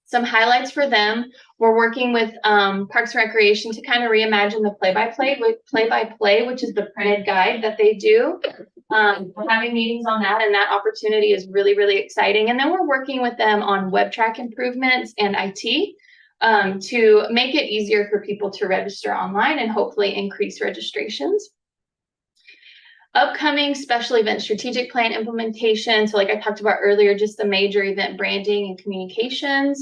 Some highlights for them. We're working with Parks and Recreation to kind of reimagine the play-by-play, which is the printed guide that they do. We're having meetings on that, and that opportunity is really, really exciting. And then we're working with them on web track improvements and IT to make it easier for people to register online and hopefully increase registrations. Upcoming special event strategic plan implementation. So like I talked about earlier, just the major event branding and communications.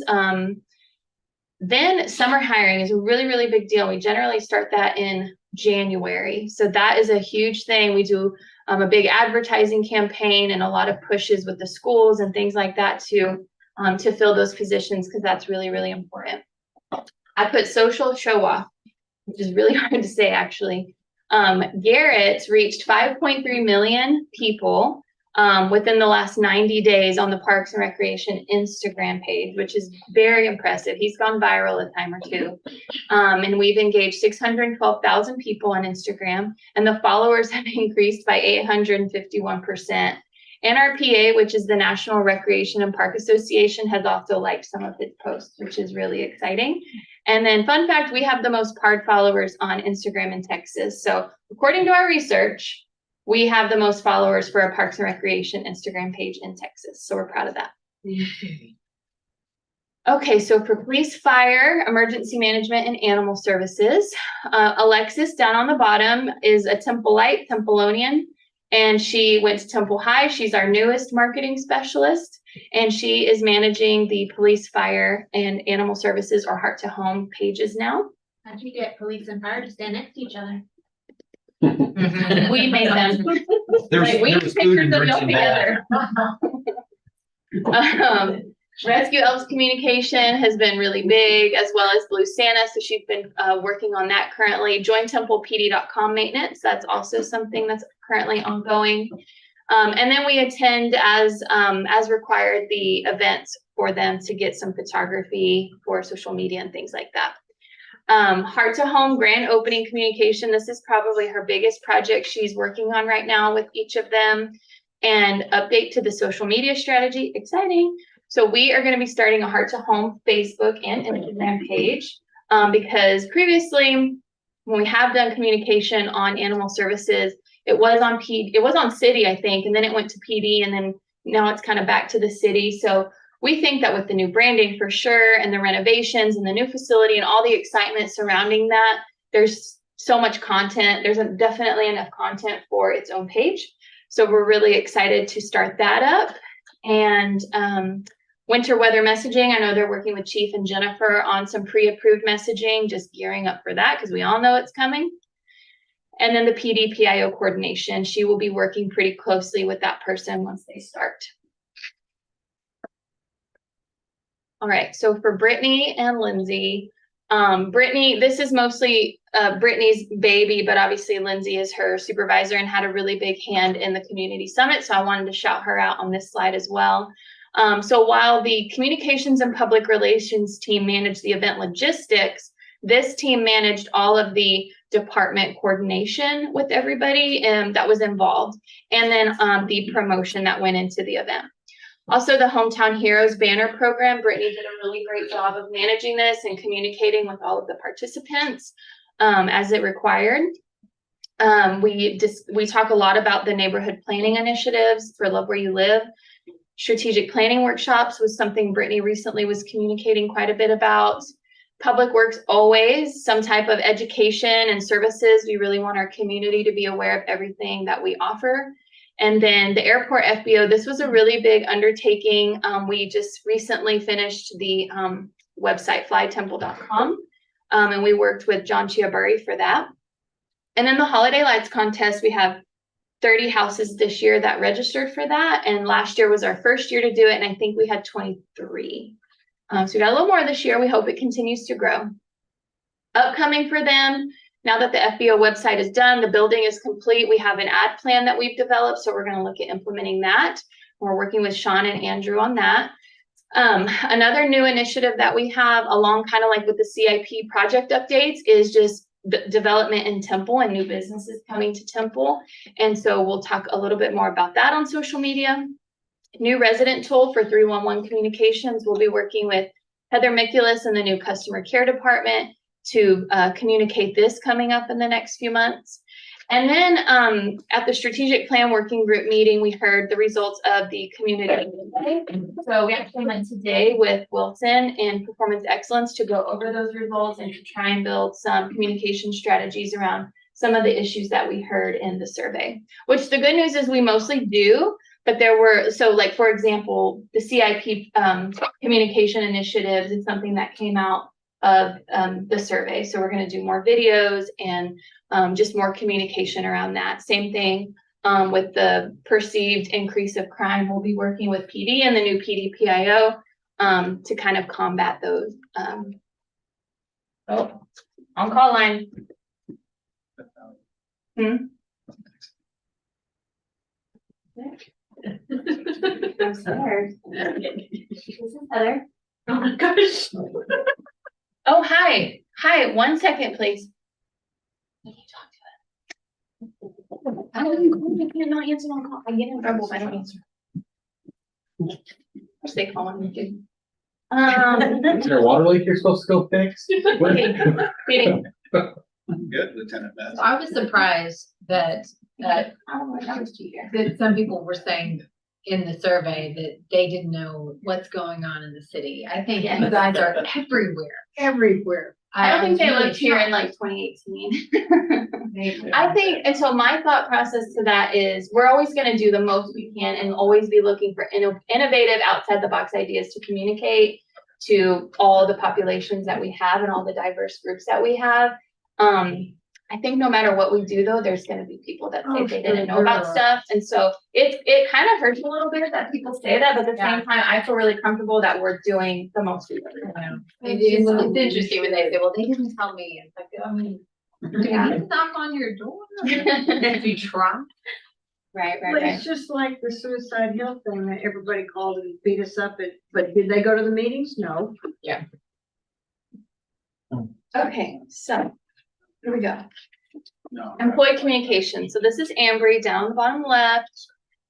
Then summer hiring is a really, really big deal. We generally start that in January. So that is a huge thing. We do a big advertising campaign and a lot of pushes with the schools and things like that to fill those positions, because that's really, really important. I put social show off, which is really hard to say actually. Garrett reached 5.3 million people within the last 90 days on the Parks and Recreation Instagram page, which is very impressive. He's gone viral a time or two. And we've engaged 612,000 people on Instagram, and the followers have increased by 851%. NRPA, which is the National Recreation and Park Association, has also liked some of his posts, which is really exciting. And then fun fact, we have the most PARD followers on Instagram in Texas. So according to our research, we have the most followers for a Parks and Recreation Instagram page in Texas. So we're proud of that. Okay, so for police, fire, emergency management, and animal services, Alexis down on the bottom is a Templeite, Templeonian, and she went to Temple High. She's our newest marketing specialist, and she is managing the police, fire, and animal services, or Heart to Home pages now. How'd you get police and fire to stand next to each other? We made them. There's We food and pictured them drinks all involved. together. Rescue Elves Communication has been really big, as well as Blue Santa. So she's been working on that currently. JoinTemplePD.com maintenance. That's also something that's currently ongoing. And then we attend as required the events for them to get some photography for social media and things like that. Heart to Home grand opening communication. This is probably her biggest project she's working on right now with each of them. And update to the social media strategy. Exciting. So we are going to be starting a Heart to Home Facebook and Instagram page, because previously when we have done communication on animal services, it was on city, I think, and then it went to PD, and then now it's kind of back to the city. So we think that with the new branding for sure, and the renovations and the new facility and all the excitement surrounding that, there's so much content. There's definitely enough content for its own page. So we're really excited to start that up. And winter weather messaging, I know they're working with Chief and Jennifer on some pre-approved messaging, just gearing up for that because we all know it's coming. And then the PD-PIO coordination, she will be working pretty closely with that person once they start. All right, so for Brittany and Lindsay, Brittany, this is mostly Brittany's baby, but obviously Lindsay is her supervisor and had a really big hand in the community summit. So I wanted to shout her out on this slide as well. So while the communications and public relations team managed the event logistics, this team managed all of the department coordination with everybody that was involved, and then the promotion that went into the event. Also, the Hometown Heroes banner program, Brittany did a really great job of managing this and communicating with all of the participants as it required. We talk a lot about the neighborhood planning initiatives for Love Where You Live. Strategic planning workshops was something Brittany recently was communicating quite a bit about. Public Works, always some type of education and services. We really want our community to be aware of everything that we offer. And then the airport FBO, this was a really big undertaking. We just recently finished the website flytemple.com, and we worked with John Chiaburi for that. And then the Holiday Lights contest, we have 30 houses this year that registered for that. And last year was our first year to do it, and I think we had 23. So we got a little more this year. We hope it continues to grow. Upcoming for them, now that the FBO website is done, the building is complete, we have an ad plan that we've developed. So we're going to look at implementing that. We're working with Sean and Andrew on that. Another new initiative that we have, along kind of like with the CIP project updates, is just development in Temple and new businesses coming to Temple. And so we'll talk a little bit more about that on social media. New resident tool for 311 communications. We'll be working with Heather Miculus and the new customer care department to communicate this coming up in the next few months. And then at the strategic plan working group meeting, we heard the results of the community. So we actually went today with Wilson and Performance Excellence to go over those results and to try and build some communication strategies around some of the issues that we heard in the survey, which the good news is we mostly do. But there were, so like, for example, the CIP communication initiatives is something that came out of the survey. So we're going to do more videos and just more communication around that. Same thing with the perceived increase of crime. We'll be working with PD and the new PDPIO to kind of combat those. On call line. I'm scared. This is Heather. Oh my gosh. Oh, hi. Hi, 1 second, please. Let me talk to it. I cannot answer on call. I get in trouble if I don't answer. Or they call me. Is there a water leak you're supposed to go fix? Meeting. Good, Lieutenant Matt. I was surprised that That some people were saying in the survey that they didn't know what's going on in the city. I think Yeah. you guys are everywhere. I don't think they was really lived here in shocked. like 2018. I think, and so my thought process to that is we're always going to do the most we can and always be looking for innovative outside the box ideas to communicate to all the populations that we have and all the diverse groups that we have. I think no matter what we do though, there's going to be people that say they didn't know about stuff. And so it kind of hurts a little bit that people say that, but at the same time, I feel really comfortable that we're doing the most we can. It's interesting when they say, well, they didn't tell me. It's like, I mean, do we need to knock on your door? If you try. Right. Well, it's just like the Suicide Hill thing that everybody called and beat us up at, but did they go to the meetings? No. Okay, so here we go. No. Employee communication. So this is Ambry down the bottom left.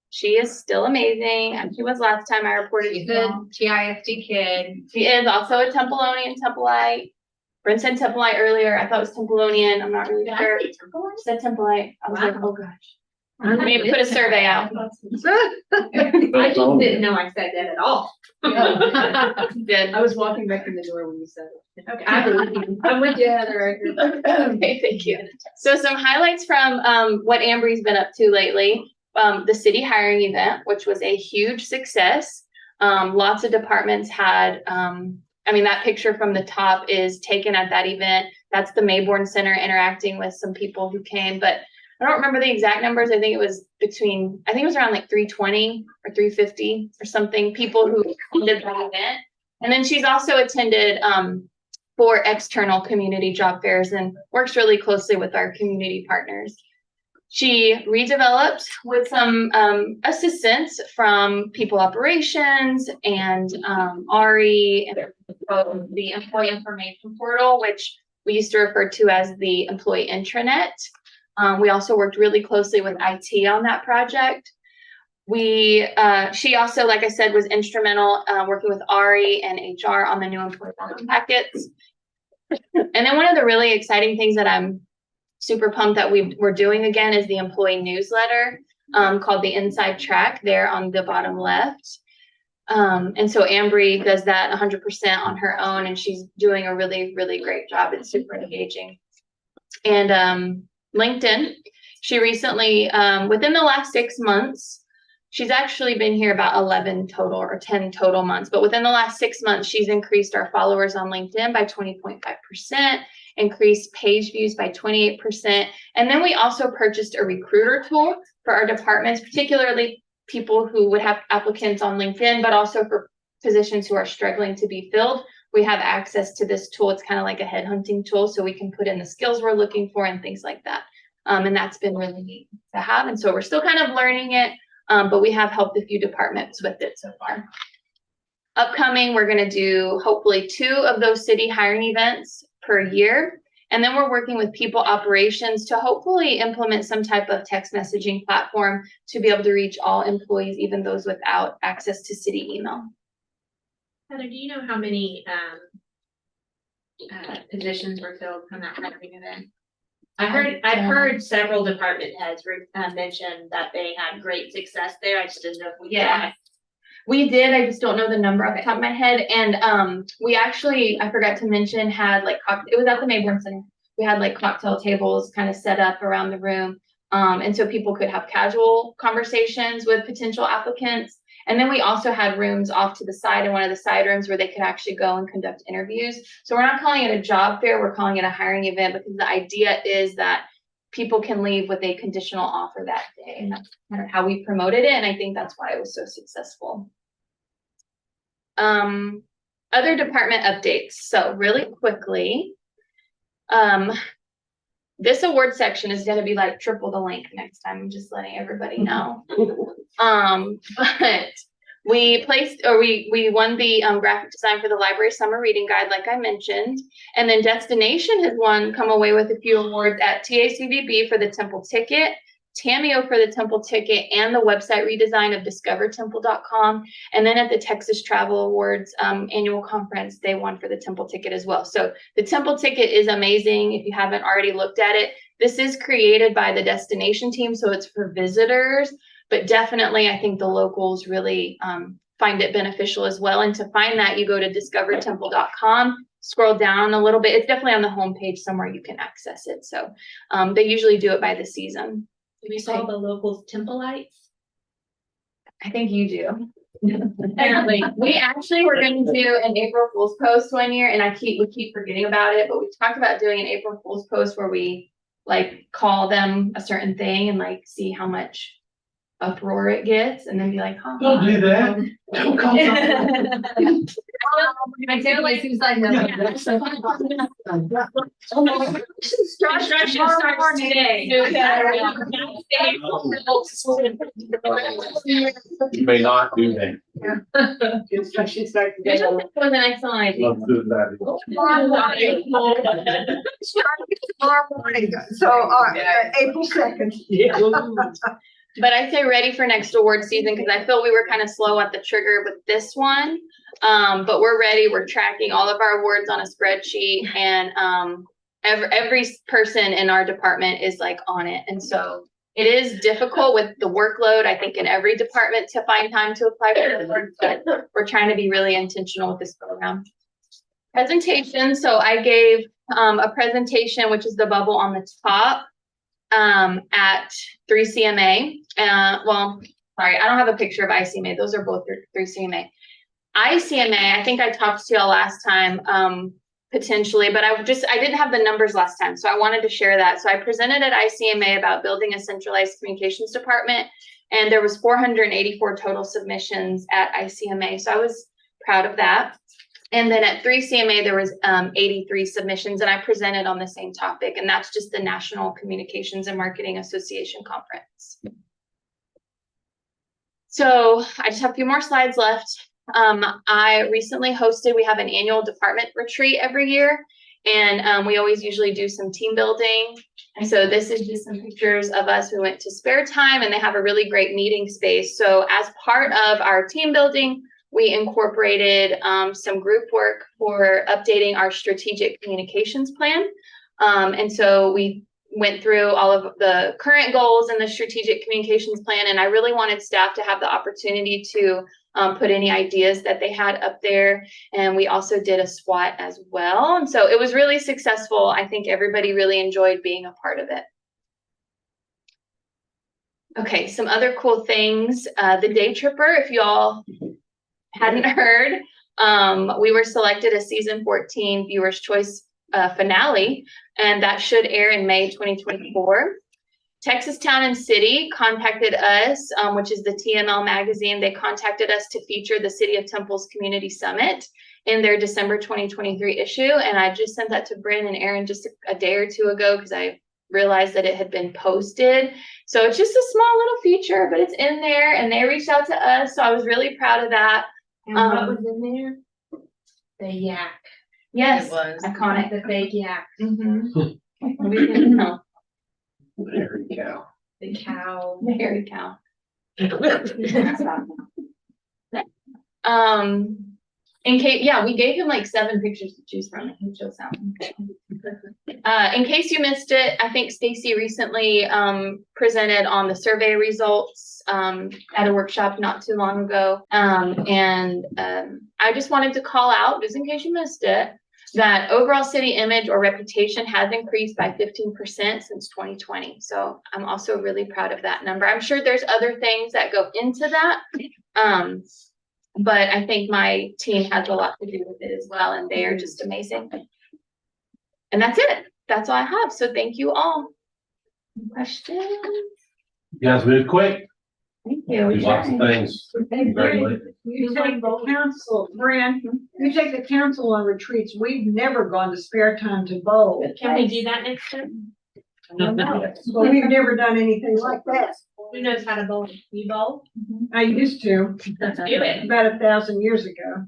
She is still amazing. And she was last time I reported. She's a TISD kid. She is also a Templeonian Templeite. Brent said Templeite earlier. I thought it was Templeonian. I'm not really sure. Said Templeite. I was like, oh gosh. I mean, put a survey out. I just didn't know I said that at all. Did. I was walking back in the door when you said it. Okay, I'm with you, Heather. Okay, thank you. So some highlights from what Ambry's been up to lately. The city hiring event, which was a huge success. Lots of departments had, I mean, that picture from the top is taken at that event. That's the Mayborn Center interacting with some people who came, but I don't remember the exact numbers. I think it was around like 320 or 350 or something people who attended that event. And then she's also attended 4 external community job fairs and works really closely with our community partners. She redeveloped with some assistance from people operations and Ari and the employee information portal, which we used to refer to as the employee intranet. We also worked really closely with IT on that project. She also, like I said, was instrumental working with Ari and HR on the new employee welcome packets. And then one of the really exciting things that I'm super pumped that we're doing again is the employee newsletter called the Inside Track there on the bottom left. And so Ambry does that 100% on her own, and she's doing a really, really great job. It's super engaging. And LinkedIn, she recently, within the last 6 months, she's actually been here about 11 total or 10 total months, but within the last 6 months, she's increased our followers on LinkedIn by 20.5%, increased page views by 28. And then we also purchased a recruiter tool for our departments, particularly people who would have applicants on LinkedIn, but also for positions who are struggling to be filled. We have access to this tool. It's kind of like a headhunting tool, so we can put in the skills we're looking for and things like that. And that's been really neat to have. And so we're still kind of learning it, but we have helped a few departments with it so far. Upcoming, we're going to do hopefully 2 of those city hiring events per year. And then we're working with people operations to hopefully implement some type of text messaging platform to be able to reach all employees, even those without access to city email. Heather, do you know how many positions were filled from that hiring event? I've heard several department heads mention that they had great success there. I just didn't know if we We did. I just don't know the number off the top of my head. And we actually, I forgot to mention, had like it was at the Mayborn Center. We had like cocktail tables kind of set up around the room, and so people could have casual conversations with potential applicants. And then we also had rooms off to the side in one of the side rooms where they could actually go and conduct interviews. So we're not calling it a job fair, we're calling it a hiring event because the idea is that people can leave with a conditional offer that day. And that's kind of how we promoted it. And I think that's why it was so successful. Other department updates. So really quickly, this award section is going to be like triple the length next time. I'm just letting everybody know. But we won the graphic design for the library summer reading guide, like I mentioned. And then Destination has come away with a few awards at TACVB for the Temple ticket, Tamio for the Temple ticket, and the website redesign of discovertemple.com. And then at the Texas Travel Awards annual conference, they won for the Temple ticket as well. So the Temple ticket is amazing. If you haven't already looked at it, this is created by the Destination team, so it's for visitors. But definitely, I think the locals really find it beneficial as well. And to find that, you go to discovertemple.com, scroll down a little bit. It's definitely on the homepage somewhere you can access it. So they usually do it by the season. Do we call the locals Temple-ites? I think you do. Apparently, we actually were going to do an April Fool's post one year, and we keep forgetting about it. But we talked about doing an April Fool's post where we like call them a certain thing and like see how much uproar it gets, and then be like, huh. Don't do that. Don't call I feel like seems like construction starts today. You may not do that. Construction starts It just was an excellent idea. Love doing that. tomorrow morning, so, April 2nd. But I'd say ready for next award season because I feel we were kind of slow at the trigger with this one. But we're ready. We're tracking all of our awards on a spreadsheet, and every person in our department is like on it. And so it is difficult with the workload, I think, in every department to find time to apply for the awards, but we're trying to be really intentional with this program. Presentation. So I gave a presentation, which is the bubble on the top, at 3CMA. Well, sorry, I don't have a picture of ICMA. Those are both 3CMA. ICMA, I think I talked to y'all last time, potentially, but I didn't have the numbers last time. So I wanted to share that. So I presented at ICMA about building a centralized communications department, and there was 484 total submissions at ICMA. So I was proud of that. And then at 3CMA, there was 83 submissions, and I presented on the same topic, and that's just the National Communications and Marketing Association Conference. So I just have a few more slides left. I recently hosted, we have an annual department retreat every year, and we always usually do some team building. And so this is just some pictures of us. We went to Spare Time, and they have a really great meeting space. So as part of our team building, we incorporated some group work for updating our strategic communications plan. And so we went through all of the current goals in the strategic communications plan. And I really wanted staff to have the opportunity to put any ideas that they had up there. And we also did a SWOT as well. And so it was really successful. I think everybody really enjoyed being a part of it. Okay, some other cool things. The Day Tripper, if y'all hadn't heard, we were selected as season 14 Viewers Choice finale, and that should air in May 2024. Texas Town and City contacted us, which is the TML magazine. They contacted us to feature the City of Temple's Community Summit in their December 2023 issue, and I just sent that to Bryn and Aaron just a day or two ago because I realized that it had been posted. So it's just a small little feature, but it's in there, and they reached out to us, so I was really proud of that. And what was in there? The yak. Yes, It was. iconic. The fake yak. Mhm. Hairy cow. The cow. The hairy cow. In case, yeah, we gave him like 7 pictures to choose from. I can show some. In case you missed it, I think Stacy recently presented on the survey results at a workshop not too long ago. I just wanted to call out, just in case you missed it, that overall city image or reputation has increased by 15% since 2020. So I'm also really proud of that number. I'm sure there's other things that go into that. But I think my team has a lot to do with it as well, and they are just amazing. And that's it. That's all I have. So thank you all. Questions? You guys moved quick. Thank Do you. lots of things. Congratulations. You take the council, Fran, you take the council on retreats. We've never gone to spare time to bowl. Can we do that next time? Well, we've never done anything like that. Who knows how to bowl? You bowl? I used to, Let's do it. about 1,000 years ago.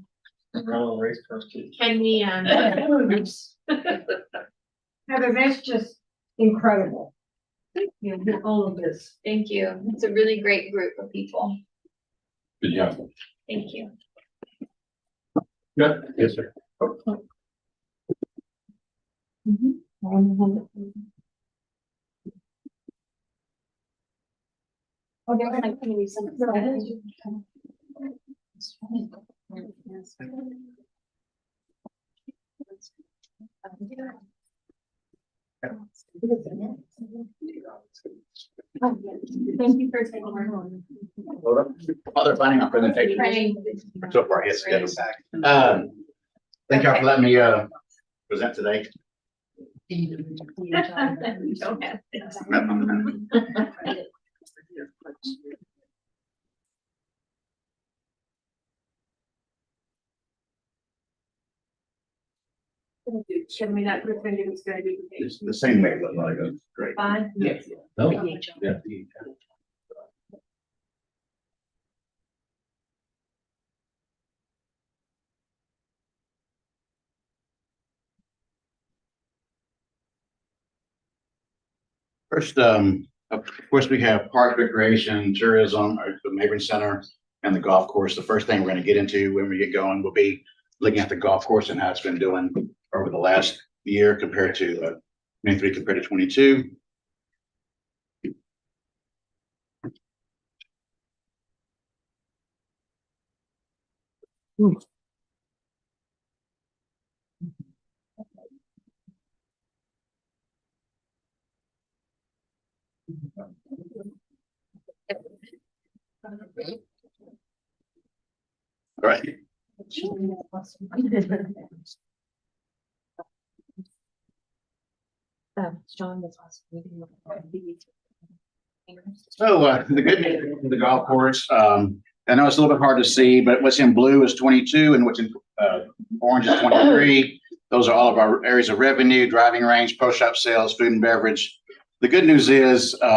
Can we, Heather, that's just incredible. You know, all of this. Thank you. It's a really great group of people. Good job. Thank you. Good. Yes, sir. Thank you for taking our home. While they're planning on presentation. So far, yes, good. Thank y'all for letting me, present today. Don't have it. Show me that percentage was gonna be. It's the same way, but like, great. Fine. Yes. No? Yeah. First, of course, we have park recreation, tourism, the neighboring center, and the golf course. The first thing we're going to get into when we get going will be looking at the golf course and how it's been doing over the last year compared to 23 compared to 22. All right. John was last meeting. So the good news for the golf course, I know it's a little bit hard to see, but what's in blue is 22 and what's in orange is 23. Those are all of our areas of revenue, driving range, pro shop sales, food and beverage. The good news is we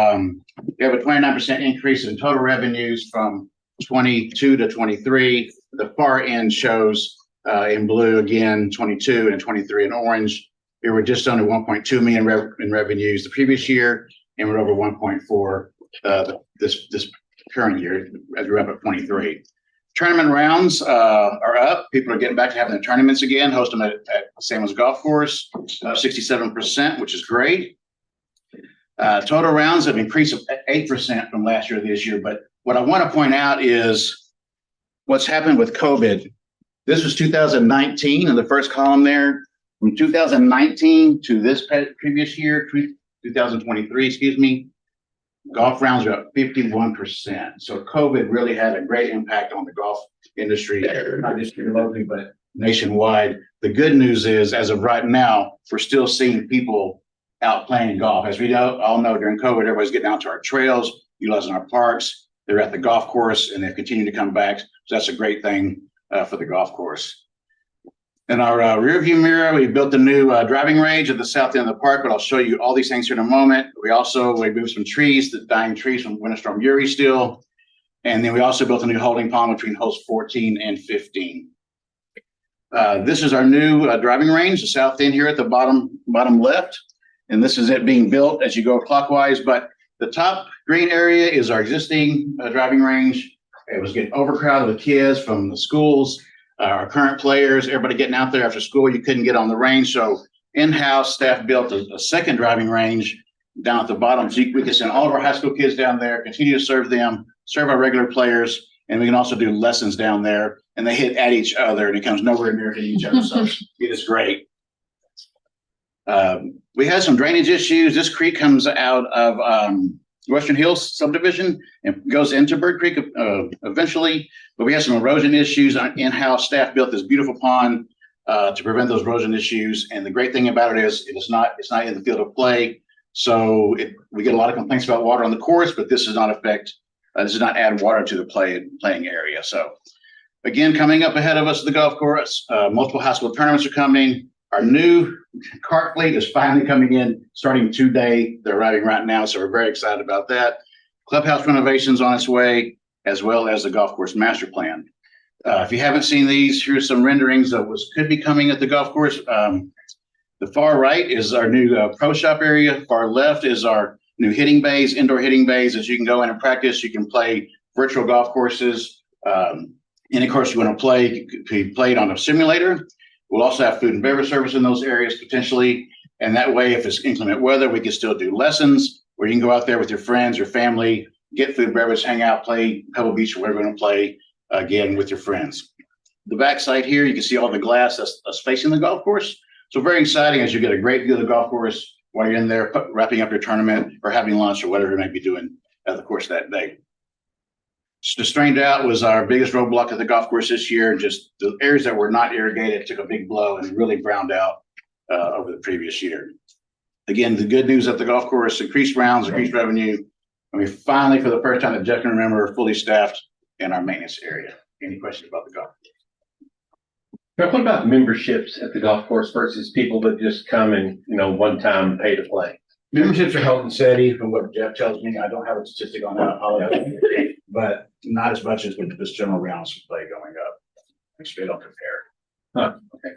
have a 29% increase in total revenues from 22 to 23. The far end shows in blue again, 22 and 23 in orange. We were just under 1.2 million in revenues the previous year, and we're over 1.4 this current year as we're up at 23. Tournament rounds are up. People are getting back to having their tournaments again, host them at San Luis Golf Course, 67%, which is great. Total rounds have increased 8% from last year to this year. But what I want to point out is what's happened with COVID. This was 2019 in the first column there. From 2019 to this previous year, 2023, excuse me, golf rounds are up 51%. So COVID really had a great impact on the golf industry, not just here locally, but nationwide. The good news is, as of right now, we're still seeing people out playing golf. As we all know, during COVID, everybody's getting out to our trails, utilizing our parks. They're at the golf course, and they've continued to come back. So that's a great thing for the golf course. In our rear view mirror, we built a new driving range at the south end of the park, but I'll show you all these things here in a moment. We moved some trees, the dying trees from Winter Storm Uri still. And then we also built a new holding pond between holes 14 and 15. This is our new driving range, the south end here at the bottom left. And this is it being built as you go clockwise. But the top green area is our existing driving range. It was getting overcrowded with kids from the schools. Our current players, everybody getting out there after school, you couldn't get on the range. So in-house staff built a second driving range down at the bottom. So we can send all of our high school kids down there, continue to serve them, serve our regular players, and we can also do lessons down there. And they hit at each other and it comes nowhere near hitting each other. So it is great. We had some drainage issues. This creek comes out of Western Hills subdivision and goes into Bird Creek eventually. But we had some erosion issues. Our in-house staff built this beautiful pond to prevent those erosion issues. And the great thing about it is it's not in the field of play. So we get a lot of complaints about water on the course, but this does not add water to the playing area. So again, coming up ahead of us, the golf course, multiple high school tournaments are coming. Our new cart fleet is finally coming in, starting today. They're arriving right now, so we're very excited about that. Clubhouse renovations on its way, as well as the golf course master plan. If you haven't seen these, here's some renderings of what could be coming at the golf course. The far right is our new pro shop area. Far left is our new hitting bays, indoor hitting bays that you can go in and practice. You can play virtual golf courses. Any course you want to play could be played on a simulator. We'll also have food and beverage service in those areas potentially. And that way, if it's inclement weather, we can still do lessons where you can go out there with your friends, your family, get food, beverage, hang out, play Pebble Beach or whatever you want to play, again, with your friends. The back side here, you can see all the glass that's facing the golf course. So very exciting as you get a great view of the golf course while you're in there wrapping up your tournament or having lunch or whatever you may be doing at the course that day. The strained out was our biggest roadblock at the golf course this year. Just the areas that were not irrigated took a big blow and really browned out over the previous year. Again, the good news at the golf course, increased rounds, increased revenue. And we finally, for the first time that Jeff can remember, are fully staffed in our maintenance area. Any questions about the golf? Now, what about memberships at the golf course versus people that just come and, one time pay to play? Memberships are held and steady from what Jeff tells me. I don't have a statistic on that, I apologize, but not as much as with this general rounds of play going up. They don't compare. Huh, okay.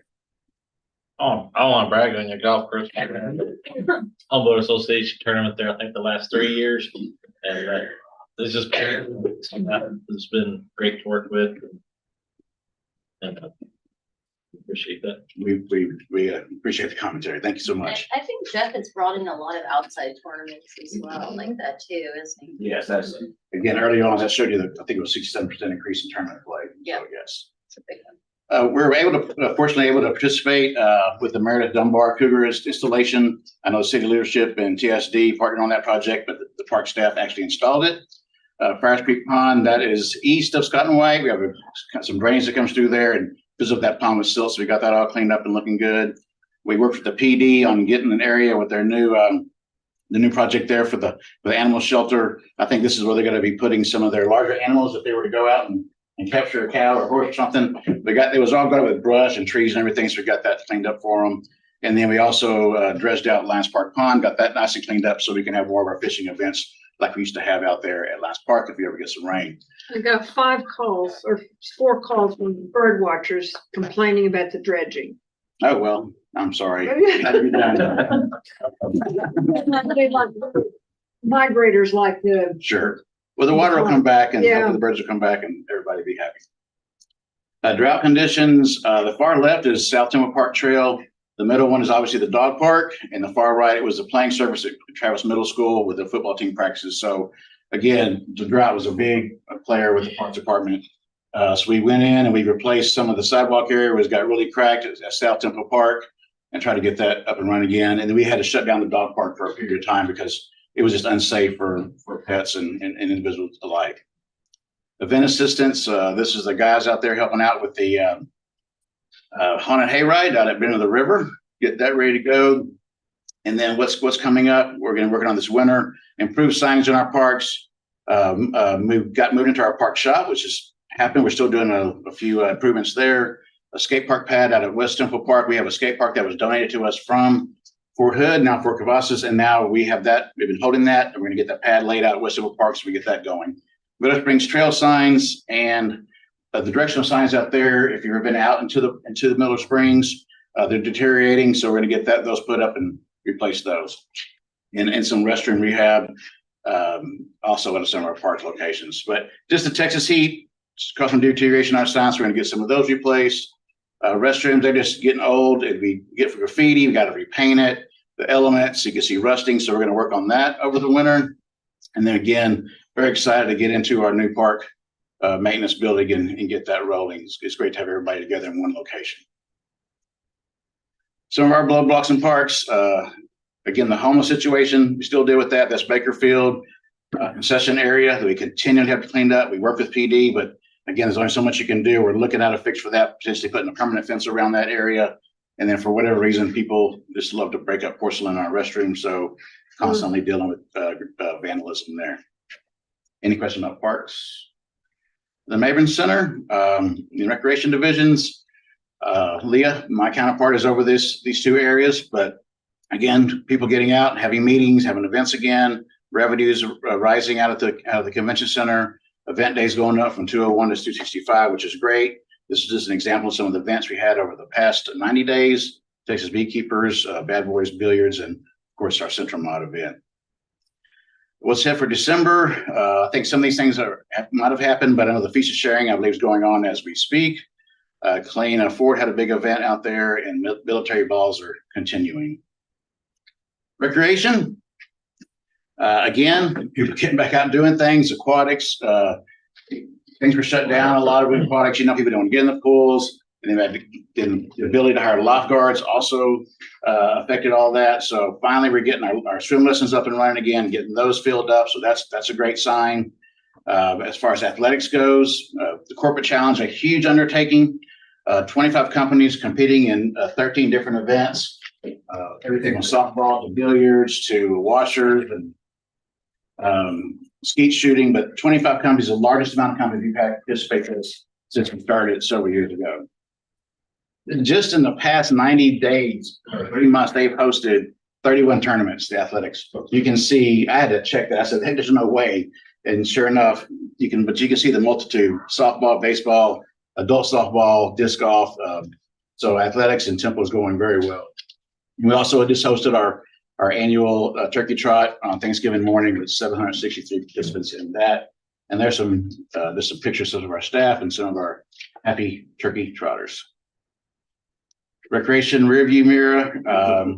Oh, I want to brag on your golf course. Humboldt Association tournament there, I think the last 3 years. And it's just, it's been great to work with. And appreciate that. We appreciate the commentary. Thank you so much. I think Jeff has brought in a lot of outside tournaments as well, like that too, isn't he? Yes, that's, again, early on, that showed you that I think it was 67% increase in tournament play. Yeah. So, yes. It's a big one. We were fortunately able to participate with the Meredith Dunbar Cougar installation. I know city leadership and TSD partnered on that project, but the park staff actually installed it. Friars Creek Pond, that is east of Scott and White. We have some drainage that comes through there and fills up that pond with silt. So we got that all cleaned up and looking good. We worked with the PD on getting an area with their new the new project there for the animal shelter. I think this is where they're going to be putting some of their larger animals if they were to go out and capture a cow or horse or something. It was all done with brush and trees and everything, so we got that cleaned up for them. And then we also dredged out Lions Park Pond, got that nice and cleaned up so we can have more of our fishing events like we used to have out there at Lions Park if we ever get some rain. I got 5 calls or 4 calls from bird watchers complaining about the dredging. Oh, well, I'm sorry. Migrators like the. Sure. Well, the water will come back and Yeah. hopefully the birds will come back and everybody will be happy. Drought conditions, the far left is South Temple Park Trail. The middle one is obviously the dog park, and the far right, it was the playing surface at Travis Middle School with the football team practices. So again, the drought was a big player with the parks department. So we went in and we replaced some of the sidewalk area, which got really cracked at South Temple Park, and tried to get that up and running again. And then we had to shut down the dog park for a period of time because it was just unsafe for pets and individuals alike. Event assistance, this is the guys out there helping out with the haunted hayride out at Bend of the River, get that ready to go. And then what's coming up, we're going to work on this winter, improve signage in our parks, got moved into our park shop, which is happening. We're still doing a few improvements there. A skate park pad out at West Temple Park. We have a skate park that was donated to us from Fort Hood, now Fort Cavazos, and now we have that. We've been holding that, and we're going to get that pad laid out at West Temple Park so we get that going. Meadow Springs trail signs and the directional signs out there. If you've ever been out into the Meadow Springs, they're deteriorating, so we're going to get those put up and replace those. And some restroom rehab, also at some of our park locations. But just the Texas heat, causing some deterioration on our signs. We're going to get some of those replaced. Restrooms, they're just getting old. If we get for graffiti, we got to repaint it. The elements, you can see rusting. So we're going to work on that over the winter. And then again, very excited to get into our new park maintenance building and get that rolling. It's great to have everybody together in one location. Some of our blood blocks and parks, again, the homeless situation, we still deal with that. That's Bakerfield concession area that we continually have to clean up. We work with PD, but again, there's only so much you can do. We're looking at a fix for that, potentially putting a permanent fence around that area. And then for whatever reason, people just love to break up porcelain in our restrooms, so constantly dealing with vandalism there. Any questions about parks? The Mabry Center, the recreation divisions, Leah, my counterpart, is over these two areas, but again, people getting out, having meetings, having events again, revenues rising out of the convention center, event days going up from 201 to 265, which is great. This is just an example of some of the events we had over the past 90 days, Texas Beekeepers, Bad Boys Billiards, and of course our Central Mod event. What's set for December? I think some of these things might have happened, but I know the Feast of Sharing, I believe, is going on as we speak. Clayton Ford had a big event out there, and military balls are continuing. Recreation. Again, people getting back out and doing things, aquatics, things were shut down. A lot of aquatics, people don't get in the pools, and they've had the ability to hire lifeguards also affected all that. So finally, we're getting our swim lessons up and running again, getting those filled up. So that's a great sign. As far as athletics goes, the corporate challenge, a huge undertaking. 25 companies competing in 13 different events. Everything from softball to billiards to washers and skeet shooting, but 25 companies, the largest amount of companies we've had participate in this since we started several years ago. Just in the past 90 days, or 3 months, they've hosted 31 tournaments, the athletics. You can see, I had to check that. I said, hey, there's no way. And sure enough, you can see the multitude: softball, baseball, adult softball, disc golf. So athletics in Temple is going very well. We also just hosted our annual turkey trot on Thanksgiving morning with 763 participants in that. And there's some pictures of our staff and some of our happy turkey trotters. Recreation rearview mirror,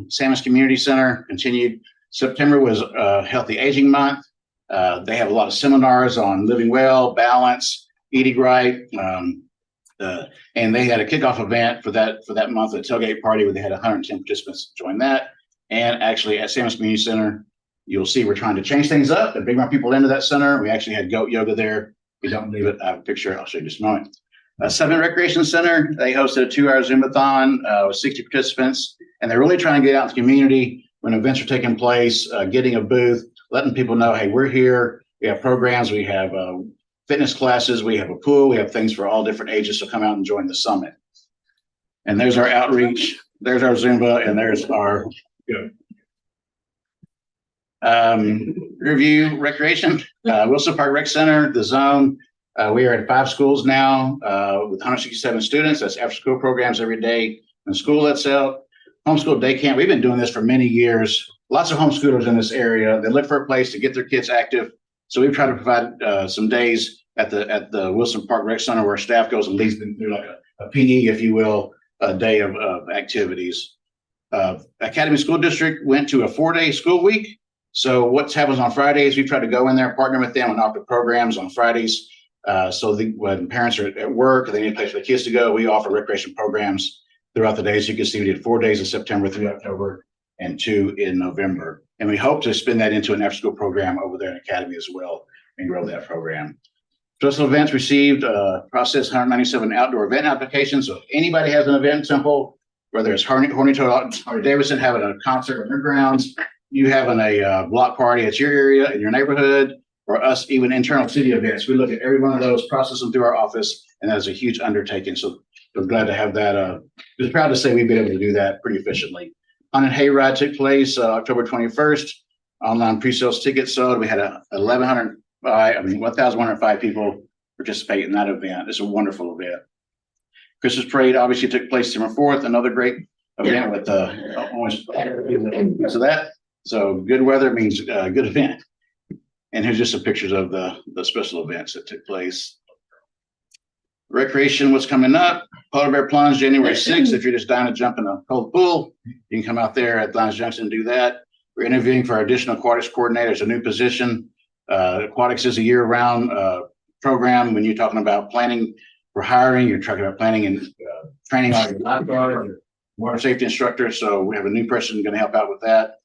Sammons Community Center continued. September was Healthy Aging Month. They have a lot of seminars on living well, balance, eating right. And they had a kickoff event for that month, a tailgate party where they had 110 participants join that. And actually at Sammons Community Center, you'll see we're trying to change things up and bring more people into that center. We actually had goat yoga there. If you don't believe it, I have a picture. I'll show you just a moment. Summit Recreation Center, they hosted a 2-hour Zumbathon with 60 participants. And they're really trying to get out in the community when events are taking place, getting a booth, letting people know, hey, we're here. We have programs. We have fitness classes. We have a pool. We have things for all different ages. So come out and join the summit. And there's our outreach. There's our Zumba, and there's our review recreation. Wilson Park Rec Center, the zone. We are at 5 schools now with 167 students. That's after school programs every day in school lets out. Homeschool day camp. We've been doing this for many years. Lots of homeschoolers in this area. They look for a place to get their kids active. So we've tried to provide some days at the Wilson Park Rec Center where staff goes and leads them through like a PE, if you will, a day of activities. Academy School District went to a 4-day school week. So what happens on Fridays, we try to go in there, partner with them and offer programs on Fridays. So when parents are at work, they need a place for the kids to go, we offer recreation programs throughout the days. You can see we did 4 days in September through October and 2 in November. And we hope to spin that into an after-school program over there in Academy as well and grow that program. Special events received, processed 197 outdoor event applications. So if anybody has an event in Temple, whether it's Harney Davidson having a concert on their grounds, you having a block party at your area, in your neighborhood, or us even internal city events, we look at every one of those, process them through our office, and that is a huge undertaking. So we're glad to have that. Just proud to say we've been able to do that pretty efficiently. Haunted Hayride took place October 21st. Online pre-sales tickets sold. We had 1,105 people participate in that event. It's a wonderful event. Christmas parade obviously took place December 4th. Another great event with almost so that. So good weather means good event. And here's just some pictures of the special events that took place. Recreation, what's coming up? Polar Bear Plunge, January 6th. If you're just dying to jump in a cold pool, you can come out there at Lions Junction and do that. We're interviewing for our additional aquatics coordinator. It's a new position. Aquatics is a year-round program. When you're talking about planning for hiring, you're talking about planning and training all your lifeguards, water safety instructor, so we have a new person going to help out with that.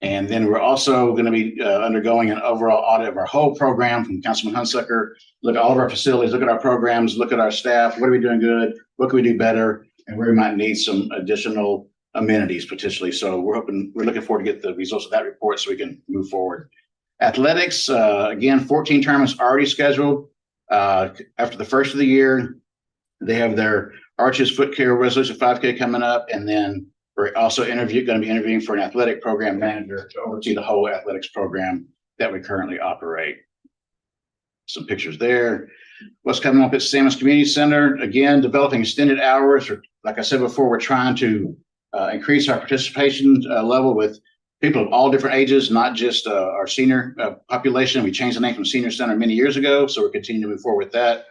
And then we're also going to be undergoing an overall audit of our whole program from Councilman Hunsucker. Look at all of our facilities, look at our programs, look at our staff. What are we doing good? What can we do better? And where we might need some additional amenities potentially. So we're looking forward to get the results of that report so we can move forward. Athletics, again, 14 tournaments already scheduled. After the first of the year, they have their Arches Foot Care Resolution 5K coming up, and then we're also going to be interviewing for an athletic program manager to oversee the whole athletics program that we currently operate. Some pictures there. What's coming up at Sammons Community Center? Again, developing extended hours. Or, like I said before, we're trying to increase our participation level with people of all different ages, not just our senior population. We changed the name from Senior Center many years ago, so we're continuing to move forward with that.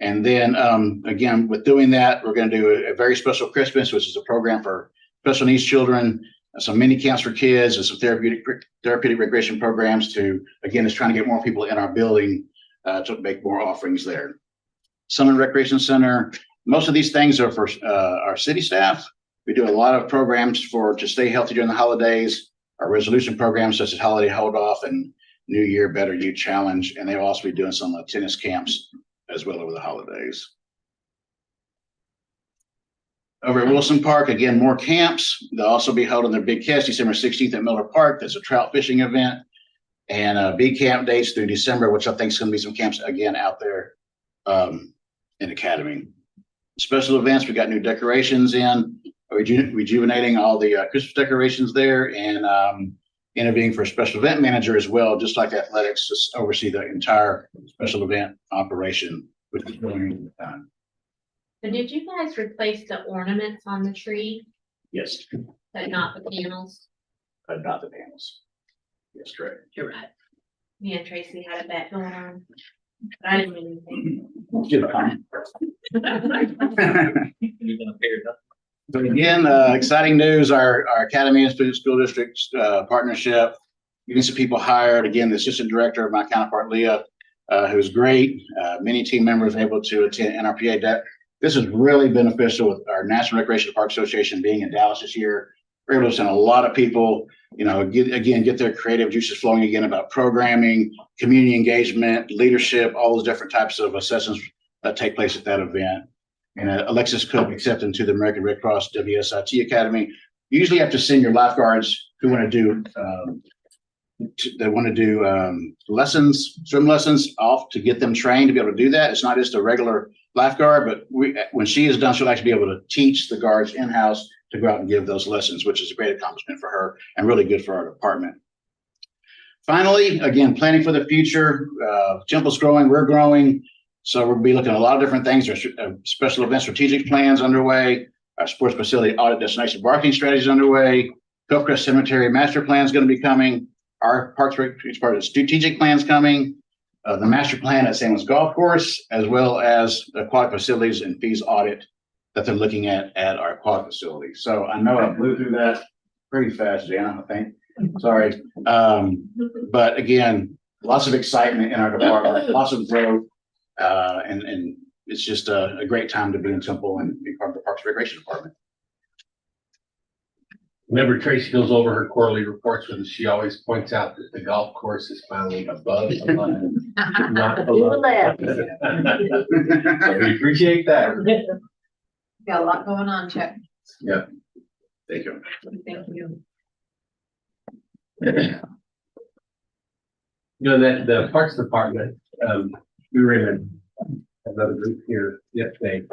And then again, with doing that, we're going to do a very special Christmas, which is a program for special needs children, some mini camps for kids, and some therapeutic recreation programs to, again, is trying to get more people in our building to make more offerings there. Summit Recreation Center, most of these things are for our city staff. We do a lot of programs to stay healthy during the holidays, our resolution programs such as Holiday Hold Off and New Year Better You Challenge, and they'll also be doing some tennis camps as well over the holidays. Over at Wilson Park, again, more camps. They'll also be holding their big catch December 16th at Miller Park. That's a trout fishing event. And big camp dates through December, which I think is going to be some camps again out there in Academy. Special events, we got new decorations in, rejuvenating all the Christmas decorations there, and interviewing for a special event manager as well, just like athletics, to oversee the entire special event operation, which is going on at the time. So did you guys replace the ornaments on the tree, Yes, but not the panels? not the panels. Yes, correct. You're right. Me and Tracy had a bet going on. But I didn't win anything. Give a comment. You're gonna figure it out. So again, exciting news, our Academy Institute School District partnership, getting some people hired. Again, the assistant director of my counterpart, Leah, who's great. Many team members able to attend NRPA. This is really beneficial with our National Recreation Park Association being in Dallas this year. We're able to send a lot of people, get their creative juices flowing again about programming, community engagement, leadership, all those different types of sessions that take place at that event. And Alexis Cook accepted to the American Red Cross WSIT Academy. You usually have to send your lifeguards who want to do lessons, swim lessons off to get them trained to be able to do that. It's not just a regular lifeguard, but when she is done, she'll actually be able to teach the guards in-house to go out and give those lessons, which is a great accomplishment for her and really good for our department. Finally, again, planning for the future. Temple's growing, we're growing. So we'll be looking at a lot of different things. There's special event strategic plans underway. Our sports facility audit destination marketing strategies underway. Hillcrest Cemetery master plan is going to be coming. Our Parks part of strategic plans coming. The master plan at Sammons Golf Course, as well as the aquatic facilities and fees audit that they're looking at our aquatic facility. So I know I blew through that pretty fast, Jana, I think. Sorry. But again, lots of excitement in our department, lots of growth. And it's just a great time to be in Temple and be part of the Parks and Recreation Department. Whenever Tracy goes over her quarterly reports with us, she always points out that the golf course is finally above the line, not below. So we appreciate that. Got a lot going on, Chuck. Yeah. Thank you. Thank you. That the Parks Department, we were in another group here yesterday,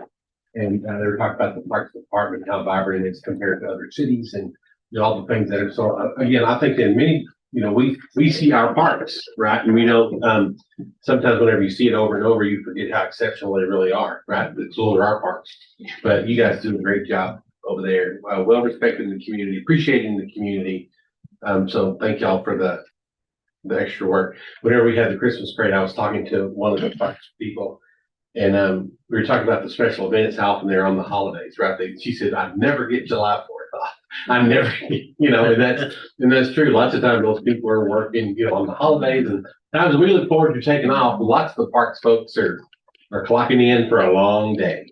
and they were talking about the Parks Department, how vibrant it is compared to other cities, and all the things that are so. Again, I think in many, we see our parks, right? And we know sometimes whenever you see it over and over, you forget how exceptional they really are, right? Those are our parks, but you guys do a great job over there, well respected in the community, appreciating the community. So thank y'all for the extra work. Whenever we had the Christmas parade, I was talking to one of the parks people, and we were talking about the special events, how often they're on the holidays, right? She said, "I never get July 4th off. I never, and that's true. Lots of times those people are working, on the holidays, and times we look forward to taking off. Lots of the parks folks are clocking in for a long day."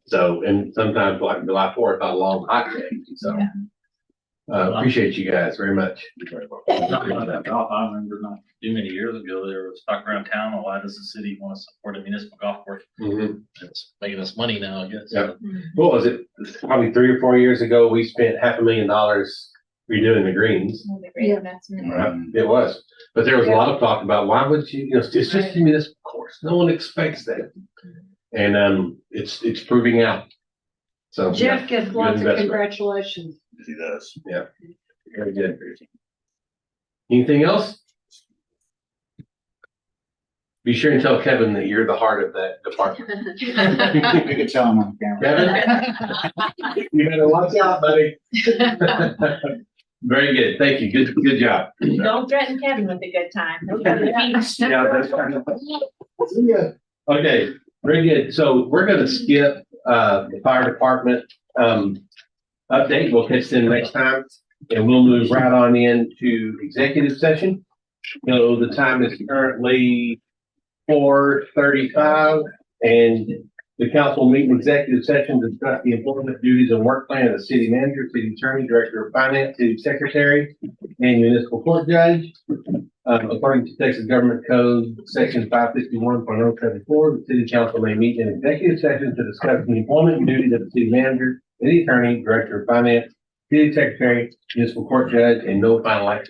So, and sometimes like July 4th, a long hot day, so. Appreciate you guys very much. Talking about that golf, I remember not too many years ago, there was talk around town, why does the city want to support a municipal golf course? Mhm. It's making us money now, I guess. Yep. What was it? Probably 3 or 4 years ago, we spent $500,000 redoing the greens. Great investment. It was, but there was a lot of talk about why would you, it's just a municipal course. No one expects that. And, it's proving out. So. yeah, Jeff gets good lots of investment. congratulations. He does. Yeah. Very good. Anything else? Be sure and tell Kevin that you're the heart of that department. You can tell him on camera. Kevin? You better watch out, buddy. Very good. Thank you. Good job. Don't threaten Kevin with a good time. Yeah, that's kind of. Okay, very good. So we're gonna skip the fire department update. We'll catch them next time. And we'll move right on into executive session. So the time is currently 4:35 and the council will meet in executive session to discuss the employment duties and work plan of the city manager, city attorney, director of finance, city secretary, and municipal court judge. According to Texas Government Code, section 561.074, the city council may meet in executive session to discuss the employment duties of the city manager, city attorney, director of finance, city secretary, municipal court judge, and no final action